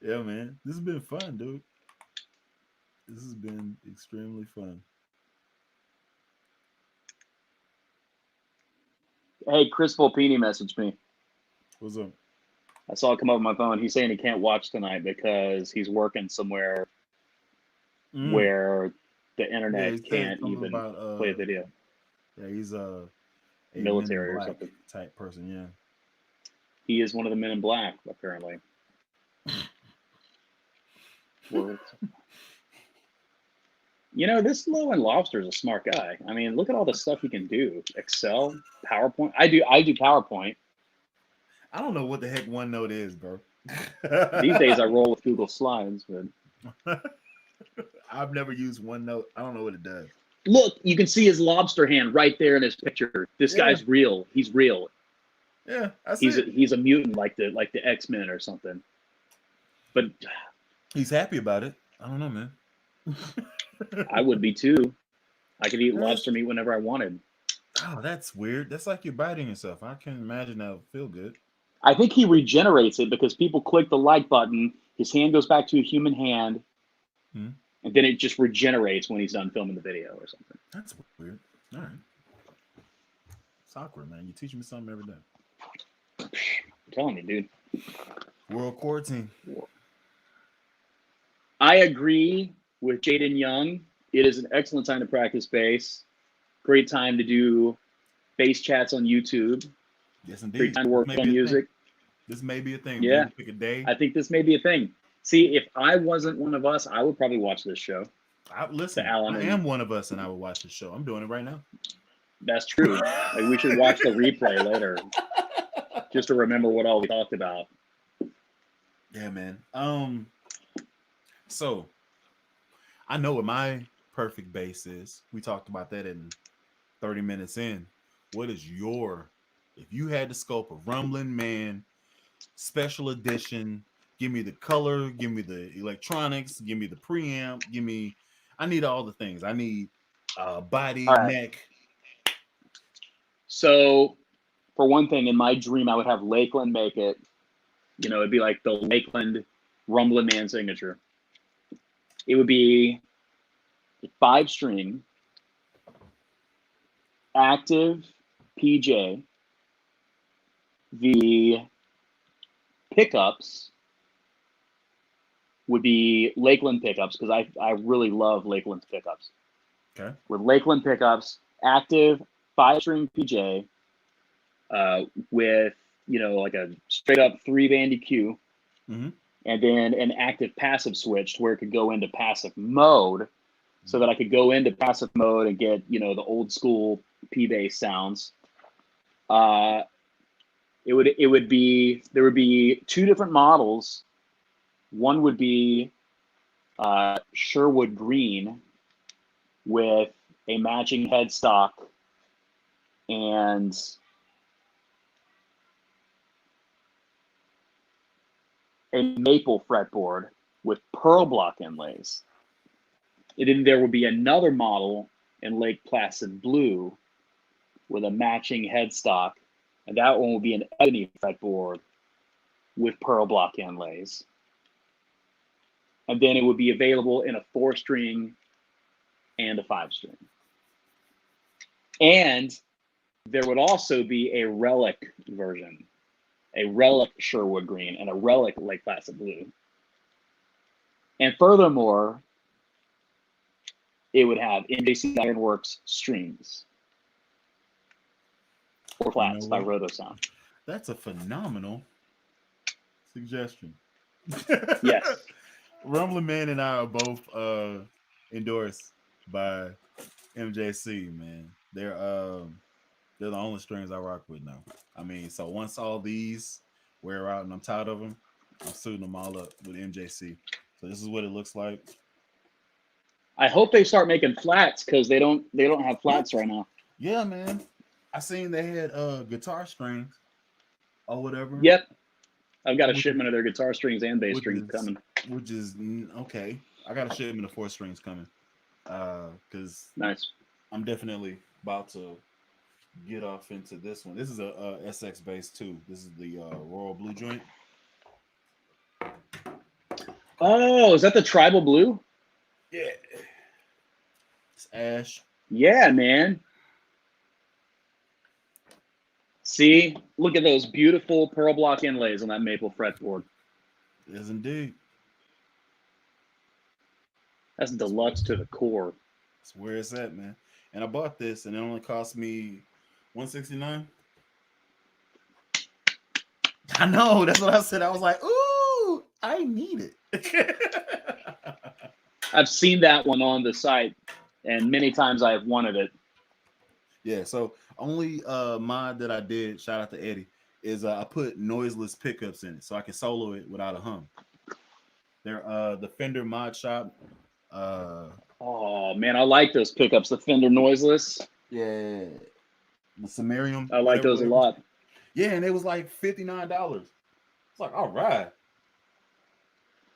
Yeah, man. This has been fun, dude. This has been extremely fun. hey, Chris Volpini messaged me. What's up? I saw it come up on my phone. He's saying he can't watch tonight because he's working somewhere where the internet can't even about, play a video. Yeah, he's a Military Men in or Black something. type person. Yeah. He is one of the men in black, apparently. You know, this Low-End Lobster is a smart guy. I mean, look at all the stuff he can do. Excel, PowerPoint. I do PowerPoint. I don't know what the heck OneNote is, bro. These days I roll with Google Slides, but I've never used OneNote. I don't know what it does. look, you can see his lobster hand right there in his picture. This guy's real. He's real. Yeah, I see. He's a mutant like the X-Men or something. But he's happy about it. I don't know, man. I would be too. I could eat lobster meat whenever I wanted. Oh, that's weird. That's like you're biting yourself. I can imagine that would feel good. I think he regenerates it because people click the like button. His hand goes back to a human hand, and then it just regenerates when he's done filming the video or something. That's weird. All right. It's awkward, man. You're teaching me something every day. I'm telling you, dude. World quarantine. I agree with Jaden Young. It is an excellent time to practice bass. Great time to do bass chats on YouTube. Yes, indeed. Great time to work on music. This may be a thing. Yeah. Pick a day. I think this may be a thing. See, if I wasn't one of us, I would probably watch this show. Listen, I am one of us, and I would watch this show. I'm doing it right now. That's true. Like, we should watch the replay later, just to remember what all we talked about. Yeah, man. So I know what my perfect bass is. We talked about that in 30 minutes in. What is your, if you had to scope a Rumblinman special edition, give me the color, give me the electronics, give me the preamp, I need all the things. I need body, neck. So, for one thing, in my dream, I would have Lakeland make it. You know, it'd be like the Lakeland Rumblinman signature. It would be a 5-string, active PJ. The pickups would be Lakeland pickups because I really love Lakeland's pickups. Okay. With Lakeland pickups, active 5-string PJ with, you know, like a straight up 3-band EQ, and then an active passive switch where it could go into passive mode, so that I could go into passive mode and get, you know, the old school P-bass sounds. There would be 2 different models. One would be Sherwood green with a matching headstock and a maple fretboard with pearl block inlays. And then there would be another model in Lake Placid blue with a matching headstock, and that one would be an ebony fretboard with pearl block inlays. And then it would be available in a 4-string and a 5-string. And there would also be a relic version, a relic Sherwood green and a relic Lake Placid blue. And furthermore, it would have NJC Ironworks strings or flats by Rotosound. That's a phenomenal suggestion. Yes. Rumblinman and I are both endorsed by MJC, man. They're the only strings I rock with now. I mean, so once all these wear out and I'm tired of them, I'm suiting them all up with MJC. So this is what it looks like. I hope they start making flats because they don't have flats right now. Yeah, man. I seen they had guitar strings or whatever. Yep. I've got a shipment of their guitar strings and bass strings coming. Which is okay. I got a shipment of 4 strings coming. Because nice. I'm definitely about to get off into this one. This is a SX bass too. This is the Royal Blue joint. Oh, is that the Tribal Blue? Yeah. It's ash. Yeah, man. See, look at those beautiful pearl block inlays on that maple fretboard. Yes, indeed. That's deluxe to the core. That's where it's at, man. And I bought this, and it only cost me $169. I know. That's what I said. I was like, "Ooh, I need it." I've seen that one on the site, and many times I have wanted it. Yeah. So only mod that I did, shout out to Eddie, is I put noiseless pickups in it, so I can solo it without a hum. They're the Fender Mod Shop. Oh man, I like those pickups. The Fender noiseless. Yeah. The Sumerium. I like those a lot. Yeah, and it was like $59. It's like, all right.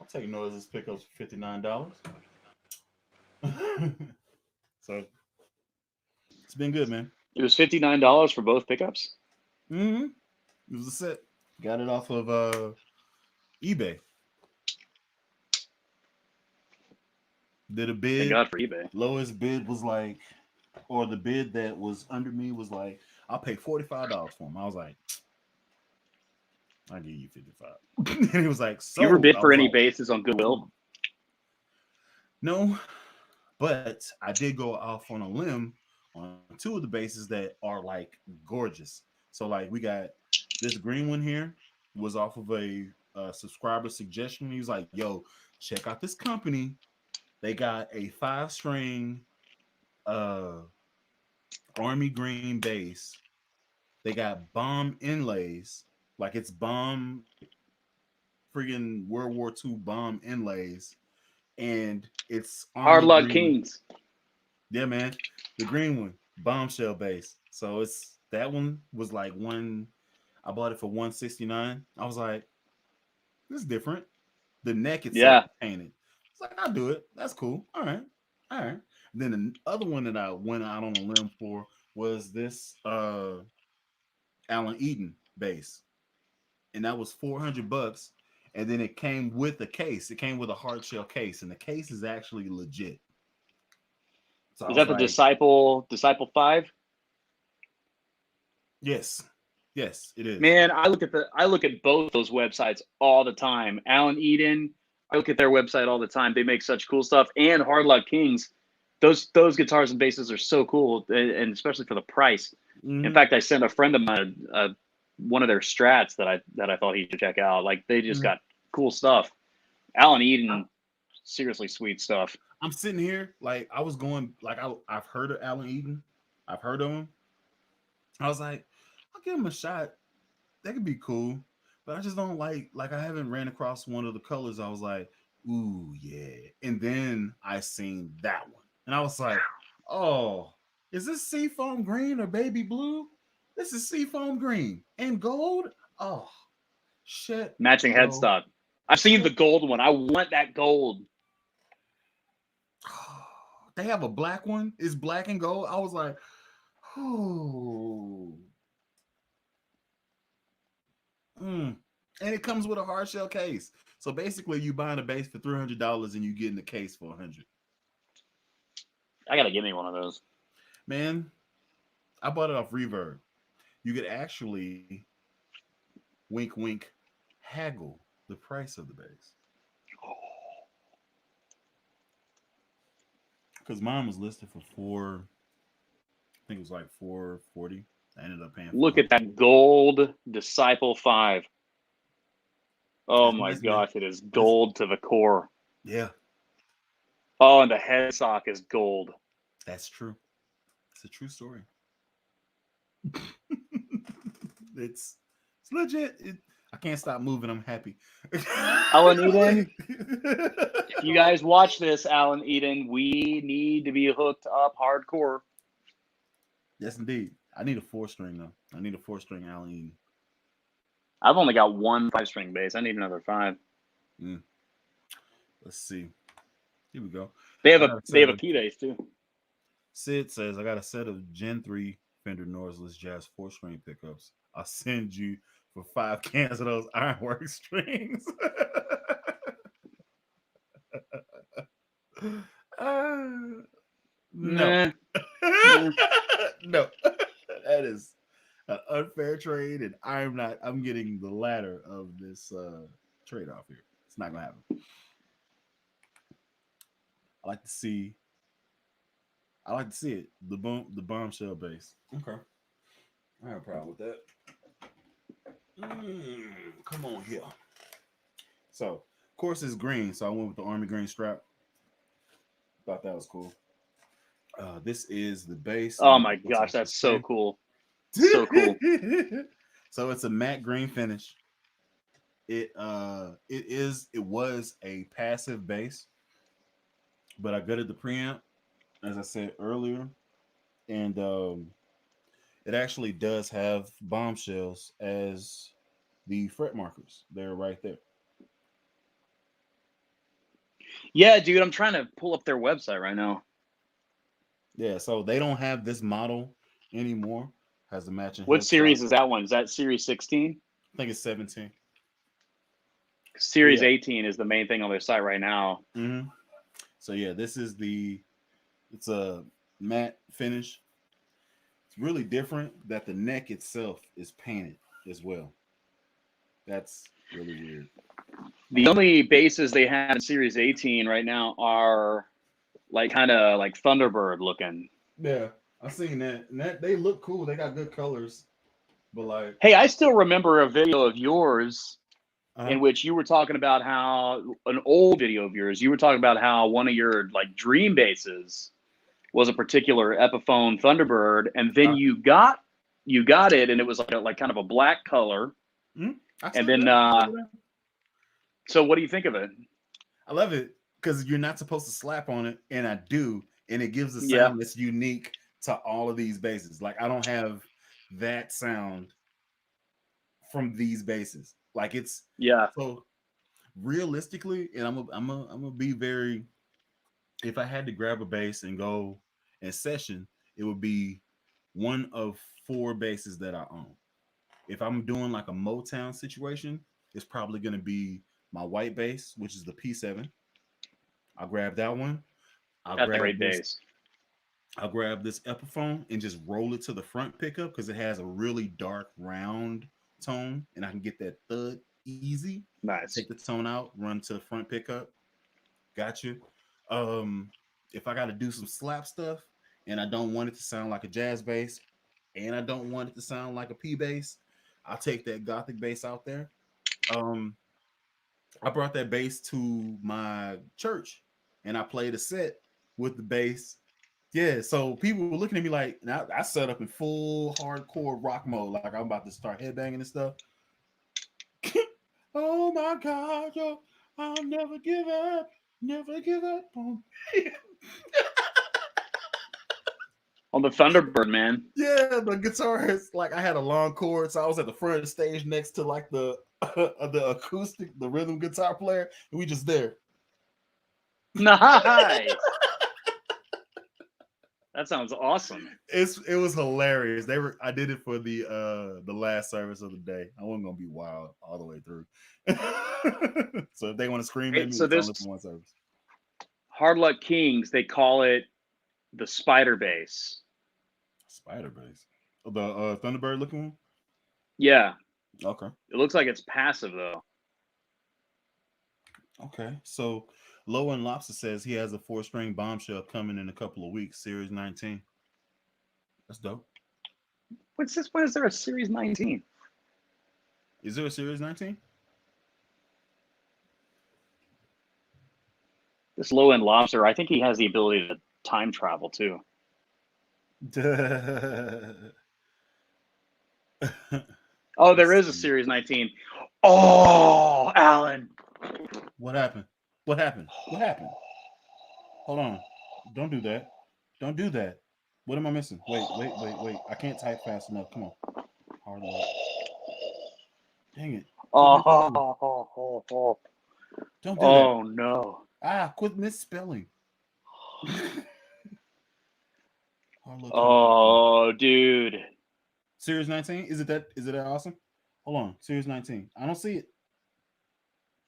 I'll take noiseless pickups for $59. So it's been good, man. It was $59 for both pickups. Mm-hmm. It was a set. Got it off of eBay. Did a bid. Thank God for eBay. Lowest bid was like, or the bid that was under me was like, I'll pay $45 for them. I was like, I'll give you $55. And he was like, so you ever bid for any bases on Goodwill? No, but I did go off on a limb on 2 of the bases that are like gorgeous. So like we got this green one here was off of a subscriber suggestion. He was like, yo, check out this company. They got a 5-string army green bass. They got bomb inlays, like it's bomb friggin' World War II bomb inlays, and it's Hard Luck Kings. Yeah, man, the green one, bombshell bass. So it's that one was like I bought it for $169. I was like, this is different. The neck itself painted. It's like, I'll do it. That's cool. All right. And then the other one that I went out on a limb for was this Alan Eaton bass. And that was $400. And then it came with a case. It came with a hard shell case. And the case is actually legit. So is that the Disciple 5? Yes. Yes, it is. Man, I look at both those websites all the time. Alan Eden, I look at their website all the time. They make such cool stuff. And Hard Luck Kings, those guitars and basses are so cool, and especially for the price. Mm-hmm. In fact, I sent a friend of mine one of their Strats that I thought he should check out. Like they just got cool stuff. Alan Eden, seriously sweet stuff. I'm sitting here like I was going like I've heard of Alan Eden. I've heard of him. I was like, I'll give him a shot. That could be cool. But I just don't like I haven't ran across one of the colors. I was like, ooh, yeah. And then I seen that one. And I was like, oh, is this seafoam green or baby blue? This is seafoam green and gold. Oh, shit. Matching headstock. I've seen the gold one. I want that gold. They have a black one. It's black and gold. I was like, oh. And it comes with a hard shell case. So basically, you buying a bass for $300 and you getting the case for $100. I gotta give me one of those. Man, I bought it off Reverb. You could actually, wink, wink, haggle the price of the bass. Because mine was listed for I think it was like $440. I ended up paying. Look at that gold Disciple 5. Oh my gosh, it is gold to the core. Yeah, Oh, and the headstock is gold. that's true. It's a true story. it's legit. I can't stop moving. I'm happy. Alan Eden, if you guys watch this, Alan Eden, we need to be hooked up hardcore. Yes, indeed. I need a 4-string though. I need a 4-string Allen Eden. I've only got one 5-string bass. I need another 5. Let's see. Here we go. They have a P bass too. Sid says I got a set of Gen 3 Fender Noiseless Jazz 4-string pickups. I'll send you for 5 cans of those Ironwork strings. No. Nah. No. That is an unfair trade, and I'm getting the latter of this trade-off here. It's not gonna happen. I like to see it. The bombshell bass. Okay. I have a problem with that. Come on here. So, of course, it's green, so I went with the army green strap. Thought that was cool. This is the bass. Oh my gosh, that's so cool. So cool. So it's a matte green finish. It was a passive bass, but I gutted the preamp, as I said earlier, and it actually does have bombshells as the fret markers. They're right there. Yeah, dude, I'm trying to pull up their website right now. Yeah, so they don't have this model anymore. Has the matching. What series is that one? Is that Series 16? I think it's 17. Series 18 is the main thing on their site right now. Mm-hmm. So yeah, it's a matte finish. It's really different that the neck itself is painted as well. That's really weird. The only bases they have in Series 18 right now are like kind of like Thunderbird looking. Yeah, I've seen that. And that they look cool. They got good colors. But like, hey, I still remember a video of yours in which you were talking about how an old video of yours, you were talking about how one of your like dream bases was a particular Epiphone Thunderbird, and then you got it, and it was like kind of a black color. And then, so what do you think of it? I love it because you're not supposed to slap on it, and I do, and it gives a sound that's unique to all of these basses. Like I don't have that sound from these basses. Like it's so realistically, and I'm gonna be very. If I had to grab a bass and go in session, it would be one of 4 basses that I own. If I'm doing like a Motown situation, it's probably gonna be my white bass, which is the P7. I'll grab that one. That's a great bass. I'll grab this Epiphone and just roll it to the front pickup because it has a really dark round tone, and I can get that thud easy. Nice. Take the tone out, run to the front pickup. Got you. If I got to do some slap stuff and I don't want it to sound like a jazz bass and I don't want it to sound like a P bass, I'll take that Gothic bass out there. I brought that bass to my church and I played a set with the bass. Yeah, so people were looking at me like, now I set up in full hardcore rock mode, like I'm about to start headbanging and stuff. Oh my God, yo, I'll never give up on me. On the Thunderbird, man. Yeah, the guitarist, like I had a long chord, so I was at the front of the stage next to like the acoustic, the rhythm guitar player, and we just there. Nice. That sounds awesome. It was hilarious. I did it for the last service of the day. I wasn't gonna be wild all the way through. So if they want to scream at me, so it's only for one service. Hard Luck Kings, they call it the spider bass. Spider bass. The Thunderbird looking one? Yeah. Okay. It looks like it's passive though. Okay. So Low and Lobster says he has a 4-string bombshell coming in a couple of weeks, Series 19. That's dope. What's this? When is there a Series 19? Is there a Series 19? This low end lobster, I think he has the ability to time travel too. Oh, there is a Series 19. Oh, Alan. What happened? What happened? What happened? Hold on. Don't do that. Don't do that. What am I missing? Wait. I can't type fast enough. Come on. Hard luck. Dang it. Oh, Don't do that. oh no. Quit misspelling. Hard luck. Oh, dude. Series 19? Is it that awesome? Hold on. Series 19. I don't see it.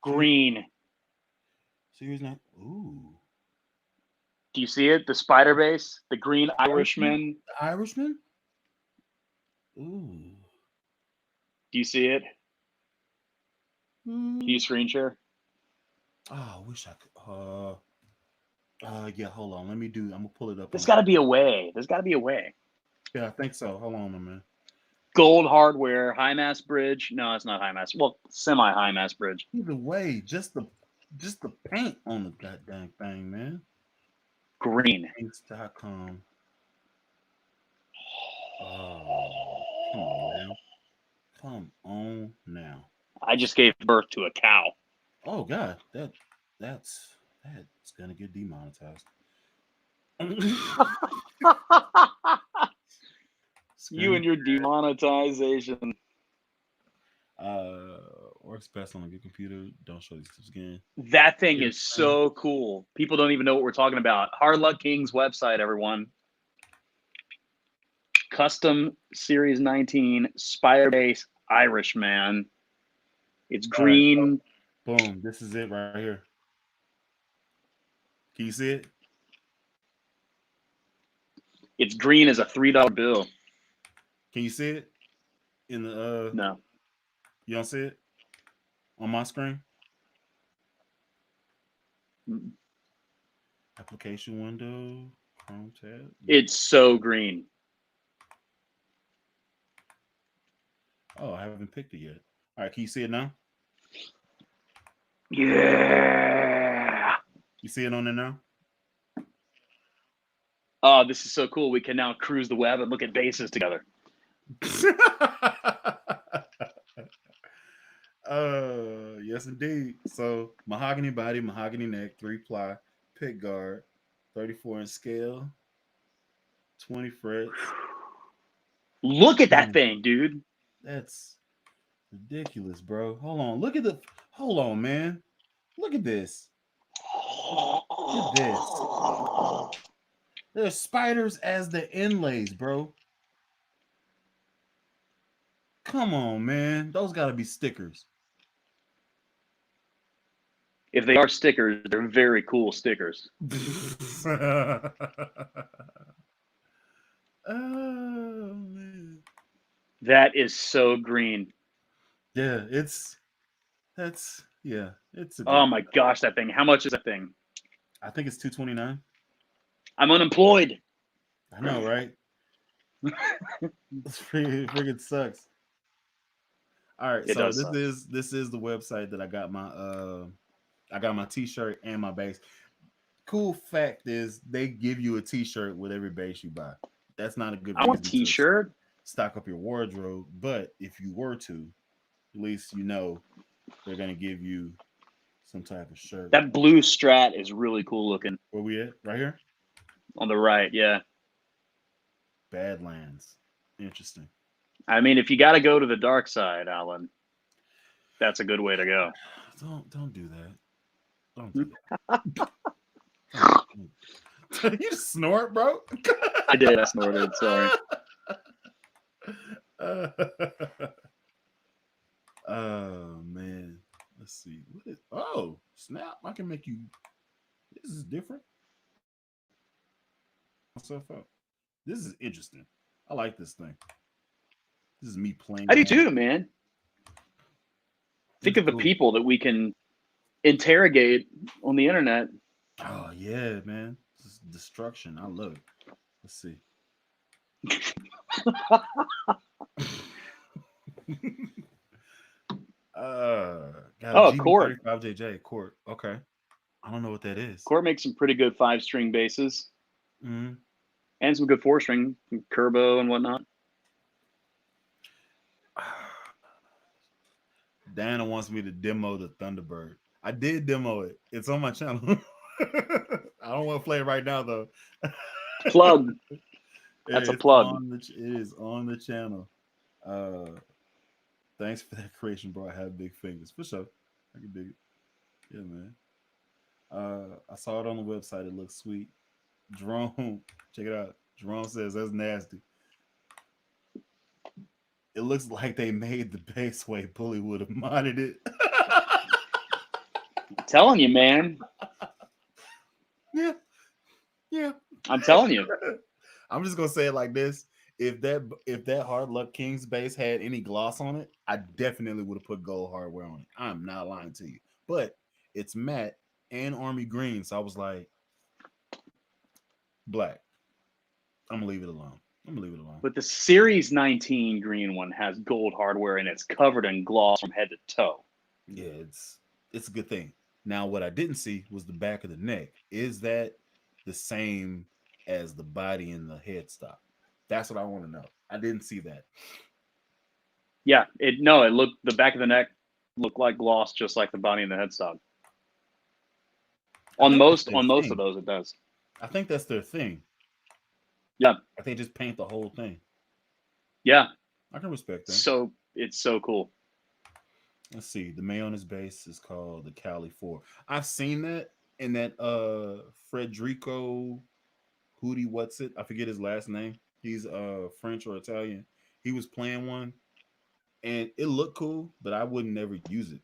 Green. Series 9. Ooh. Do you see it? The spider base, the green Irishman. The Irishman? Ooh. Do you see it? Can you screen share? Oh, I wish I could. Yeah, hold on. I'm gonna pull it up. There's gotta be a way. Yeah, I think so. Hold on, man. Gold hardware, high mass bridge. No, it's not high mass. Well, semi high mass bridge. Either way, just the paint on the goddamn thing, man. Green. Paints.com. Oh, come on now. I just gave birth to a cow. Oh God, that's gonna get demonetized. You and your demonetization. Works best on a good computer. Don't show these clips again. That thing is so cool. People don't even know what we're talking about. Hard Luck King's website, everyone. Custom Series 19 Spider Base Irishman. It's green. Right, so, boom. This is it right here. Can you see it? It's green as a $3 bill. Can you see it? In the No. You don't see it? On my screen? Mm-mm. Application window, Chrome tab. It's so green. Oh, I haven't picked it yet. All right, can you see it now? Yeah. You see it on there now? Oh, this is so cool. We can now cruise the web and look at bases together. Yes, indeed. So, mahogany body, mahogany neck, 3-ply, pick guard, 34-inch scale, 20 frets. Look at that thing, dude. That's ridiculous, bro. Hold on, man. Look at this. Look at this. There's spiders as the inlays, bro. Come on, man. Those gotta be stickers. If they are stickers, they're very cool stickers. Oh, man. That is so green. Yeah, it's oh my gosh, that thing. How much is that thing? I think it's $229. I'm unemployed. I know, right? This freaking sucks. All right, so this is the website that I got my t-shirt and my base. Cool fact is they give you a t-shirt with every base you buy. That's not a good reason. I want a t-shirt. Stock up your wardrobe, but if you were to, at least you know they're gonna give you some type of shirt. That blue Strat is really cool looking. Where we at? Right here? On the right, yeah. Badlands. Interesting. I mean, if you got to go to the dark side, Alan, that's a good way to go. Don't do that. Don't do that. You just snort, bro. I did. I snorted. Sorry. Oh man. Let's see. Oh, snap! I can make you. This is different. Myself up. This is interesting. I like this thing. This is me playing. I do too, man. Think of the people that we can interrogate on the internet. Oh yeah, man. This is destruction. I love it. Let's see. Court. G35JJ Court. Okay. I don't know what that is. Core makes some pretty good 5-string basses Mm-hmm. and some good 4-string, Kerbo and whatnot. Dana wants me to demo the Thunderbird. I did demo it. It's on my channel. I don't want to play it right now though. Plug. That's a plug. It is on the channel. Thanks for that creation, bro. I have big fingers for sure. I can dig it. Yeah, man. I saw it on the website. It looks sweet. Jerome, check it out. Jerome says that's nasty. It looks like they made the bass way Bully would have modded it. I'm telling you, man. Yeah. I'm telling you. I'm just gonna say it like this: if that Hard Luck Kings bass had any gloss on it, I definitely would have put gold hardware on it. I'm not lying to you, but it's matte and army green, so I was like, black. I'm gonna leave it alone. But the Series 19 green one has gold hardware and it's covered in gloss from head to toe. Yeah, it's a good thing. Now, what I didn't see was the back of the neck. Is that the same as the body and the headstock? That's what I want to know. I didn't see that. Yeah, the back of the neck looked like gloss, just like the body and the headstock. On most of those, it does. I think that's their thing. Yeah, I think just paint the whole thing. Yeah, I can respect that. So it's so cool. Let's see. The Mayonnaise base is called the Cali 4. I've seen that in that Frederico Hootie, what's it? I forget his last name. He's French or Italian. He was playing one and it looked cool, but I wouldn't never use it.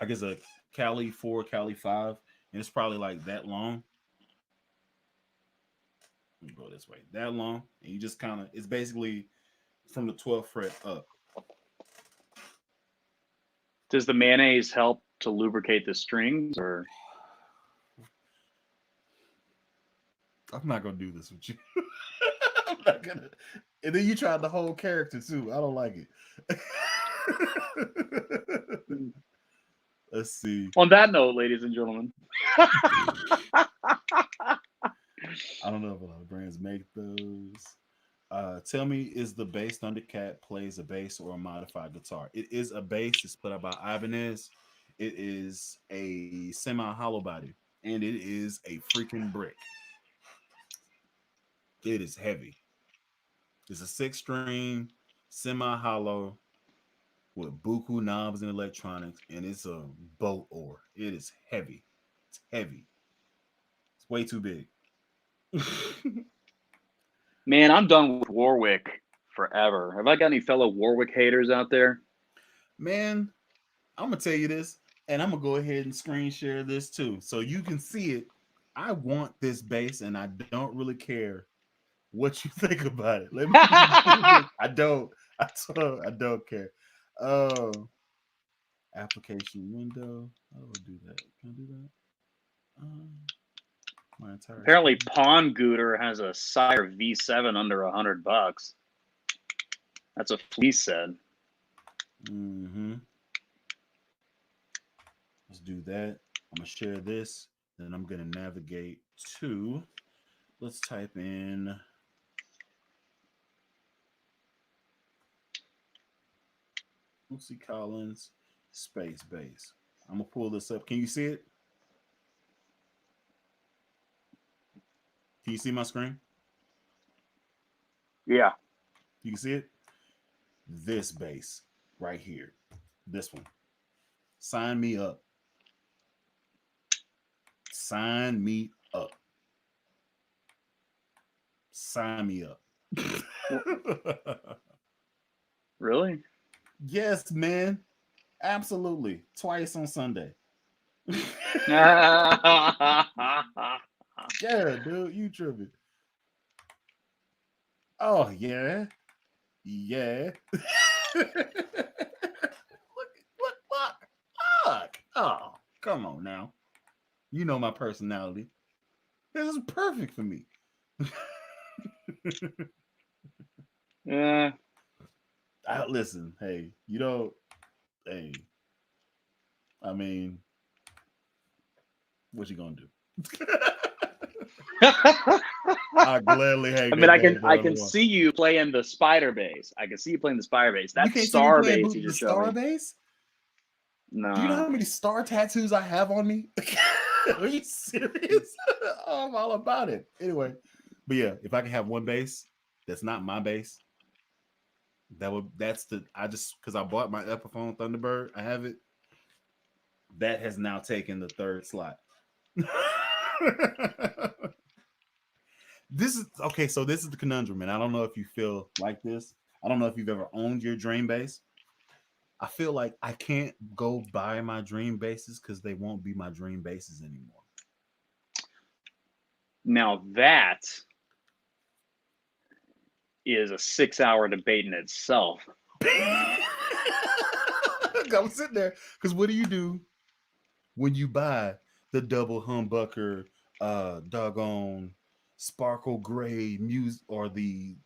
I guess a Cali 4, Cali 5, and it's probably like that long. Let me go this way. That long. And you just kind of, it's basically from the 12th fret up. Does the mayonnaise help to lubricate the strings, or? I'm not gonna do this with you. I'm not gonna. And then you tried the whole character too. I don't like it. Let's see. On that note, ladies and gentlemen, I don't know if a lot of brands make those. Tell me, is the bass Thundercat plays a bass or a modified guitar? It is a bass. It's put out by Ibanez. It is a semi-hollow body, and it is a freaking brick. It is heavy. It's a 6-string semi-hollow with buku knobs and electronics, and it's a boat oar. It is heavy. It's heavy. It's way too big. Man, I'm done with Warwick forever. Have I got any fellow Warwick haters out there? Man, I'm gonna tell you this, and I'm gonna go ahead and screen share this too, so you can see it. I want this bass, and I don't really care what you think about it. Let me. I don't care. Application window. How do I do that? Can I do that? My entire. Apparently, Pawn Gooter has a Sire V7 under $100. That's what Fleece said. Mm-hmm. Let's do that. I'm gonna share this. Then I'm gonna navigate to. Let's type in. Lucy Collins space base. I'm gonna pull this up. Can you see it? Can you see my screen? Yeah. You can see it? This base right here. This one. Sign me up. Sign me up. Sign me up. Really? Yes, man. Absolutely. Twice on Sunday. Yeah. Yeah, dude, you tripping. Oh, yeah. Yeah. Look. Oh, come on now. You know my personality. This is perfect for me. Yeah. Listen, hey, you don't. Hey, I mean, What you gonna do? I gladly hang I mean, that I bad can boy I on the can wall. see you playing the spider bass. I can see you playing the spider bass. You That can't see me star playing bass you the just showed star me. bass? No. Do you know how many star tattoos I have on me? Are you serious? Oh, I'm all about it. Anyway, but yeah, if I can have one bass that's not my bass, that's the I just because I bought my Epiphone Thunderbird, I have it. That has now taken the third slot. This is okay. So this is the conundrum, and I don't know if you feel like this. I don't know if you've ever owned your dream bass. I feel like I can't go buy my dream basses because they won't be my dream basses anymore. Now that is a 6-hour debate in itself. I'm sitting there because what do you do when you buy the double humbucker, doggone sparkle gray music, or the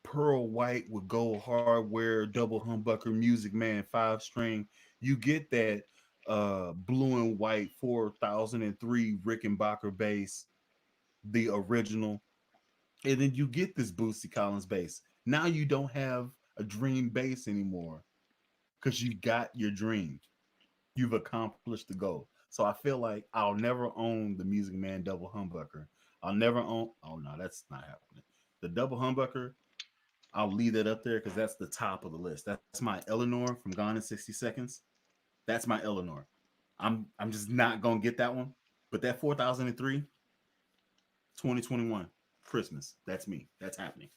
pearl white with gold hardware double humbucker Music Man 5-string? You get that blue and white 4003 Rickenbacker bass, the original, and then you get this Bootsy Collins bass. Now you don't have a dream bass anymore because you got your dream. You've accomplished the goal. So I feel like I'll never own the Music Man double humbucker. I'll never own. Oh no, that's not happening. The double humbucker, I'll leave that up there because that's the top of the list. That's my Eleanor from Gone in 60 Seconds. That's my Eleanor. I'm just not gonna get that one. But that 4003, 2021, Christmas. That's me. That's happening.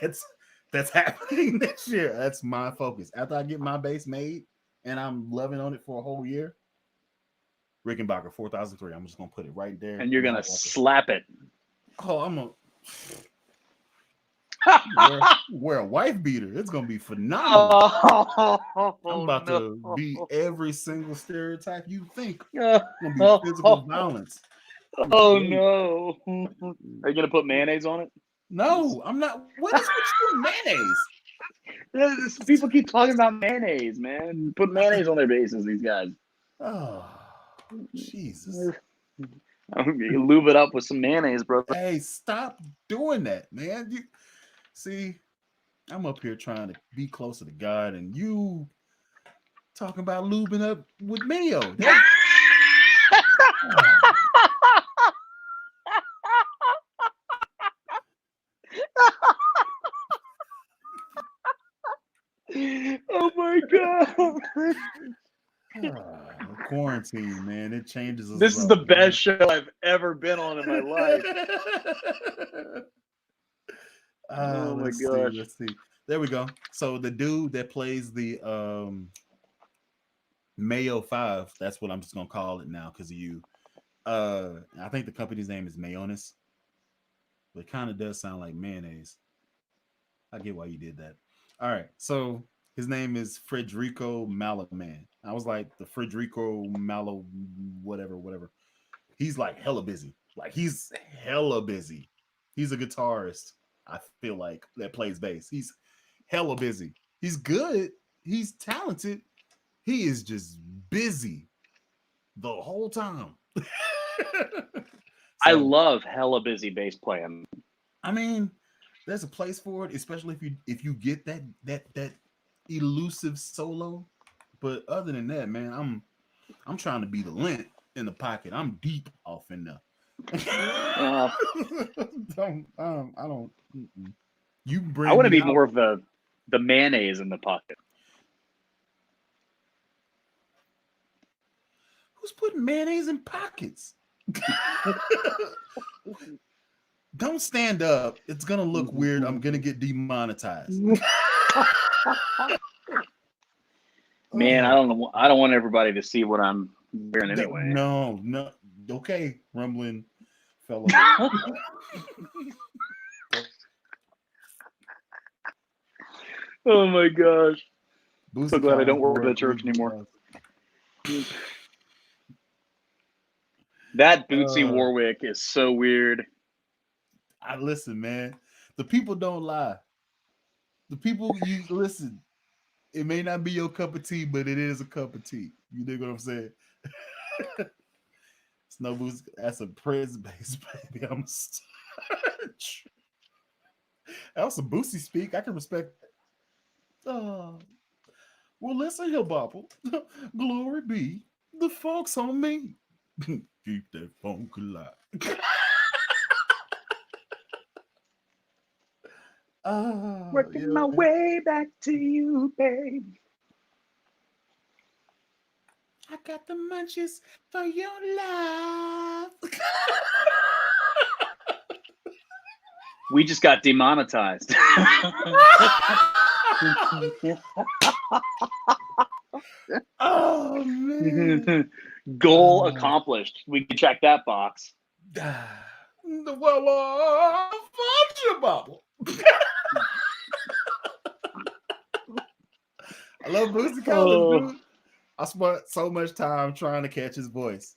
That's that's happening this year. That's my focus. After I get my base made and I'm loving on it for a whole year, Rickenbacker 4003. I'm just gonna put it right there. And you're gonna slap it. Oh, I'm gonna wear a wife beater. It's gonna be phenomenal. I'm about to be every single stereotype you think. It's gonna be physical violence. Oh no! Are you gonna put mayonnaise on it? No, I'm not. What is with mayonnaise? People keep talking about mayonnaise, man. Put mayonnaise on their bases, these guys. Oh, Jesus. You lube it up with some mayonnaise, brother. Hey, stop doing that, man. You see, I'm up here trying to be closer to God, and you talking about lubing up with mayo. Oh my god! Quarantine, man, it changes us. This is the best show I've ever been on in my life. Oh my gosh! Let's see. There we go. So the dude that plays the Mayo 5, that's what I'm just gonna call it now because of you. I think the company's name is Mayonnaise, but it kind of does sound like mayonnaise. I get why you did that. All right, so his name is Frederico Malaman. I was like the Frederico Malo, whatever. He's like hella busy. Like he's hella busy. He's a guitarist. I feel like that plays bass. He's hella busy. He's good. He's talented. He is just busy the whole time. I love hella busy bass playing. I mean, there's a place for it, especially if you get that elusive solo. But other than that, man, I'm trying to be the lint in the pocket. I'm deep off in there. I don't. You bring. I want to be more of the mayonnaise in the pocket. Who's putting mayonnaise in pockets? Don't stand up. It's gonna look weird. I'm gonna get demonetized. Man, I don't want everybody to see what I'm wearing anyway. No. Okay, Rumblin fellow. Oh my gosh! Bootsy So glad I don't work at the church anymore. That Bootsy Warwick is so weird. I listen, man. The people don't lie. The people you listen. It may not be your cup of tea, but it is a cup of tea. You dig what I'm saying? Snow Boots, that's a Prince base, baby. That was some Boosie speak. I can respect that. Well, listen here, Bopple. Glory be the folks on me. Keep that funk alive. Working my Yeah. way back to you, babe. I got the munchies for your love. We just got demonetized. Oh man. Goal accomplished. We can check that box. Well, function bubble. I love Boosie Collins, dude. I spent so much time trying to catch his voice,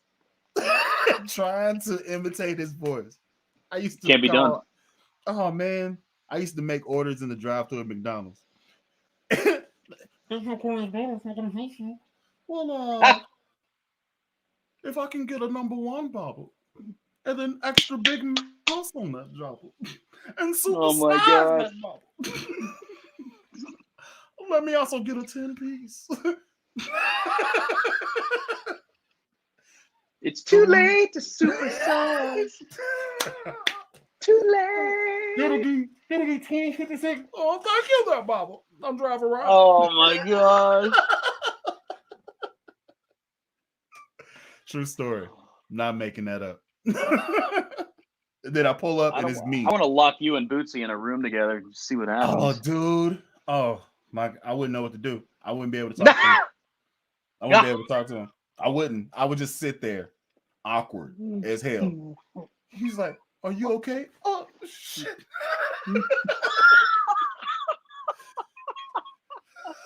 trying to imitate his voice. I used to Can't be done. Oh man, I used to make orders in the drive-thru at McDonald's. Well, if I can get a number one bottle and then extra big mouse on that bottle and supersize that bottle. Let me also get a 10-piece. It's too late to supersize. Too late. It'll be 2056. Oh, thank you, that bottle. I'm driving around. Oh my gosh. True story. Not making that up. Then I pull up and it's me. I want to lock you and Bootsy in a room together and see what happens. Oh, dude. Oh, my. I wouldn't know what to do. I wouldn't be able to talk to him. I wouldn't be able to talk to him. I wouldn't. I would just sit there, awkward as hell. He's like, "Are you okay?" Oh, shit.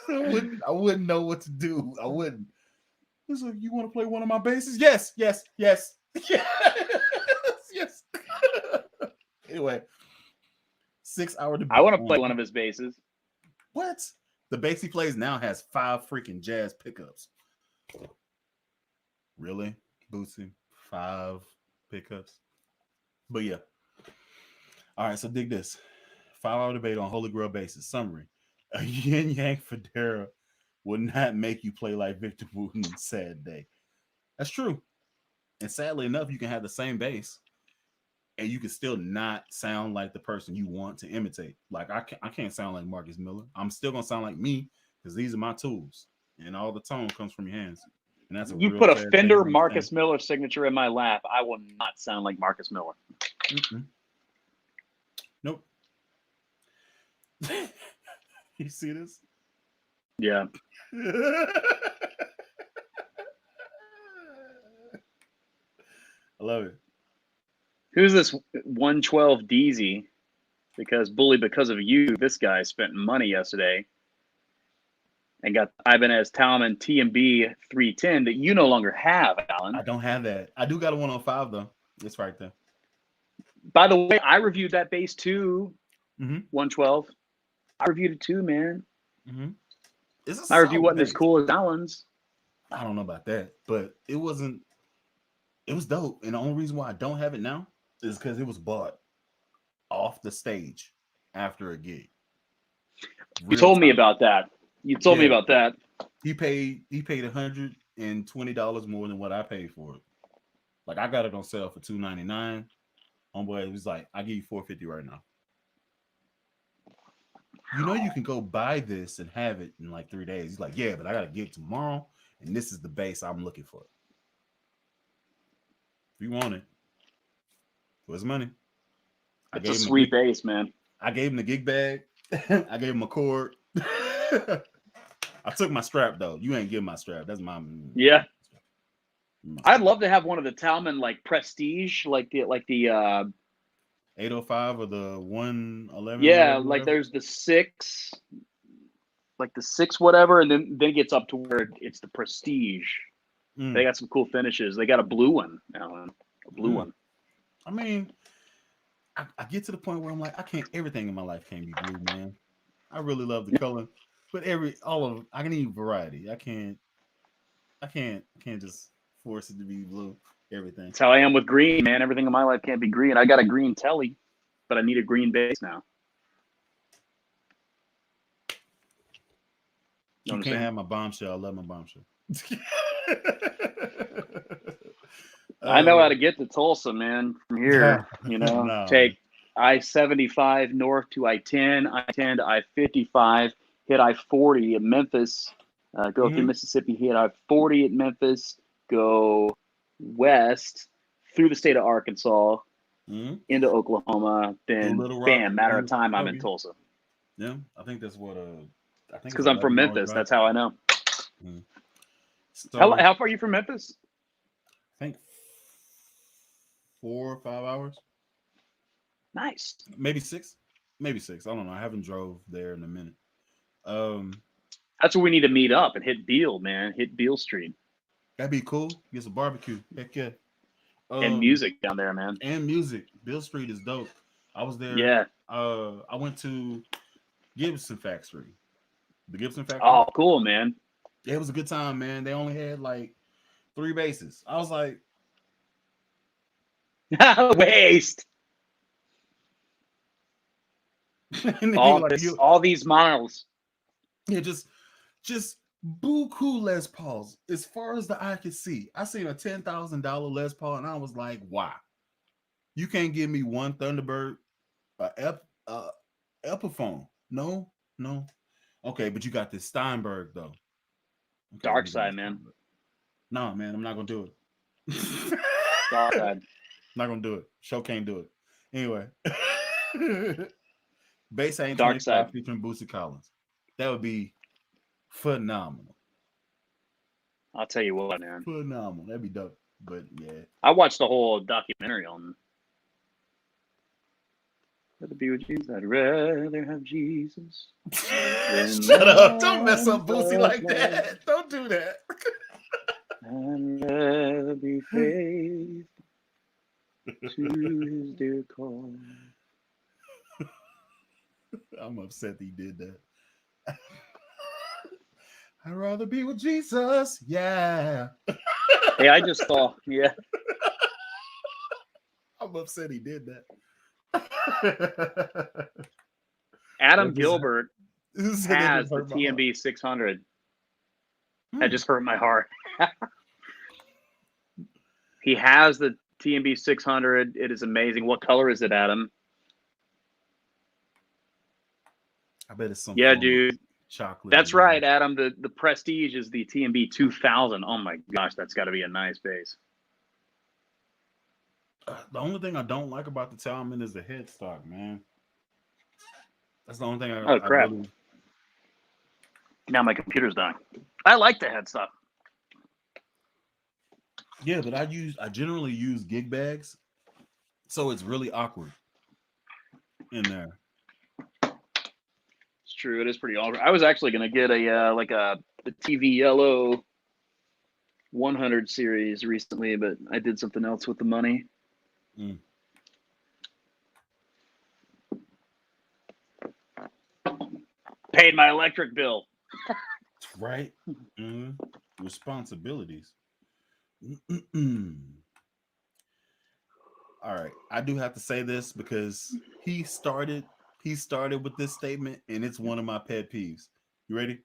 I wouldn't know what to do. I wouldn't. He's like, "You want to play one of my bases?" Yes. Anyway, 6-hour debate. I want to play one of his bases. What? The bass he plays now has 5 freaking jazz pickups. Really? Bootsy? 5 pickups? But yeah. All right, so dig this. 5-hour debate on Holy Grail basses. Summary. A yin yang Federa would not make you play like Victor Wooten's Sad Day. That's true. And sadly enough, you can have the same bass and you can still not sound like the person you want to imitate. Like I can't sound like Marcus Miller. I'm still gonna sound like me because these are my tools, and all the tone comes from your hands. And that's you put a Fender Marcus Miller signature in my lap, I will not sound like Marcus Miller. Nope. You see this? Yeah. I love it. Who's this 112 DZ? Because of you, this guy spent money yesterday and got Ibanez Talman TMB 310 that you no longer have, Alan. I don't have that. I do got a 105 though. It's right there. By the way, I reviewed that bass too. 112. I reviewed it too, man. My review wasn't as cool as Alan's. I don't know about that, but it wasn't. It was dope, and the only reason why I don't have it now is because it was bought off the stage after a gig. You told me about that. He paid $120 more than what I paid for it. Like I got it on sale for $299. Homeboy was like, "I'll give you $450 right now." You know you can go buy this and have it in like 3 days. He's like, "Yeah, but I got a gig tomorrow, and this is the bass I'm looking for. If you want it, where's money?" It's a sweet bass, man. I gave him the gig bag. I gave him a cord. I took my strap though. You ain't give my strap. That's my I'd love to have one of the Talman like Prestige, like the 805 or the 111. Yeah, like there's the 6, like the 6 whatever, and then it gets up to where it's the Prestige. They got some cool finishes. They got a blue one, Alan. A blue one. I mean, I get to the point where I'm like, everything in my life can't be blue, man. I really love the color, but I can need variety. I can't just Force it to be blue. Everything. That's how I am with green, man. Everything in my life can't be green. I got a green telly, but I need a green base now. You can't have my bombshell. I love my bombshell. I know how to get to Tulsa, man. From here, No, take I-75 north to I-10, I-10 to I-55, hit I-40 at Memphis, go through Mississippi, hit I-40 at Memphis, go west through the state of Arkansas into Oklahoma. Then, bam, matter of time, I'm in Tulsa. Yeah, I think that's what. I think it's because I'm from Memphis. That's how I know. So, how far are you from Memphis? I think 4 or 5 hours. Nice. Maybe 6. Maybe 6. I don't know. I haven't drove there in a minute. That's where we need to meet up and hit Beale, man. Hit Beale Street. That'd be cool. Get some barbecue. Heck yeah. And music down there, man. And music. Beale Street is dope. I was there. Yeah. I went to Gibson Factory. The Gibson Factory. Oh, cool, man. Yeah, it was a good time, man. They only had like 3 bases. I was like, waste. All these miles. Yeah, just buku Les Pauls. As far as the eye could see, I seen a $10,000 Les Paul, and I was like, "Wow, you can't give me one Thunderbird, Epiphone? No. Okay, but you got this Steinberg though. Okay, Dark side, man. No, man, I'm not gonna do it. Dark side. Not gonna do it. Show can't do it. Anyway. Bass ain't Dark side featuring Bootsy Collins. That would be phenomenal. I'll tell you what, man. Phenomenal. That'd be dope. But yeah, I watched the whole documentary on. Rather be with Jesus. I'd rather have Jesus. Shut up! Don't mess up Bootsy like that. Don't do that. I'd rather be faithful to His dear call. I'm upset that he did that. I'd rather be with Jesus. Yeah. Hey, I just saw. Yeah. I'm upset he did that. Adam Gilbert has the TMB 600. That just hurt my heart. He has the TMB 600. It is amazing. What color is it, Adam? I bet it's some. Yeah, dude. Chocolate. That's right, Adam. The Prestige is the TMB 2000. Oh my gosh, that's got to be a nice bass. The only thing I don't like about the Talman is the headstock, man. That's the only thing Oh crap! Now my computer's dying. I like the headstock. Yeah, but I generally use gig bags, so it's really awkward in there. It's true. It is pretty awkward. I was actually gonna get a TV Yellow 100 series recently, but I did something else with the money. Paid my electric bill. Right. Responsibilities. All right. I do have to say this because he started with this statement, and it's one of my pet peeves. You ready?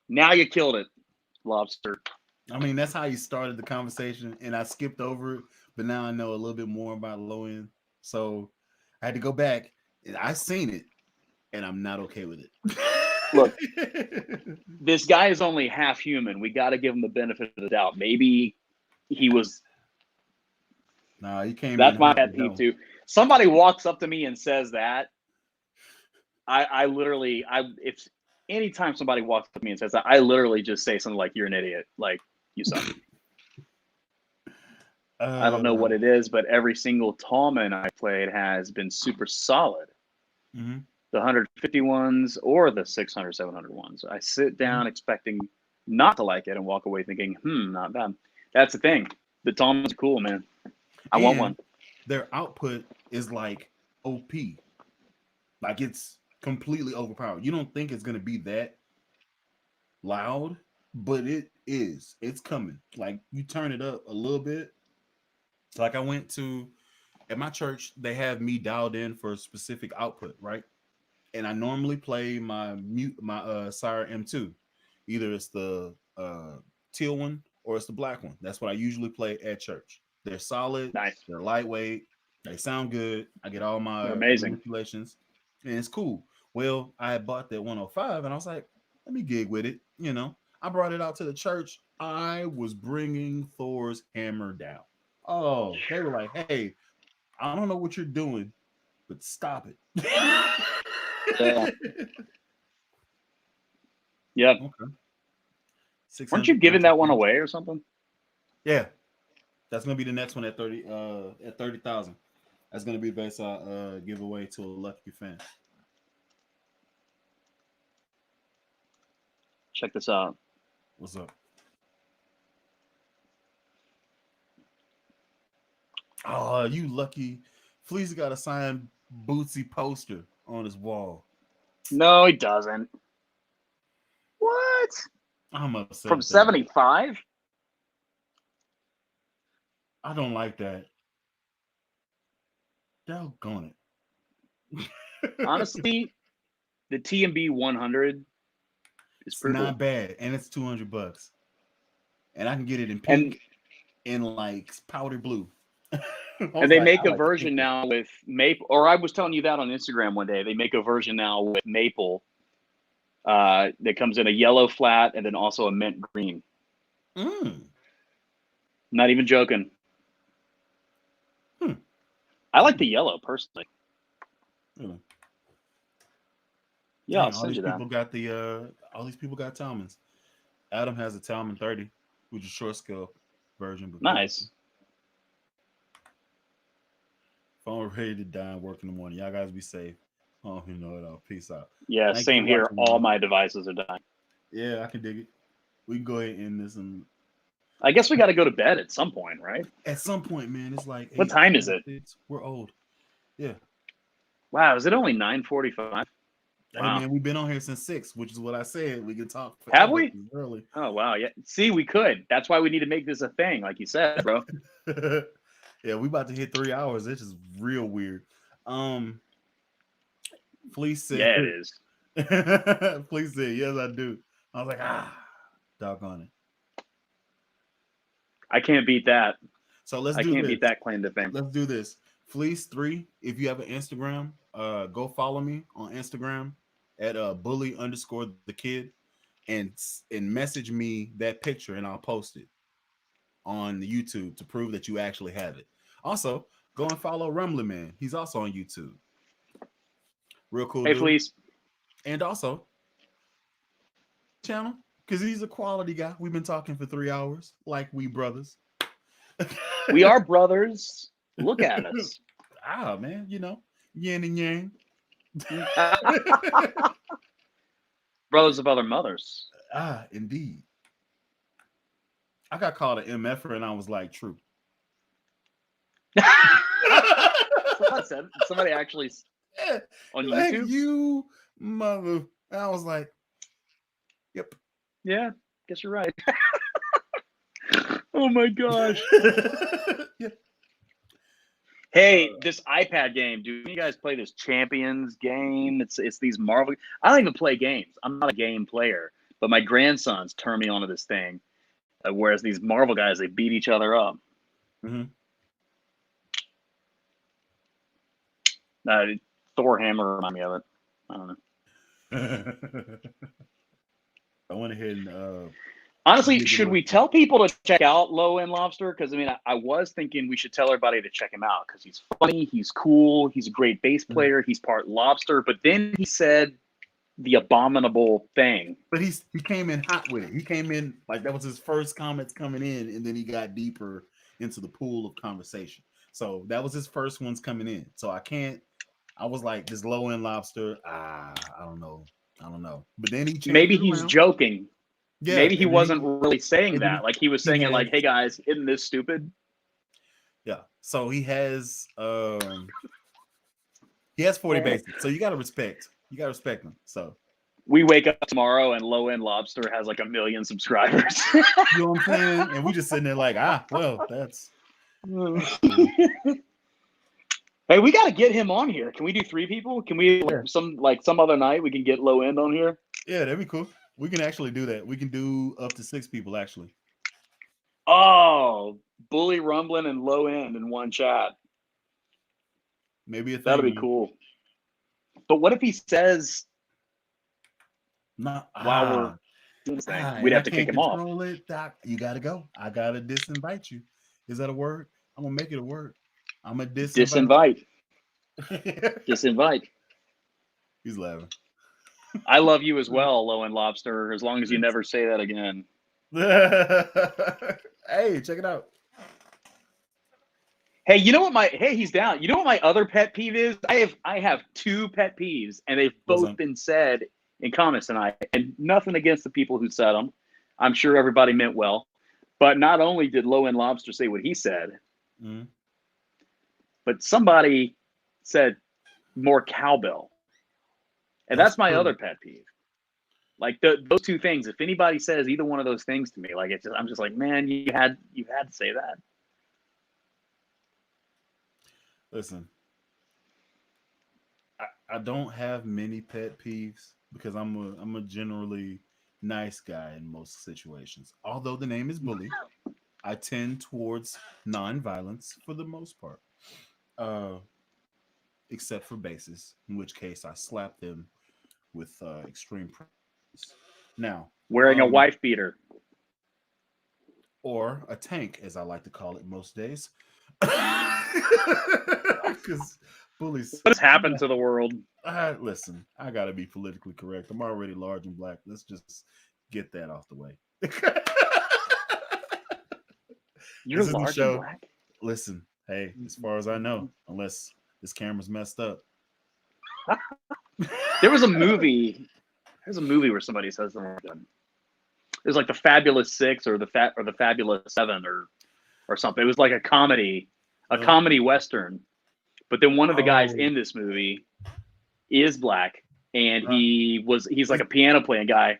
Now you killed it, Lobster. I mean, that's how you started the conversation, and I skipped over it, but now I know a little bit more about low end. So I had to go back, and I seen it, and I'm not okay with it. Look, this guy is only half human. We got to give him the benefit of the doubt. Maybe he was. Nah, he came. That's my pet peeve too. Somebody walks up to me and says that. I literally, if anytime somebody walks up to me and says that, I literally just say something like, "You're an idiot. Like, you suck." I don't know what it is, but every single Tallman I played has been super solid. Mm-hmm. The 150 ones or the 600, 700 ones. I sit down expecting not to like it and walk away thinking, not bad. That's the thing. The Tallmans are cool, man. I want one. Their output is like OP. Like it's completely overpowered. You don't think it's going to be that loud, but it's coming. Like you turn it up a little bit. Like I went to at my church, they have me dialed in for a specific output, right? And I normally play my Sire M2. Either it's the teal one or it's the black one. That's what I usually play at church. They're solid, Nice. they're lightweight, they sound good. I get all They're my amazing. manipulations, and it's cool. Well, I had bought that 105, and I was like, let me gig with it. I brought it out to the church. I was bringing Thor's hammer down. Oh, they were like, hey, I don't know what you're doing, but stop it. Yeah. Yep. Okay. Weren't you giving that one away or something? Yeah. That's gonna be the next one at 30,000. That's gonna be the best giveaway to a lucky fan. Check this out. What's up? Oh, you lucky. Flea's got a signed Bootsy poster on his wall. No, he doesn't. What? I'm upset. From 75? I don't like that. Doggone it. Honestly, the TMB 100 is pretty not cool. Bad, and it's $200, and I can get it in pink and like powder blue. And they make a version now with maple, or I was telling you that on Instagram one day. They make a version now with maple that comes in a yellow flat and then also a mint green. Not even joking. I like the yellow personally. Yeah, I'll send you that. All these people got Talmans. Adam has a Talman 30, which is short scale version. But nice. Phone ready to die and work in the morning. Y'all guys be safe. Oh, you know it all. Peace out. Yeah, same here. All my devices are dying. Yeah, I can dig it. We can go ahead and end this. And I guess we got to go to bed at some point, right? At some point, man. It's like what time is it? We're old. Yeah. Wow, is it only 9:45? Wow. Hey, man, we've been on here since 6, which is what I said. We can talk. Have we? Early. Oh wow, yeah. See, we could. That's why we need to make this a thing, like you said, bro. Yeah, we about to hit 3 hours. It's just real weird. Fleece said, yeah, it is. Fleece said, yes, I do. I was like, doggone it. I can't beat that. So I can't beat that claim to fame. Let's do this. Fleece 3, if you have an Instagram, go follow me on Instagram at bully_the_kid and message me that picture and I'll post it on the YouTube to prove that you actually have it. Also, go and follow Rumblinman. He's also on YouTube. Real cool. Hey, Fleece. And also, channel, because he's a quality guy. We've been talking for 3 hours, like we brothers. We are brothers. Look at us. Man, yin and yang. Brothers of other mothers. Indeed. I got called an MFer and I was like, true. Somebody actually on like YouTube? You mother. And I was like, yep. Yeah, guess you're right. Oh my gosh. Yeah. Hey, this iPad game, do you guys play this Champions game? It's these Marvel. I don't even play games. I'm not a game player, but my grandsons turn me onto this thing. Whereas these Marvel guys, they beat each other up. Mm-hmm. Thor hammer remind me of it. I don't know. I went ahead and honestly, should we tell people to check out Low End Lobster? Because I was thinking we should tell everybody to check him out because he's funny, he's cool, he's a great bass player, he's part lobster. But then he said the abominable thing. But he came in hot with it. He came in like that was his first comments coming in, and then he got deeper into the pool of conversation. So that was his first ones coming in. So I was like, this Low End Lobster. I don't know. But then he maybe he's joking. Yeah, maybe he wasn't really saying that. Like he was saying it like, "Hey guys, isn't this stupid?" Yeah. So he has 40 basics. So you gotta respect him. So we wake up tomorrow and Low End Lobster has like 1 million subscribers. You know what I'm saying? And we just sitting there like, well, that's cool. Hey, we got to get him on here. Can we do 3 people? Can we some other night we can get Low End on here? Yeah, that'd be cool. We can actually do that. We can do up to 6 people actually. Oh, Bully, Rumblin, and Low End in one chat. Maybe a thing. That'll be cool. But what if he says while we're doing this thing, we'd have to kick him off. Doc, you gotta go. I gotta disinvite you. Is that a word? I'm gonna make it a word. I'm gonna disinvite. Disinvite. He's laughing. I love you as well, Low End Lobster, as long as you never say that again. Hey, check it out. Hey, you know what he's down. You know what my other pet peeve is? I have 2 pet peeves, and they've both been said in comments tonight, and nothing against the people who said them. I'm sure everybody meant well. But not only did Low End Lobster say what he said, but somebody said more cowbell. And that's my other pet peeve. Like those 2 things, if anybody says either one of those things to me, like I'm just like, man, you had to say that. Listen, I don't have many pet peeves because I'm a generally nice guy in most situations. Although the name is Bully, I tend towards non-violence for the most part, except for bases, in which case I slap them with extreme practice. Now, wearing a wife beater or a tank, as I like to call it most days. Because bullies. What's happened to the world? Listen, I gotta be politically correct. I'm already large and black. Let's just get that off the way. You're large and black? Listen, hey, as far as I know, unless this camera's messed up. There was a movie. There's a movie where somebody says something. It was like the Fabulous 6 or the Fabulous 7 or something. It was like a comedy western. But then one of the guys in this movie is black, and he's like a piano playing guy.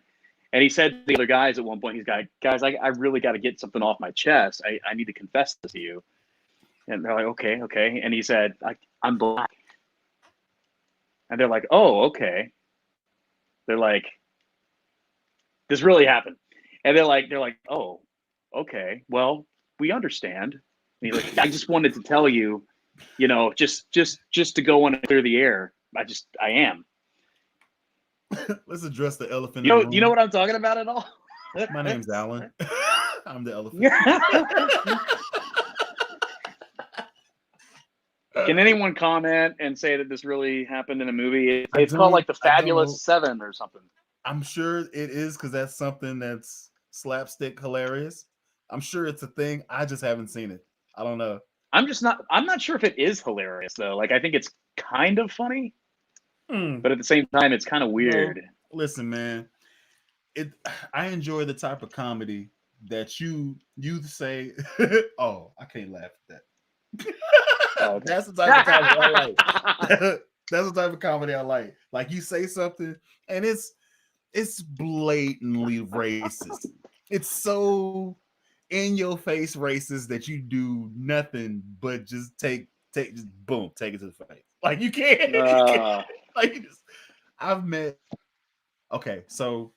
And he said to the other guys at one point, he's like, guys, I really got to get something off my chest. I need to confess this to you. And they're like, okay. And he said, I'm black. And they're like, oh, okay. They're like, this really happened. And they're like, oh, okay. Well, we understand. And he's like, I just wanted to tell you, just to go on and clear the air. I am. Let's address the elephant. You know what I'm talking about at all? My name's Alan. I'm the elephant. Can anyone comment and say that this really happened in a movie? It's called like the Fabulous 7 or something. I'm sure it is because that's something that's slapstick hilarious. I'm sure it's a thing. I just haven't seen it. I don't know. I'm not sure if it is hilarious though. Like I think it's kind of funny, but at the same time, it's kind of weird. Well, listen, man, I enjoy the type of comedy that you say, oh, I can't laugh at that. Oh, okay. That's the type of comedy I like. That's the type of comedy I like. Like you say something and it's blatantly racist. It's so in your face racist that you do nothing but just take it to the face. Like you can't. Like I've met. Okay, so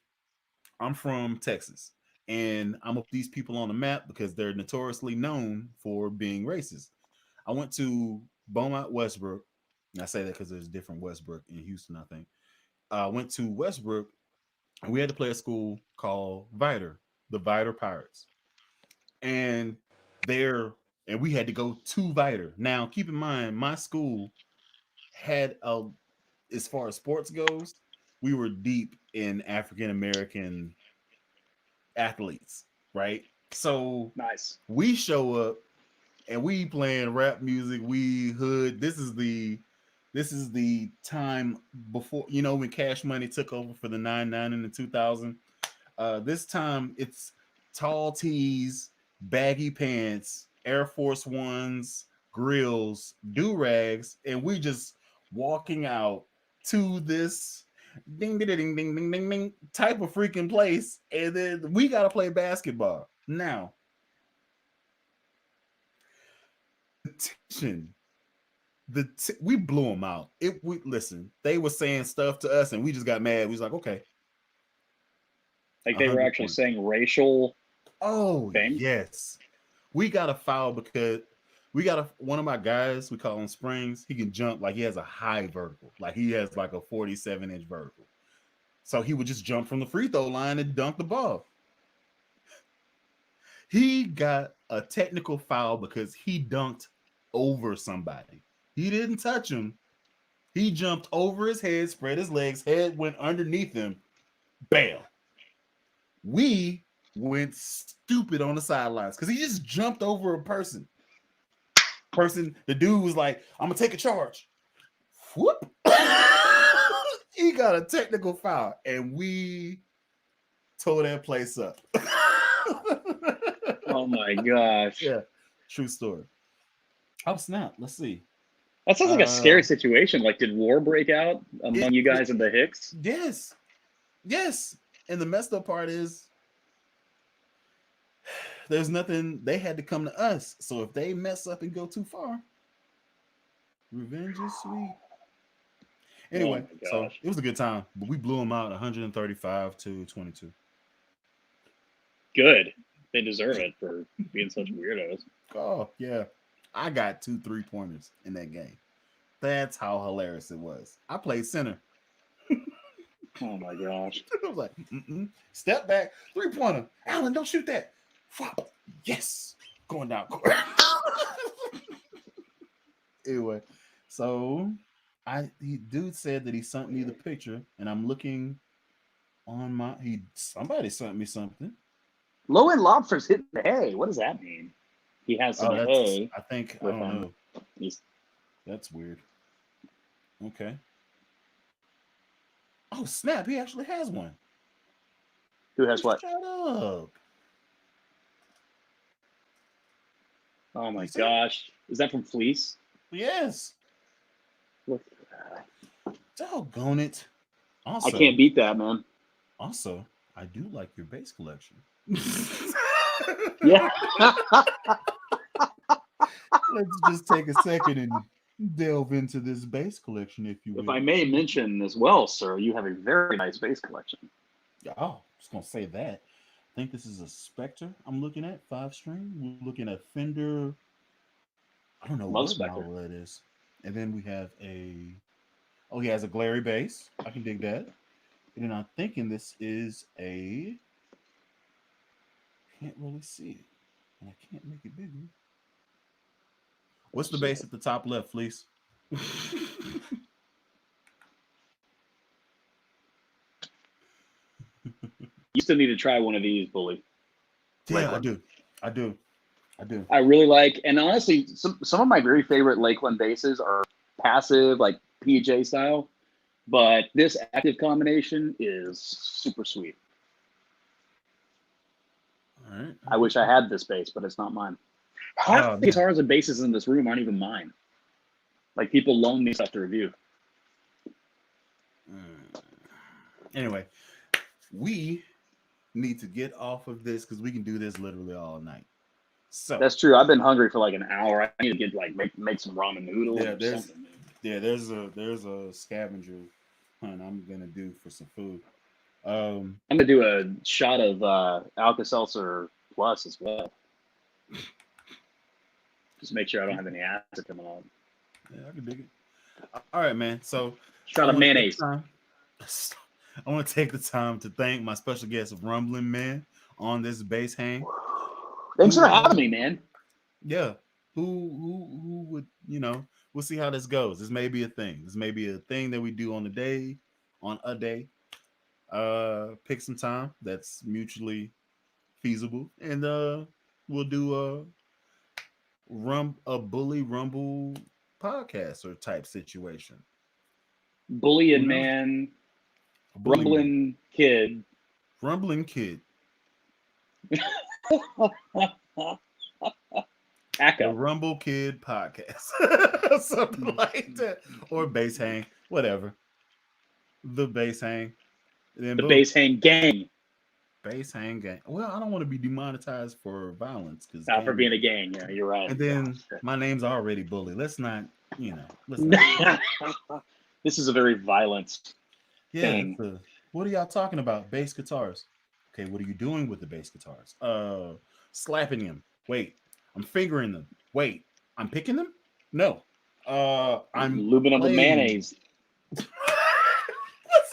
I'm from Texas, and I'm up these people on the map because they're notoriously known for being racist. I went to Beaumont, Westbrook. And I say that because there's different Westbrook in Houston, I think. I went to Westbrook, and we had to play a school called Viter, the Viter Pirates. And we had to go to Viter. Now, keep in mind, my school had as far as sports goes, we were deep in African American athletes, right? So nice. We show up and we playing rap music, we hood. This is the time before, when Cash Money took over for the 99 and the 2000. This time it's tall tees, baggy pants, Air Force Ones, grills, do-rags, and we just walking out to this ding, ding, ding, ding, ding, ding, ding, type of freaking place. And then we got to play basketball. Now, the tension, we blew them out. Listen, they were saying stuff to us and we just got mad. We was like, okay. Like they were 100 actually points. saying racial things. Yes. We got a foul because we got one of my guys, we call him Springs. He can jump like he has a high vertical. Like he has like a 47-inch vertical. So he would just jump from the free throw line and dunk the ball. He got a technical foul because he dunked over somebody. He didn't touch him. He jumped over his head, spread his legs, head went underneath him. Bam. We went stupid on the sidelines because he just jumped over a person. The dude was like, I'm gonna take a charge. Whoop. He got a technical foul, and we tore that place up. Oh my gosh. Yeah, true story. Oh snap! Let's see. That sounds like a scary situation. Like, did war break out among you guys and the Hicks? Yes. And the messed up part is there's nothing. They had to come to us. So if they mess up and go too far, revenge is sweet. Anyway, so it was a good time, but we blew them out 135-22. Good. They deserve it for being such weirdos. Oh, yeah. I got 2 3-pointers in that game. That's how hilarious it was. I played center. Oh my gosh. I was like, step back, 3-pointer. Alan, don't shoot that. Flop. Yes. Going down court. Anyway, so dude said that he sent me the picture, and I'm looking on somebody sent me something. Low end lobsters hitting the hay. What does that mean? He has some hay. I don't know. That's weird. Okay. Oh snap! He actually has one. Who has what? Shut up! Oh my gosh! Is that from Fleece? Yes. Look. Doggone it! Also, I can't beat that, man. Also, I do like your bass collection. Yeah. Let's just take a second and delve into this bass collection, if you will. If I may mention as well, sir, you have a very nice bass collection. Oh, I was going to say that. I think this is a Spectre I'm looking at, 5-string. We're looking at Fender. I don't know what model that is. And then we have he has a Glary bass. I can dig that. And then I'm thinking this is can't really see it. And I can't make it bigger. What's the bass at the top left, Fleece? You still need to try one of these, Bully. Yeah, I do. I really like, and honestly, some of my very favorite Lakeland basses are passive, like PJ style, but this active combination is super sweet. All right. I wish I had this bass, but it's not mine. Half the guitars and basses in this room aren't even mine. Like, people loan me stuff to review. Anyway, we need to get off of this because we can do this literally all night. So that's true. I've been hungry for like an hour. I need to get make some ramen noodles. Yeah, there's a scavenger hunt I'm gonna do for some food. I'm gonna do a shot of Alka-Seltzer Plus as well. Just make sure I don't have any acid coming out. Yeah, I can dig it. All right, man. So shot of mayonnaise. I want to take the time to thank my special guest, Rumblinman, on this bass hang. Thanks for having me, man. Yeah. Who would, we'll see how this goes. This may be a thing. This may be a thing that we do on a day. Pick some time that's mutually feasible, and we'll do a Bully Rumble podcast or type situation. Bullying man, Rumblin kid. Rumbling kid. The Rumble Kid podcast. Something like that. Or bass hang, whatever. The bass hang. And then The boom. bass hang gang. Bass hang gang. Well, I don't want to be demonetized for violence because For being a gang. Yeah, you're right. and then my name's already Bully. Let's not, let's not. This is a very violent Yeah. thing. What are y'all talking about? Bass guitars. Okay, what are you doing with the bass guitars? Slapping them. Wait, I'm fingering them. Wait, I'm picking them? No. I'm Lubing up with playing. mayonnaise. What's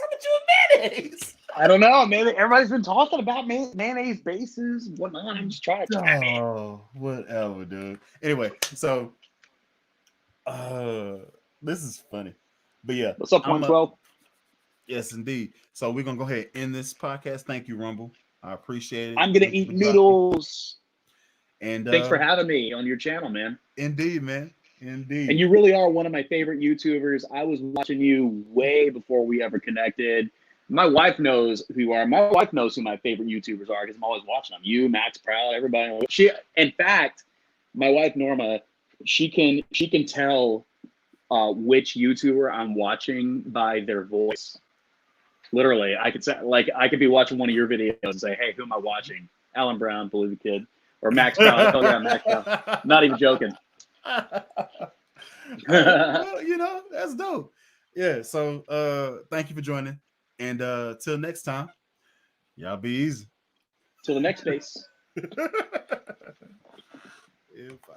up with you and mayonnaise? I don't know. Maybe everybody's been talking about mayonnaise bases and whatnot. I'm just trying to try it. Oh, whatever, dude. Anyway, so this is funny. But yeah. What's up, 112? Yes, indeed. So we're gonna go ahead and end this podcast. Thank you, Rumble. I appreciate it. I'm gonna eat noodles. And thanks for having me on your channel, man. Indeed, man. Indeed. And you really are one of my favorite YouTubers. I was watching you way before we ever connected. My wife knows who you are. My wife knows who my favorite YouTubers are because I'm always watching them. You, Max Proud, everybody. In fact, my wife Norma, she can tell which YouTuber I'm watching by their voice. Literally, I could say, I could be watching one of your videos and say, "Hey, who am I watching? Alan Brown, Believe the Kid, or Max Proud." Oh yeah, Max Proud. Not even joking. Well, that's dope. Yeah. So, thank you for joining, and till next time, y'all be easy. Till the next base. Yeah, bye.